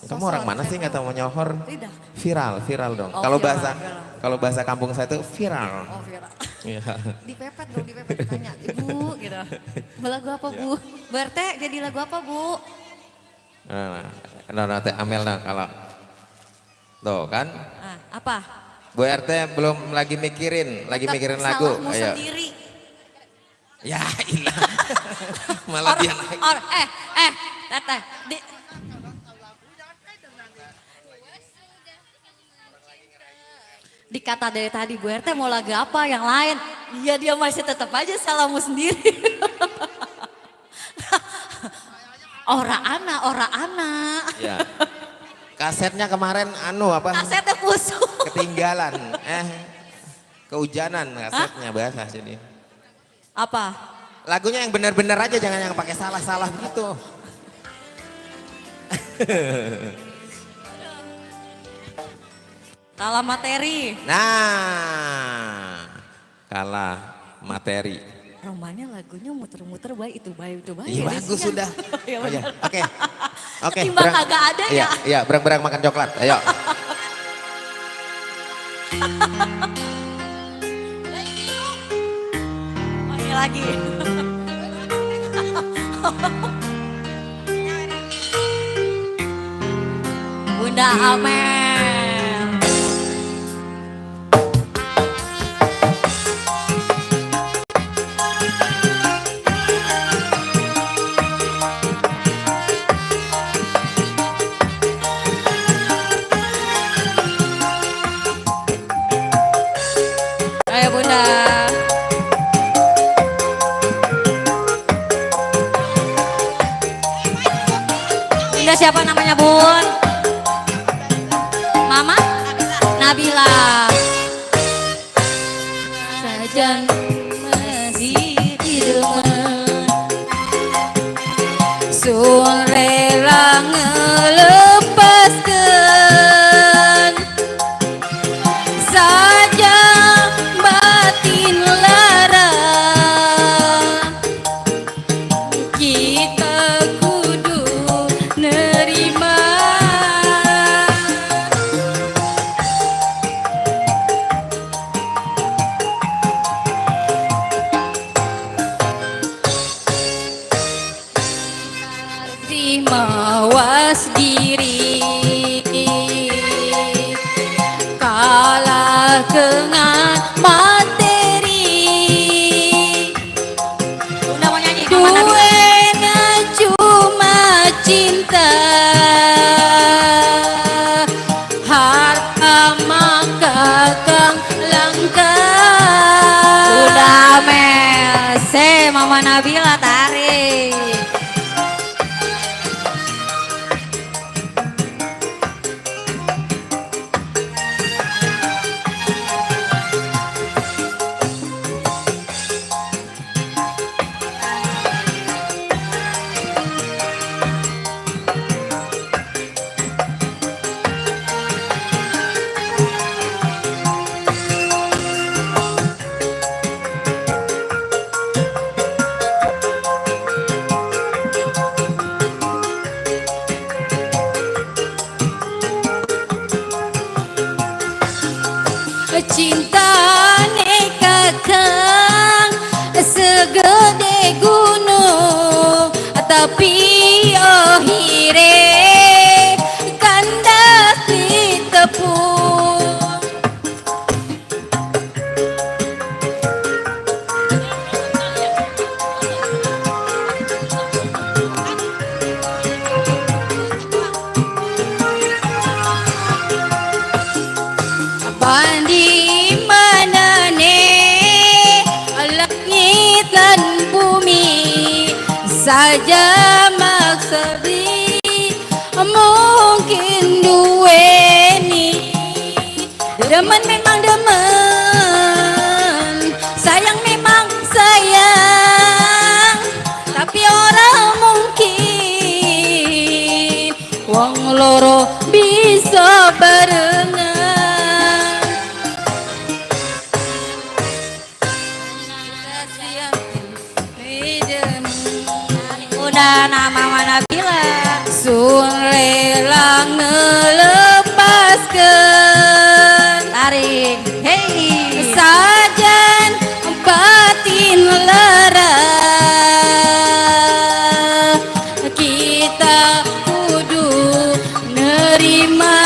S1: Kamu orang mana sih nggak tahu mau nyohor?
S5: Tidak.
S1: Viral dong.
S5: Oh,
S1: Kalau
S5: viral,
S1: bahasa
S5: viral.
S1: kalau bahasa kampung saya itu viral.
S5: Oh viral.
S1: Iya.
S5: Dipepet dong, dipepet ditanya. Ibu gitu. Lagu apa Bu? Bu RT jadi lagu apa Bu?
S1: Nah, nanti Amel nah kalau tuh kan
S5: Apa?
S1: Bu RT belum lagi mikirin lagu.
S5: Salahmu
S1: Ayo.
S5: Sendiri.
S1: Ya ilah. Malah dia naik.
S5: Teteh. Dikata dari tadi Bu RT mau lagu apa yang lain. Iya dia masih tetap aja Salahmu Sendiri. Ora ana.
S1: Ya. Kasetnya kemarin
S5: Kasetnya kusut.
S1: ketinggalan. Kehujanan kasetnya bahasa jadi.
S5: Apa?
S1: Lagunya yang benar-benar aja, jangan yang pakai salah-salah begitu.
S5: Kalah materi.
S1: Nah, kalah materi.
S5: Romanya lagunya muter-muter baik itu baik.
S1: Iya bagus sudah.
S5: Ya,
S1: Oh, iya. Oke.
S5: Ketimbang agak ada ya.
S1: Iya, berang-berang makan coklat. Ayo.
S5: Oke lagi. Bunda Amel. Ayo Bunda. siapa namanya Bun? Mama? Nabila. Sajan masih demen, sun rela ngelepaskeun saja batin lara, kita kudu nerima. Si mawas diri kalah dengan materi, udah mau nyanyi duena cuma cinta, harta maka kang langka. Udah mese Mama Nabila tarik. Cinta kakang segede gunung, tapi ohire kandas ditepung. Bandi mana ne langit dan bumi saja maksudi mungkin duweni. Demen memang demen, sayang memang sayang, tapi orang mungkin wong loro bisa barengan. Udah nama Nabila sun rela ngelepaskeun tarik hey sajan batin lara, kita kudu nerima.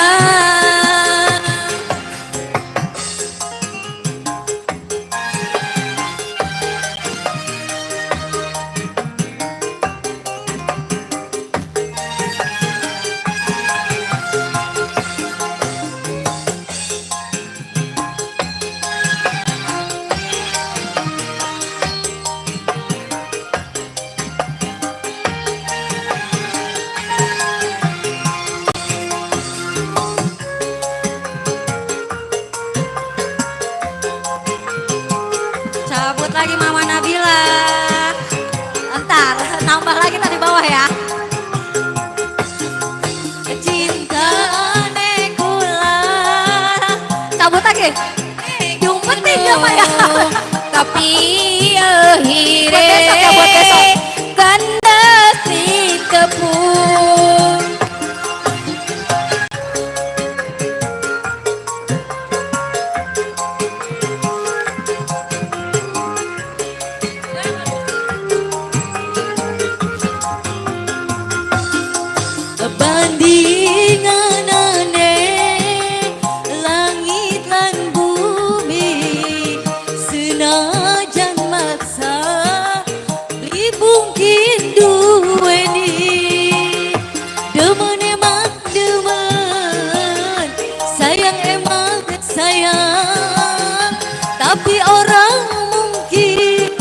S5: Cabut lagi Mama Nabila. Entar nambah lagi tadi bawah ya. Cinta nekula. Cabut lagi. Diumpetin ya Pak ya. Tapi akhirnya buat besok. Kandas ditepung. Bandinganane langit lan bumi senajan maksa libungkin duweni. Demen emang demen, sayang emang sayang, tapi orang mungkin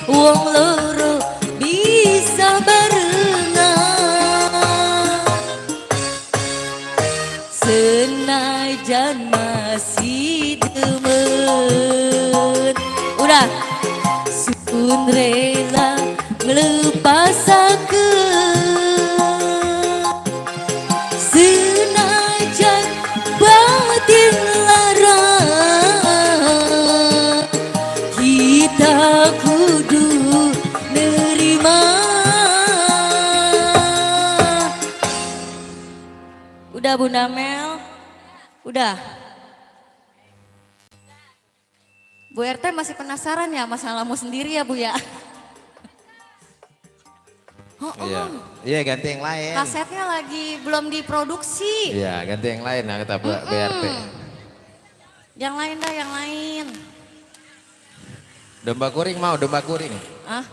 S5: wong loro bisa barengan. udah. Sun rela ngelepas aku senajan batin lara, kita kudu nerima. Udah Bunda Mel? Udah? Bu RT masih penasaran ya masalahmu sendiri ya Bu ya? Oh,
S1: Iya, iya ganti yang lain.
S5: kasetnya lagi belum diproduksi.
S1: Iya ganti yang lain nah kata BRT.
S5: Yang lain dah, yang lain.
S1: Domba kuring mau domba kuring.
S5: Ah,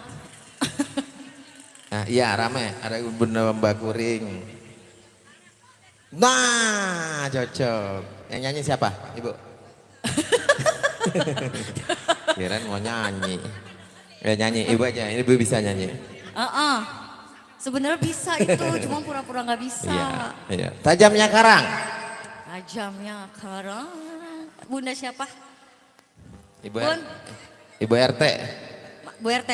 S1: Nah, iya rame ada domba kuring. Nah cocok. Yang nyanyi siapa Ibu? Kirain mau nyanyi. Ya nyanyi Ibu aja. Ibu bisa nyanyi.
S5: sebenarnya bisa itu, cuma pura-pura nggak bisa.
S1: Iya, iya. Tajamnya karang.
S5: Tajamnya karang. Bunda siapa?
S1: Ibu
S5: Bun.
S1: Ibu RT.
S5: Bu RT.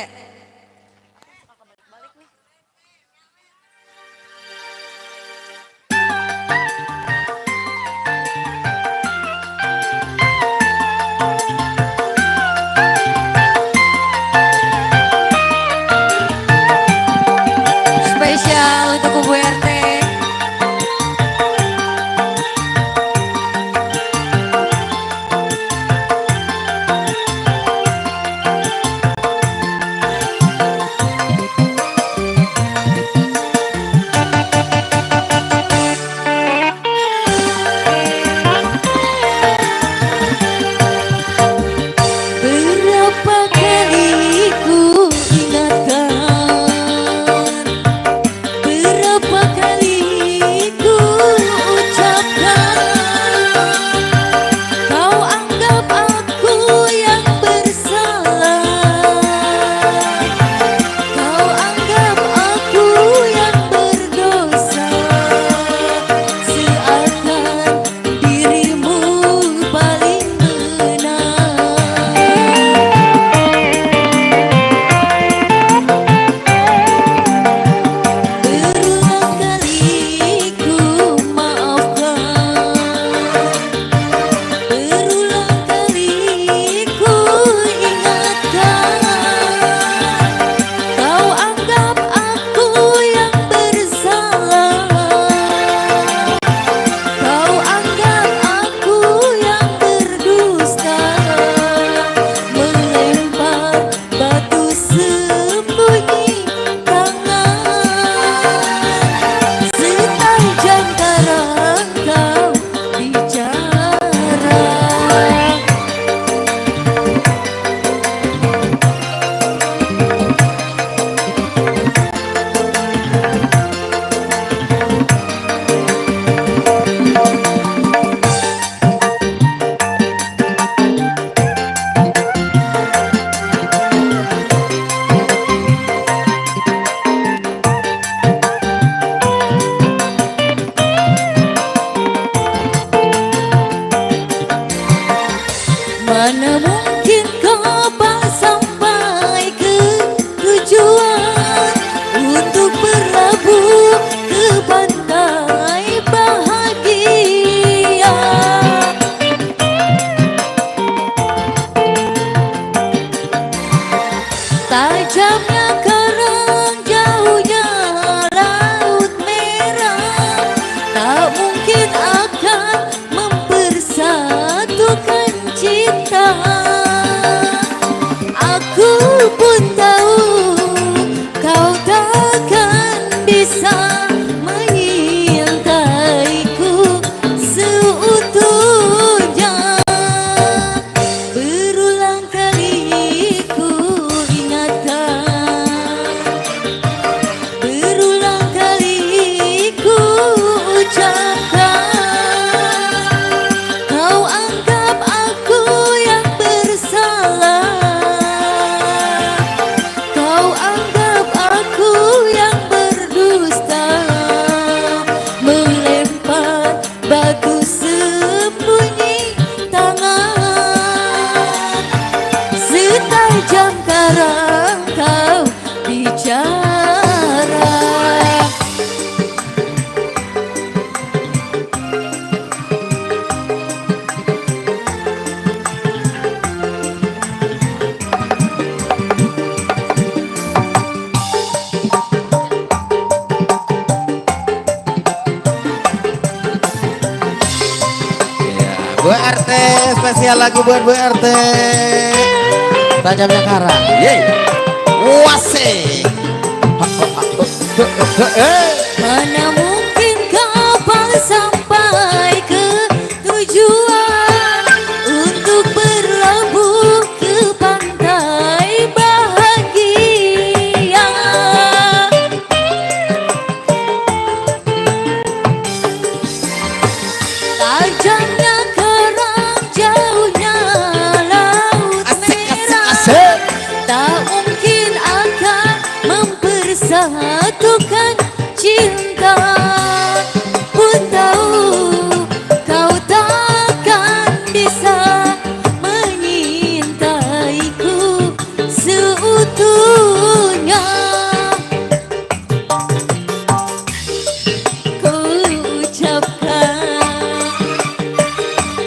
S5: Spesial untuk Bu RT. Berapa kali ku ingatkan, berapa kali ku ucapkan, kau anggap aku yang bersalah, kau anggap aku yang berdosa, seakan dirimu paling benar. Berulang kali ku maafkan, berulang kali ku ingatkan, kau anggap aku yang bersalah, kau anggap aku yang berdusta, melempar batu sembunyi tangan, setajam karang kau bicara. Mana mungkin kapan sampai ke tujuan untuk berlabuh ke pantai bahagia. Tajamnya karang, jauhnya laut merah, tak mungkin akan mempersatukan cinta. Aku pun tahu kau takkan bisa sekarang kau bicara.
S1: Bu RT, spesial lagu buat Bu RT. Tajamnya karang. Yeay. Wasik.
S5: Mana mungkin kapal sampai ke tujuan untuk berlabuh ke pantai bahagia. Tajamnya kerang, jauhnya laut merah. Tak mungkin akan mempersatukan cinta. Pun tahu kau takkan bisa menyintaiku seutuhnya. Ku ucapkan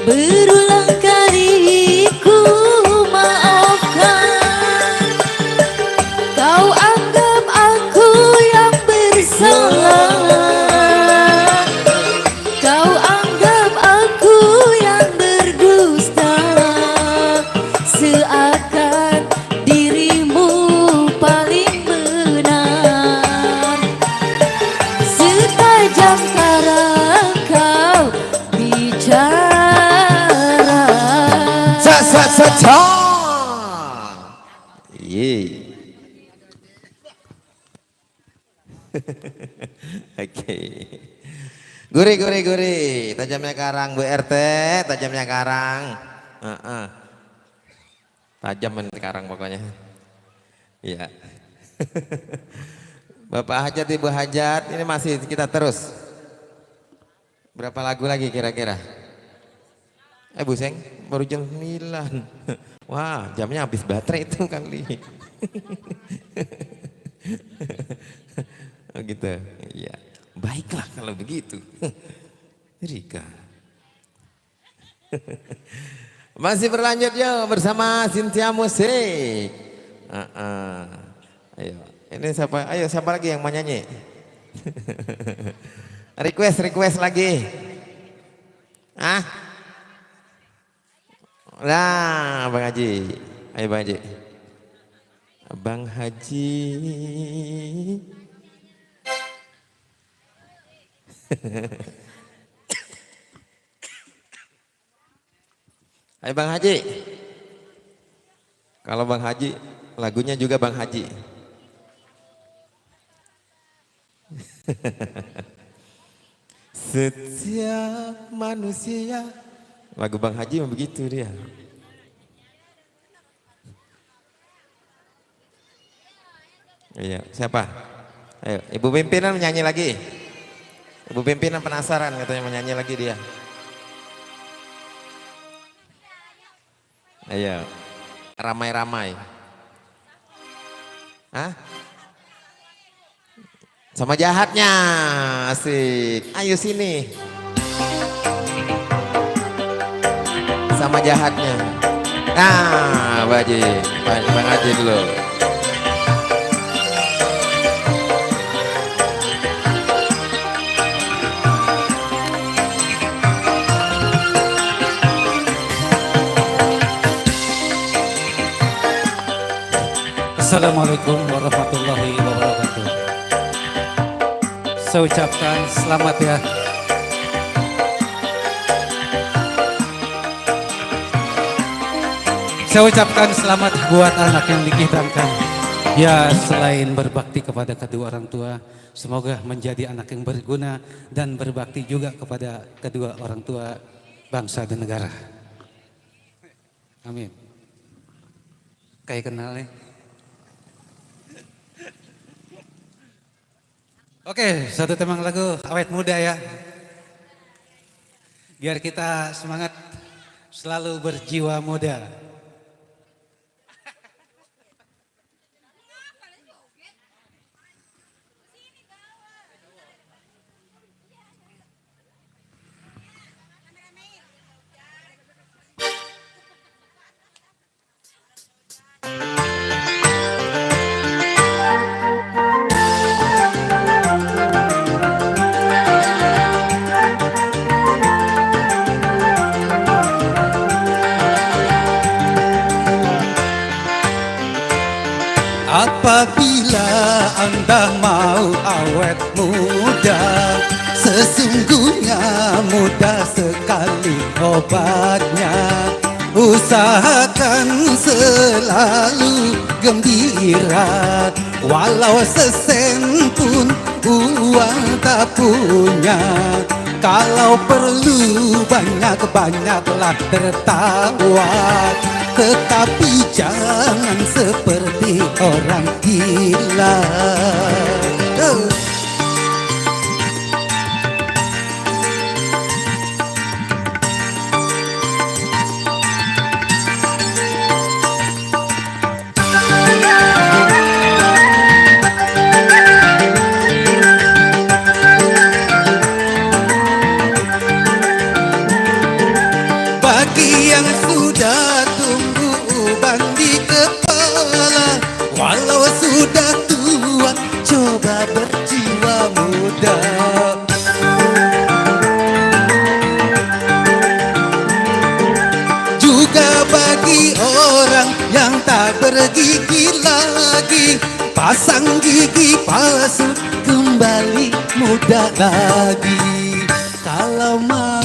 S5: berulang kali, ku maafkan. Kau anggap aku yang bersalah. Kau anggap aku yang berdusta. Seakan dirimu paling benar. Setajam karang kau bicara.
S1: Yeay. Oke. Gurih. Tajamnya karang Bu RT, tajamnya karang. Tajam karang pokoknya. Iya. Bapak Hajat, Ibu Hajat, ini masih kita terus. Berapa lagu lagi kira-kira? Bu Seng, baru jam 9. Wah, jamnya habis baterai itu kali. Oh gitu, iya. Baiklah kalau begitu. Rika. Masih berlanjut yuk bersama Cynthia Musik. Ayo, ini siapa? Ayo siapa lagi yang mau nyanyi? request lagi. Nah, Bang Haji. Ayo Bang Haji. Bang Haji. Ayo Bang Haji. Kalau Bang Haji, lagunya juga Bang Haji. Setiap manusia. Lagu Bang Haji begitu dia. Iya, siapa? Ayo, Ibu Pimpinan menyanyi lagi. Ibu Pimpinan penasaran katanya menyanyi lagi dia. Ayo, ramai-ramai. Sama jahatnya, asik. Ayo sini. Sama jahatnya. Nah, Bang Haji dulu.
S6: Assalamualaikum warahmatullahi wabarakatuh. Saya ucapkan selamat ya. Saya ucapkan selamat buat anak yang dikidamkan. Ya, selain berbakti kepada kedua orang tua, semoga menjadi anak yang berguna dan berbakti juga kepada kedua orang tua bangsa dan negara. Amin. Kayak kenal nih. Oke, satu temang lagu awet muda ya. Biar kita semangat selalu berjiwa muda. Apabila Anda mau awet muda, sesungguhnya mudah sekali obatnya. Usahakan selalu gembira, walau sesen pun uang tak punya. Kalau perlu banyak-banyaklah tertawa, tetapi jangan seperti orang gila. Bagi yang sudah tumbuh uban di kepala, walau sudah tua, coba berjiwa muda. Juga bagi orang yang tak bergigi lagi, pasang gigi palsu kembali muda lagi. Kalau mau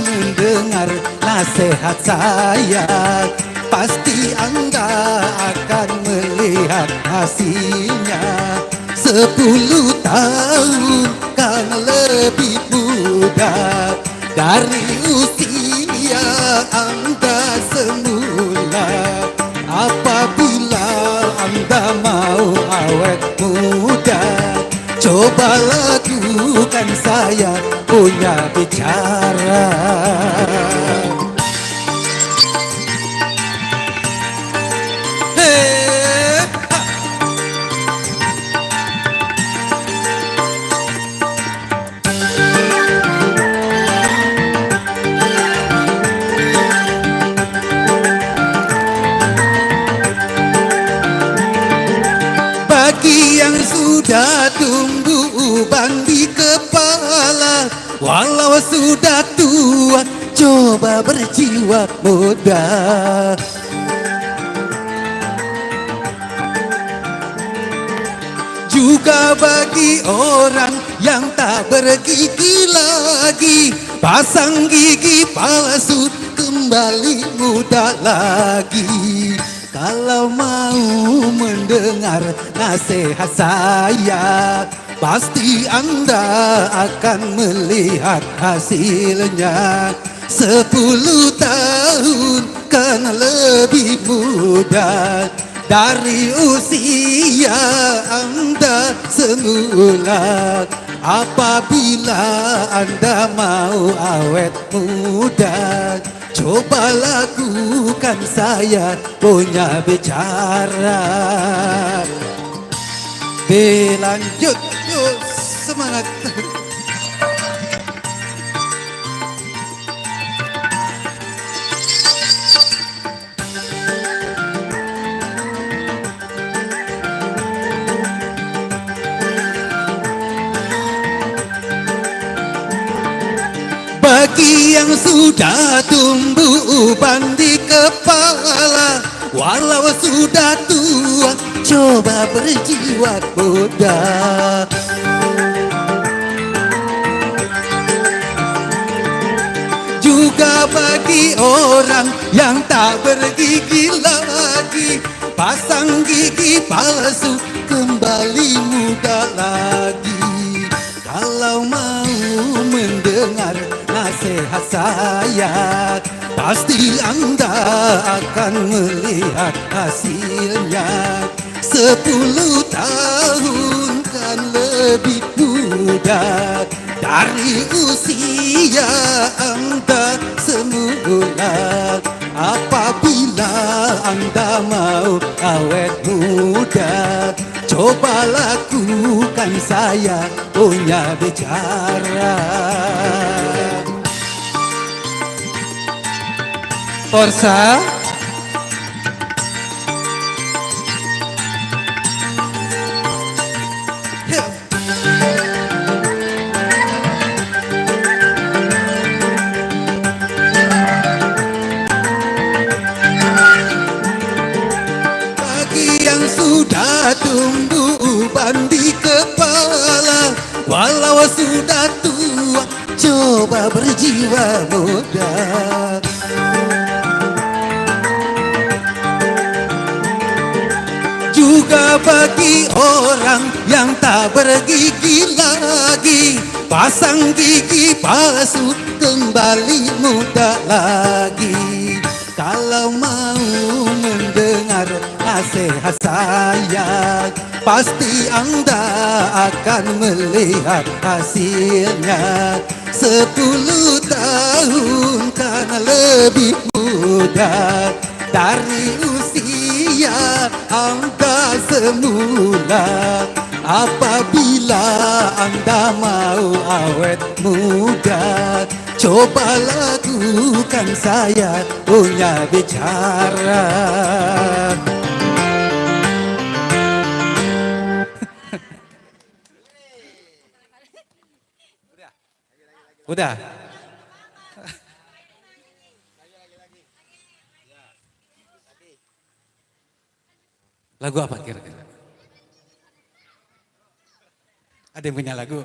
S6: mendengar nasihat saya, pasti Anda akan melihat hasilnya. 10 tahun kan lebih muda dari usia Anda semula. Apabila Anda mau awet muda, coba lakukan saya punya bicara. Hey, ha. Bagi yang sudah tumbuh uban di kepala, walau sudah tua, coba berjiwa muda. Juga bagi orang yang tak bergigi lagi, pasang gigi palsu kembali muda lagi. Kalau mau mendengar nasihat saya, pasti Anda akan melihat hasilnya. 10 tahun kan lebih muda dari usia Anda semula. Apabila Anda mau awet muda, coba lakukan saya punya bicara. Lanjut, yuk semangat. Bagi yang sudah tumbuh uban di kepala, walau sudah tua, coba berjiwa muda. Juga bagi orang yang tak bergigi lagi, pasang gigi palsu kembali muda lagi. Kalau mau mendengar nasihat saya, pasti Anda akan melihat hasilnya. 10 tahun kan lebih muda dari usia Anda semula. Apabila Anda mau awet muda, coba lakukan saya punya bicara. Porsa. Bagi yang sudah tua,
S2: Walau sudah tua, coba berjiwa muda. Juga bagi orang yang tak bergigi lagi, pasang gigi palsu kembali muda lagi. Kalau mau mendengar nasihat saya, pasti Anda akan melihat hasilnya. 10 tahun karena lebih muda dari usia Anda semula. Apabila Anda mau awet muda, coba lakukan saya punya bicara.
S6: Udah. Lagu apa kira-kira? Ada yang punya lagu?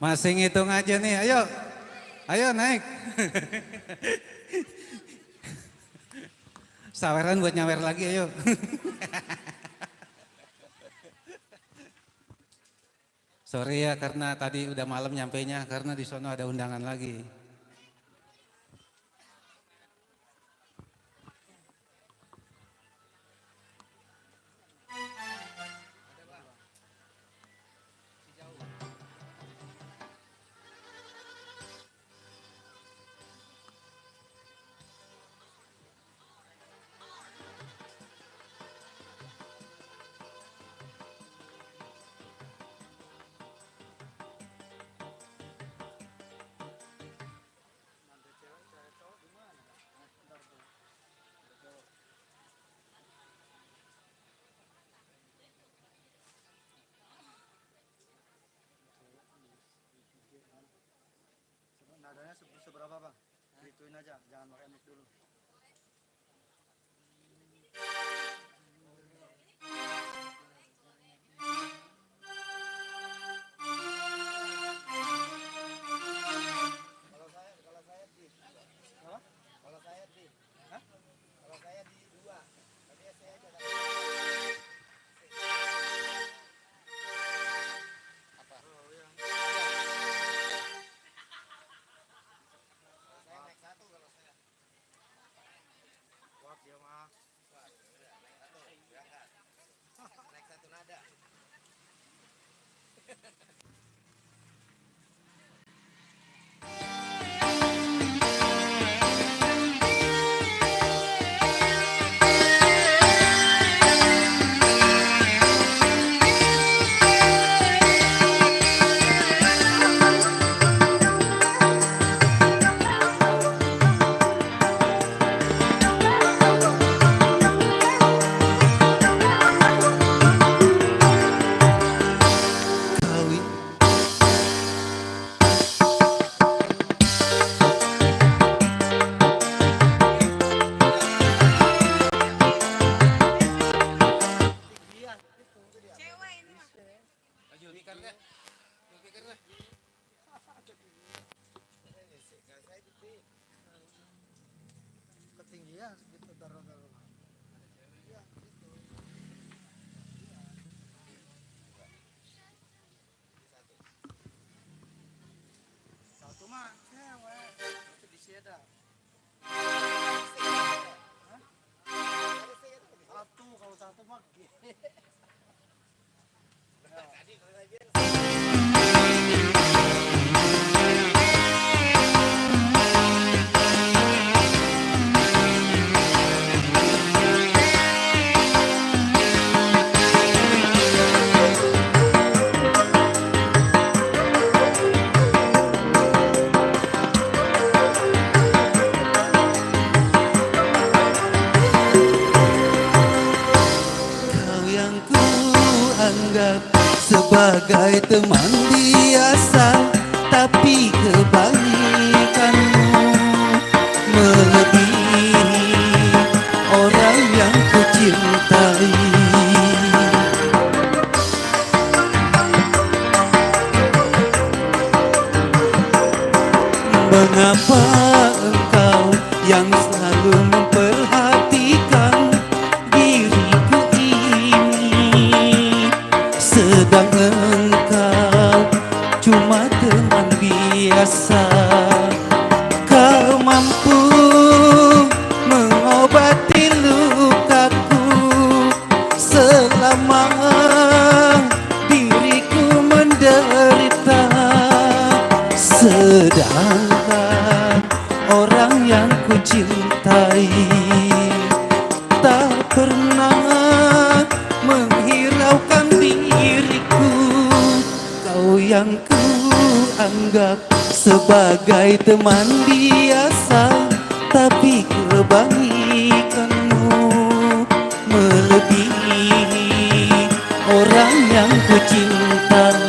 S6: Masih ngitung aja nih, ayo. Ayo naik. Saweran buat nyawer lagi, ayo. Sorry ya karena tadi udah malam nyampainya karena di sono ada undangan lagi.
S3: Nadanya seberapa bang? Ituin aja, jangan pakai mic dulu. Ketinggian gitu taruh-taruh. Satu mah cewek, itu di seda.
S2: Kau yang ku anggap sebagai teman biasa, tapi kebaikanmu melebihi orang yang ku cintai. Mengapa engkau yang selalu memperhatikan diriku ini, sedang engkau cuma teman biasa? Kau mampu mengobati lukaku selama diriku menderita, sedangkan orang yang ku cintai tak pernah menghiraukan diriku. Kau yang ku anggap sebagai teman biasa, tapi kebaikanmu melebihi orang yang ku cintai.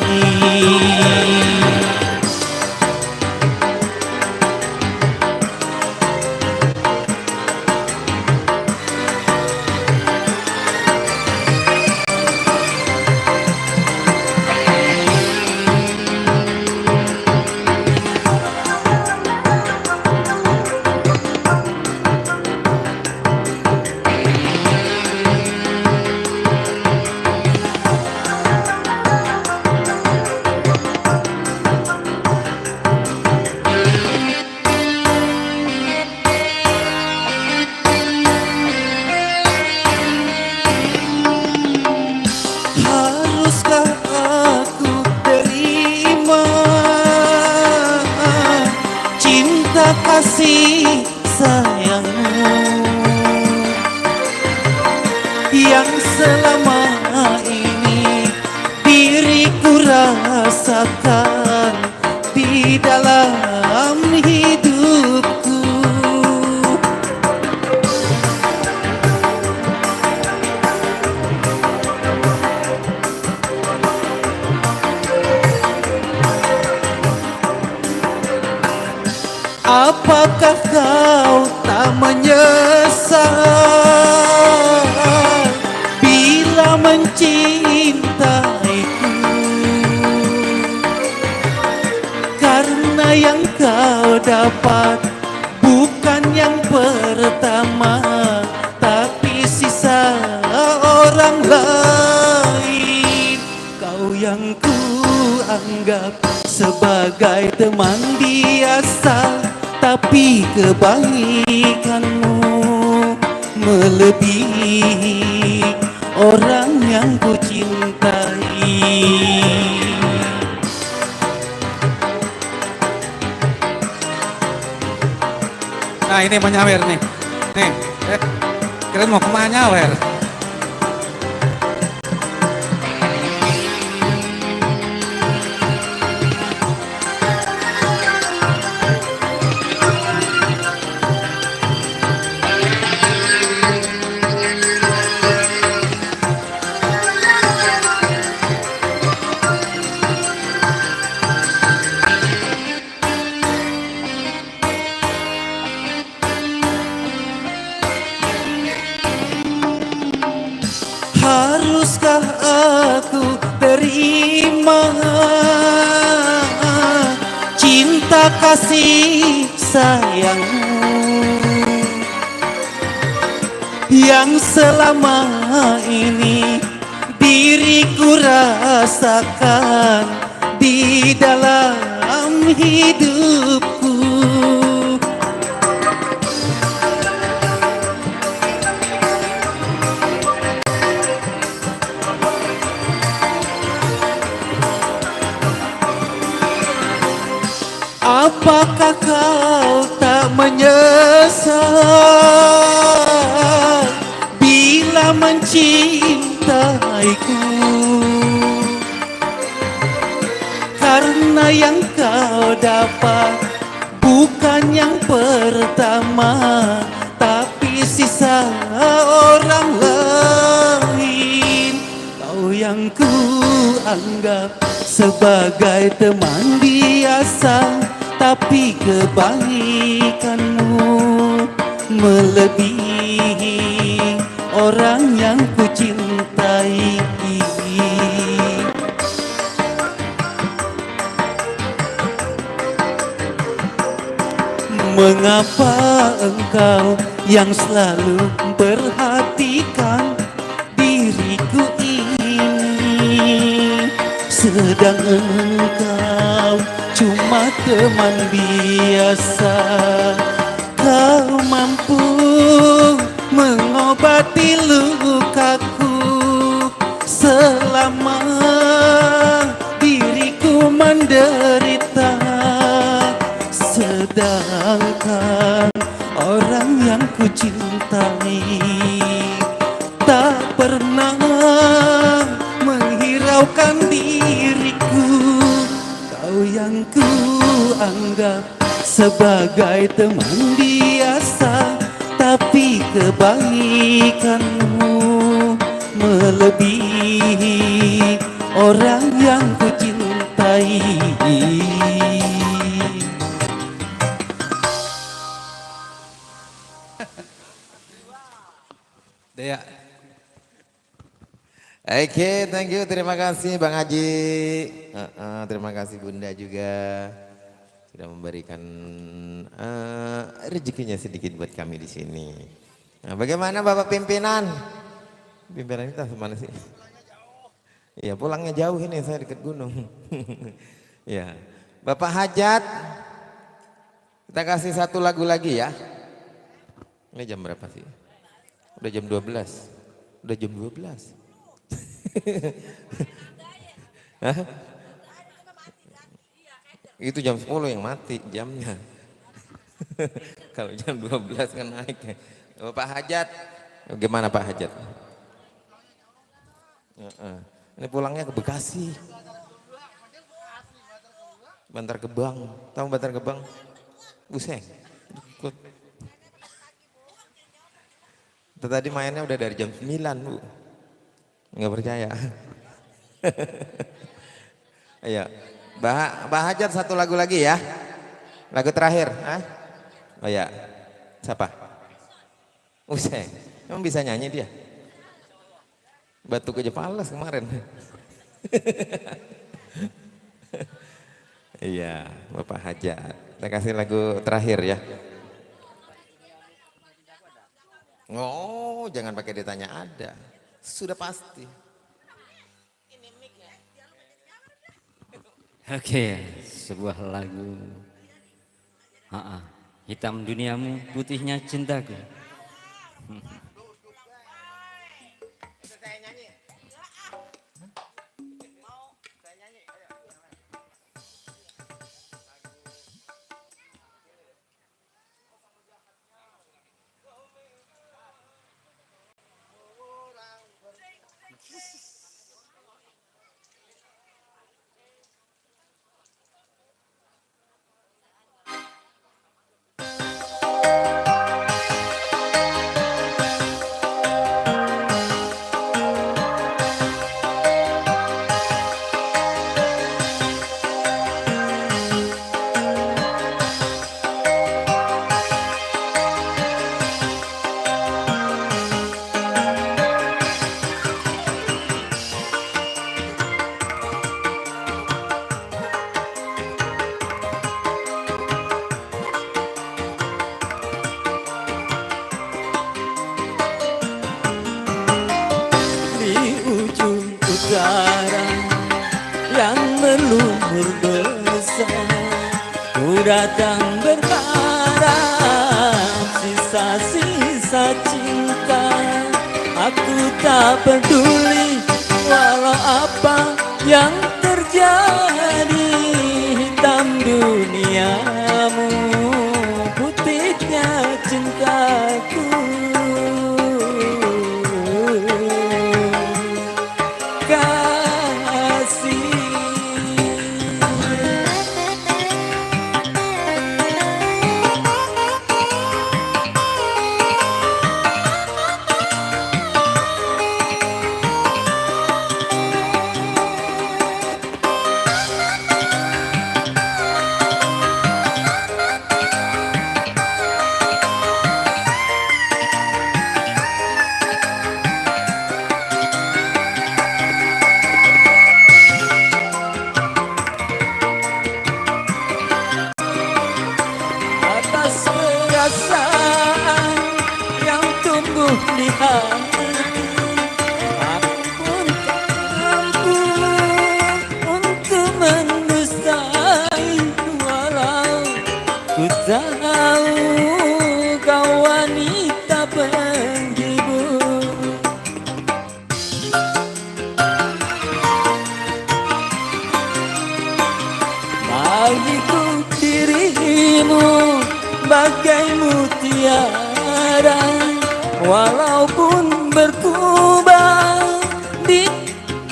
S2: Haruskah aku terima cinta kasih sayangmu yang selama ini diriku rasakan di dalam hidupku? Apakah kau tak menyesal bila mencintaiku? Karena yang kau dapat bukan yang pertama, tapi sisa orang lain. Kau yang ku anggap sebagai teman biasa, tapi kebaikanmu melebihi orang yang ku cintai.
S6: Nah ini mau nyawer nih. Nih, keren mau kemana nyawer?
S2: Haruskah aku terima cinta kasih sayangmu yang selama ini diriku rasakan di dalam hidupku? Apakah kau tak menyesal bila mencintaiku? Karena yang kau dapat bukan yang pertama, tapi sisa orang lain. Kau yang ku anggap sebagai teman biasa, tapi kebaikanmu melebihi orang yang ku cintai. Mengapa engkau yang selalu perhatikan diriku ini, sedang engkau cuma teman biasa? Kau mampu mengobati lukaku selama diriku menderita, sedangkan orang yang ku cintai tak pernah menghiraukan diriku. Kau yang ku anggap sebagai teman biasa, tapi kebaikanmu melebihi orang yang ku cintai.
S6: Dea.
S1: Oke, thank you, terima kasih Bang Haji. Terima kasih Bunda juga sudah memberikan rezekinya sedikit buat kami di sini. Nah, bagaimana Bapak pimpinan? Pimpinan kita kemana sih? Iya, pulangnya jauh ini, saya dekat gunung. Ya, Bapak Hajat, kita kasih satu lagu lagi ya. Ini jam berapa sih? Udah jam 12. Udah jam 12. Hah? Itu jam 10 yang mati jamnya. Kalau jam 12 kan naik. Pak Hajat, gimana Pak Hajat? Ini pulangnya ke Bekasi. Bantar Gebang, tahu Bantar Gebang? Buseng. Tadi mainnya udah dari jam 9 Bu. Nggak percaya. Ayo, Mbak Hajat satu lagu lagi ya. Lagu terakhir. Oh ya, siapa? Useng, emang bisa nyanyi dia? Batuk aja pales kemarin. Iya, Bapak Hajat. Kita kasih lagu terakhir ya. Oh, jangan pakai ditanya ada. Sudah pasti.
S7: Oke, sebuah lagu. Hitam duniamu, putihnya cintaku.
S2: utara yang melumur besar, ku datang berharap sisa-sisa cinta. Aku tak peduli walau apa yang terjadi, hitam dunia duniamu, putihnya cintaku. Atas perasaan yang tumbuh di hati, aku pun tak mampu untuk mendustai. Walau ku tahu kau wanita penghibur, bagiku dirimu bagai mutiara, walaupun berkubah di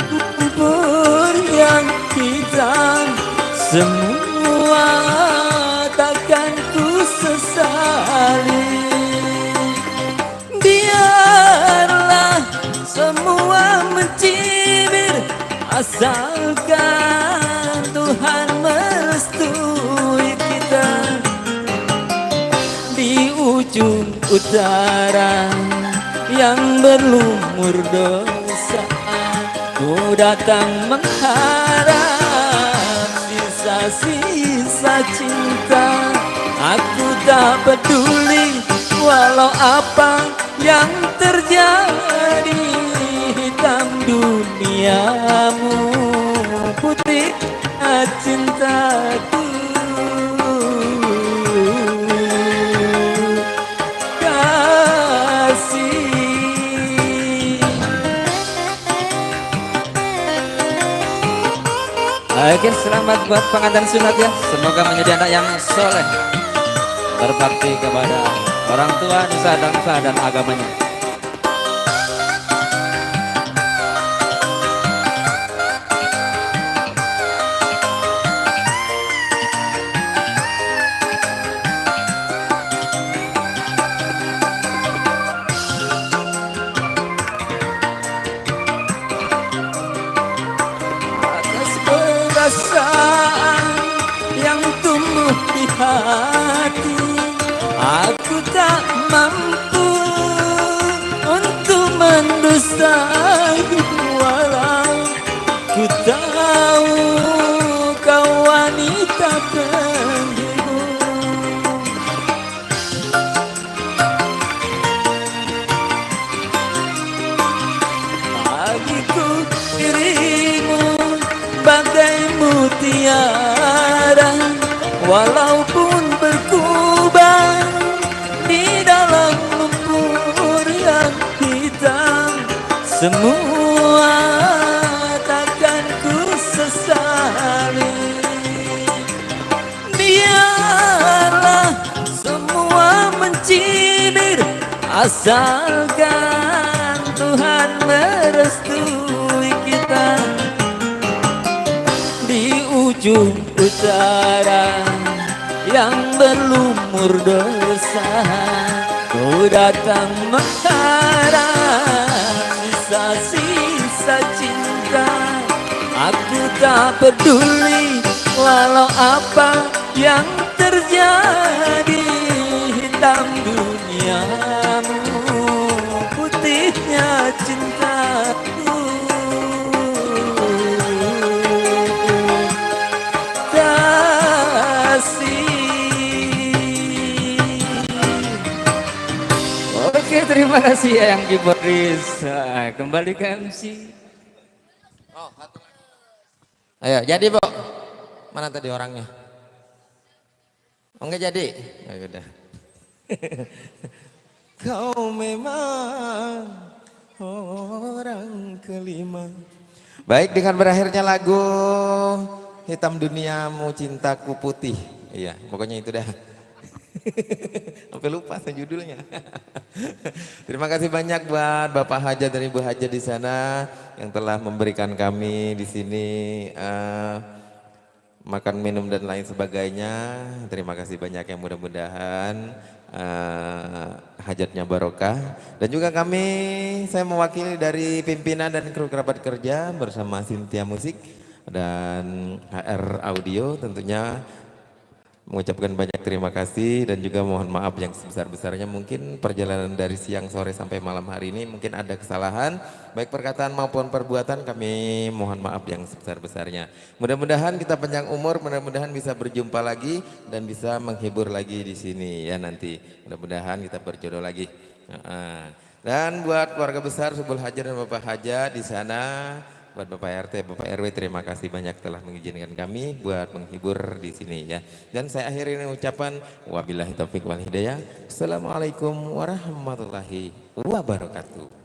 S2: lumpur yang hitam. Semua takkan ku sesali. Biarlah semua mencibir, asalkan Tuhan merestui kita. Di ujung utara yang berlumur dosa, ku datang mengharap sisa-sisa cinta. Aku tak peduli walau apa yang terjadi, hitam duniamu, putih cintaku.
S7: Oke, selamat buat pengantin sunat ya. Semoga menjadi anak yang soleh, berbakti kepada orang tua, nusa bangsa dan agamanya.
S2: Perasaan yang tumbuh di hati, aku tak mampu untuk mendustai. Walau ku tahu kau wanita penghibur, bagiku dirimu bagai mutiara, walaupun berkubah di dalam lumpur yang hitam. Semua takkan ku sesali. Biarlah semua mencibir, asalkan Tuhan merestui kita. Di ujung utara yang berlumur dosa, ku datang mengharap sisa-sisa cinta. Aku tak peduli walau apa yang terjadi, hitam duniamu, putihnya cintaku.
S7: Oke, terima kasih ya yang keyboardis. Kembali ke MC.
S1: Ayo, jadi Bu. Mana tadi orangnya? Oh, enggak jadi? Ya udah. Kau memang orang kelima. Baik, dengan berakhirnya lagu Hitam Duniamu Cintaku Putih Iya, pokoknya itu dah. Sampai lupa saya judulnya. Terima kasih banyak buat Bapak Haja dan Ibu Haja di sana yang telah memberikan kami di sini makan minum dan lain sebagainya. Terima kasih banyak, yang mudah-mudahan hajatnya barokah. Dan juga saya mewakili dari pimpinan dan kru kerabat kerja bersama Cynthia Musik dan HR Audio tentunya mengucapkan banyak terima kasih dan juga mohon maaf yang sebesar-besarnya. Mungkin perjalanan dari siang, sore sampai malam hari ini mungkin ada kesalahan baik perkataan maupun perbuatan, kami mohon maaf yang sebesar-besarnya. Mudah-mudahan kita panjang umur, mudah-mudahan bisa berjumpa lagi dan bisa menghibur lagi di sini ya nanti. Mudah-mudahan kita berjodoh lagi. Dan buat keluarga besar Subul Haja dan Bapak Haja di sana, buat Bapak RT, Bapak RW, terima kasih banyak telah mengizinkan kami buat menghibur di sini ya. Dan saya akhiri dengan ucapan wabillahi taufik wal hidayah. Assalamualaikum warahmatullahi wabarakatuh.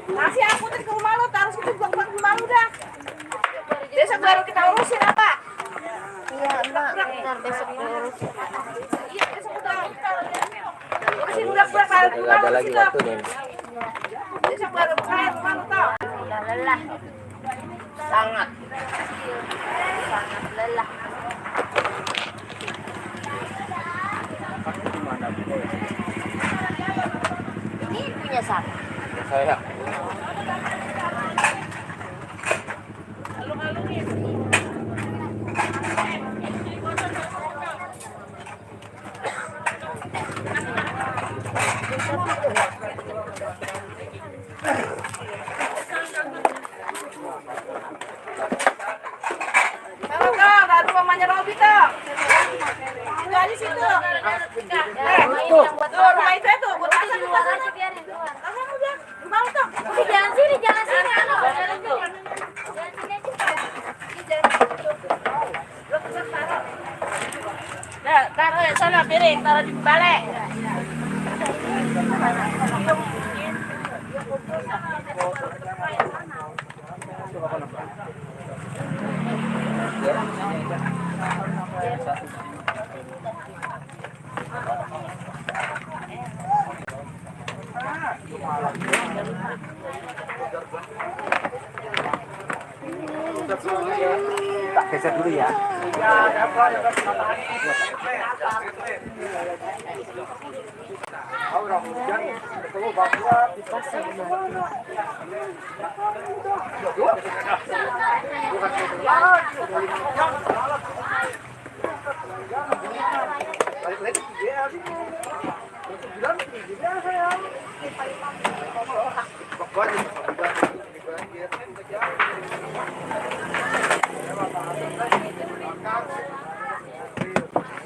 S8: Masih aku ke rumah lo, taruh situ buang-buang ke rumah lo dah. Besok baru kita urusin apa? Iya, Mbak. Bentar besok diurusin. Iya, besok udah kita urusin. Masih budak-budak taruh di
S7: Nggak ada
S8: malu
S7: lagi
S8: situ.
S7: waktu nih.
S8: Besok baru main malu tau.
S9: Udah lelah.
S8: Sangat.
S9: Sangat lelah. Ini punya siapa?
S7: Saya.
S8: Kalau tau, ada rumahnya Robi tau. Itu aja situ. Tuh, rumah itu buat pasar di pasar.
S9: Biarin keluar.
S8: Kamu udah, gimana tau?
S9: Jangan sini, jangan sini. Jangan sini aja.
S8: Nah, taruh di sana piring, taruh di balik.
S7: Tak geser dulu ya.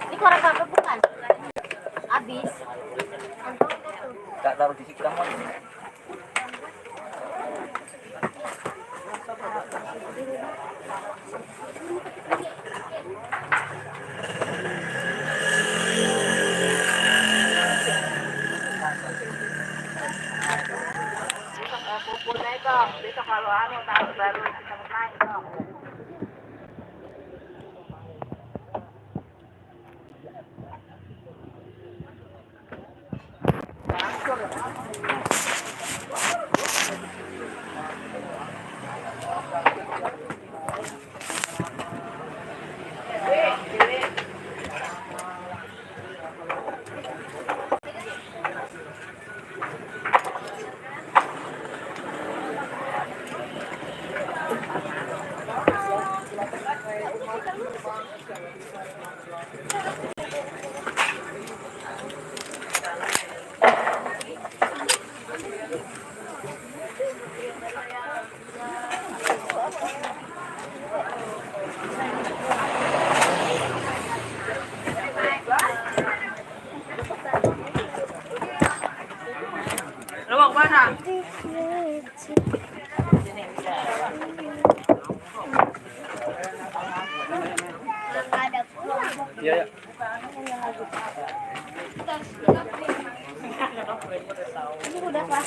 S9: Ini korek apa bukan? Habis.
S7: Tak taruh di situ kamu.
S8: Kumpulnya itu, besok kalau taruh baru kita naik dong. Lu mau kemana?
S7: Iya, ya.
S9: Ini udah pas.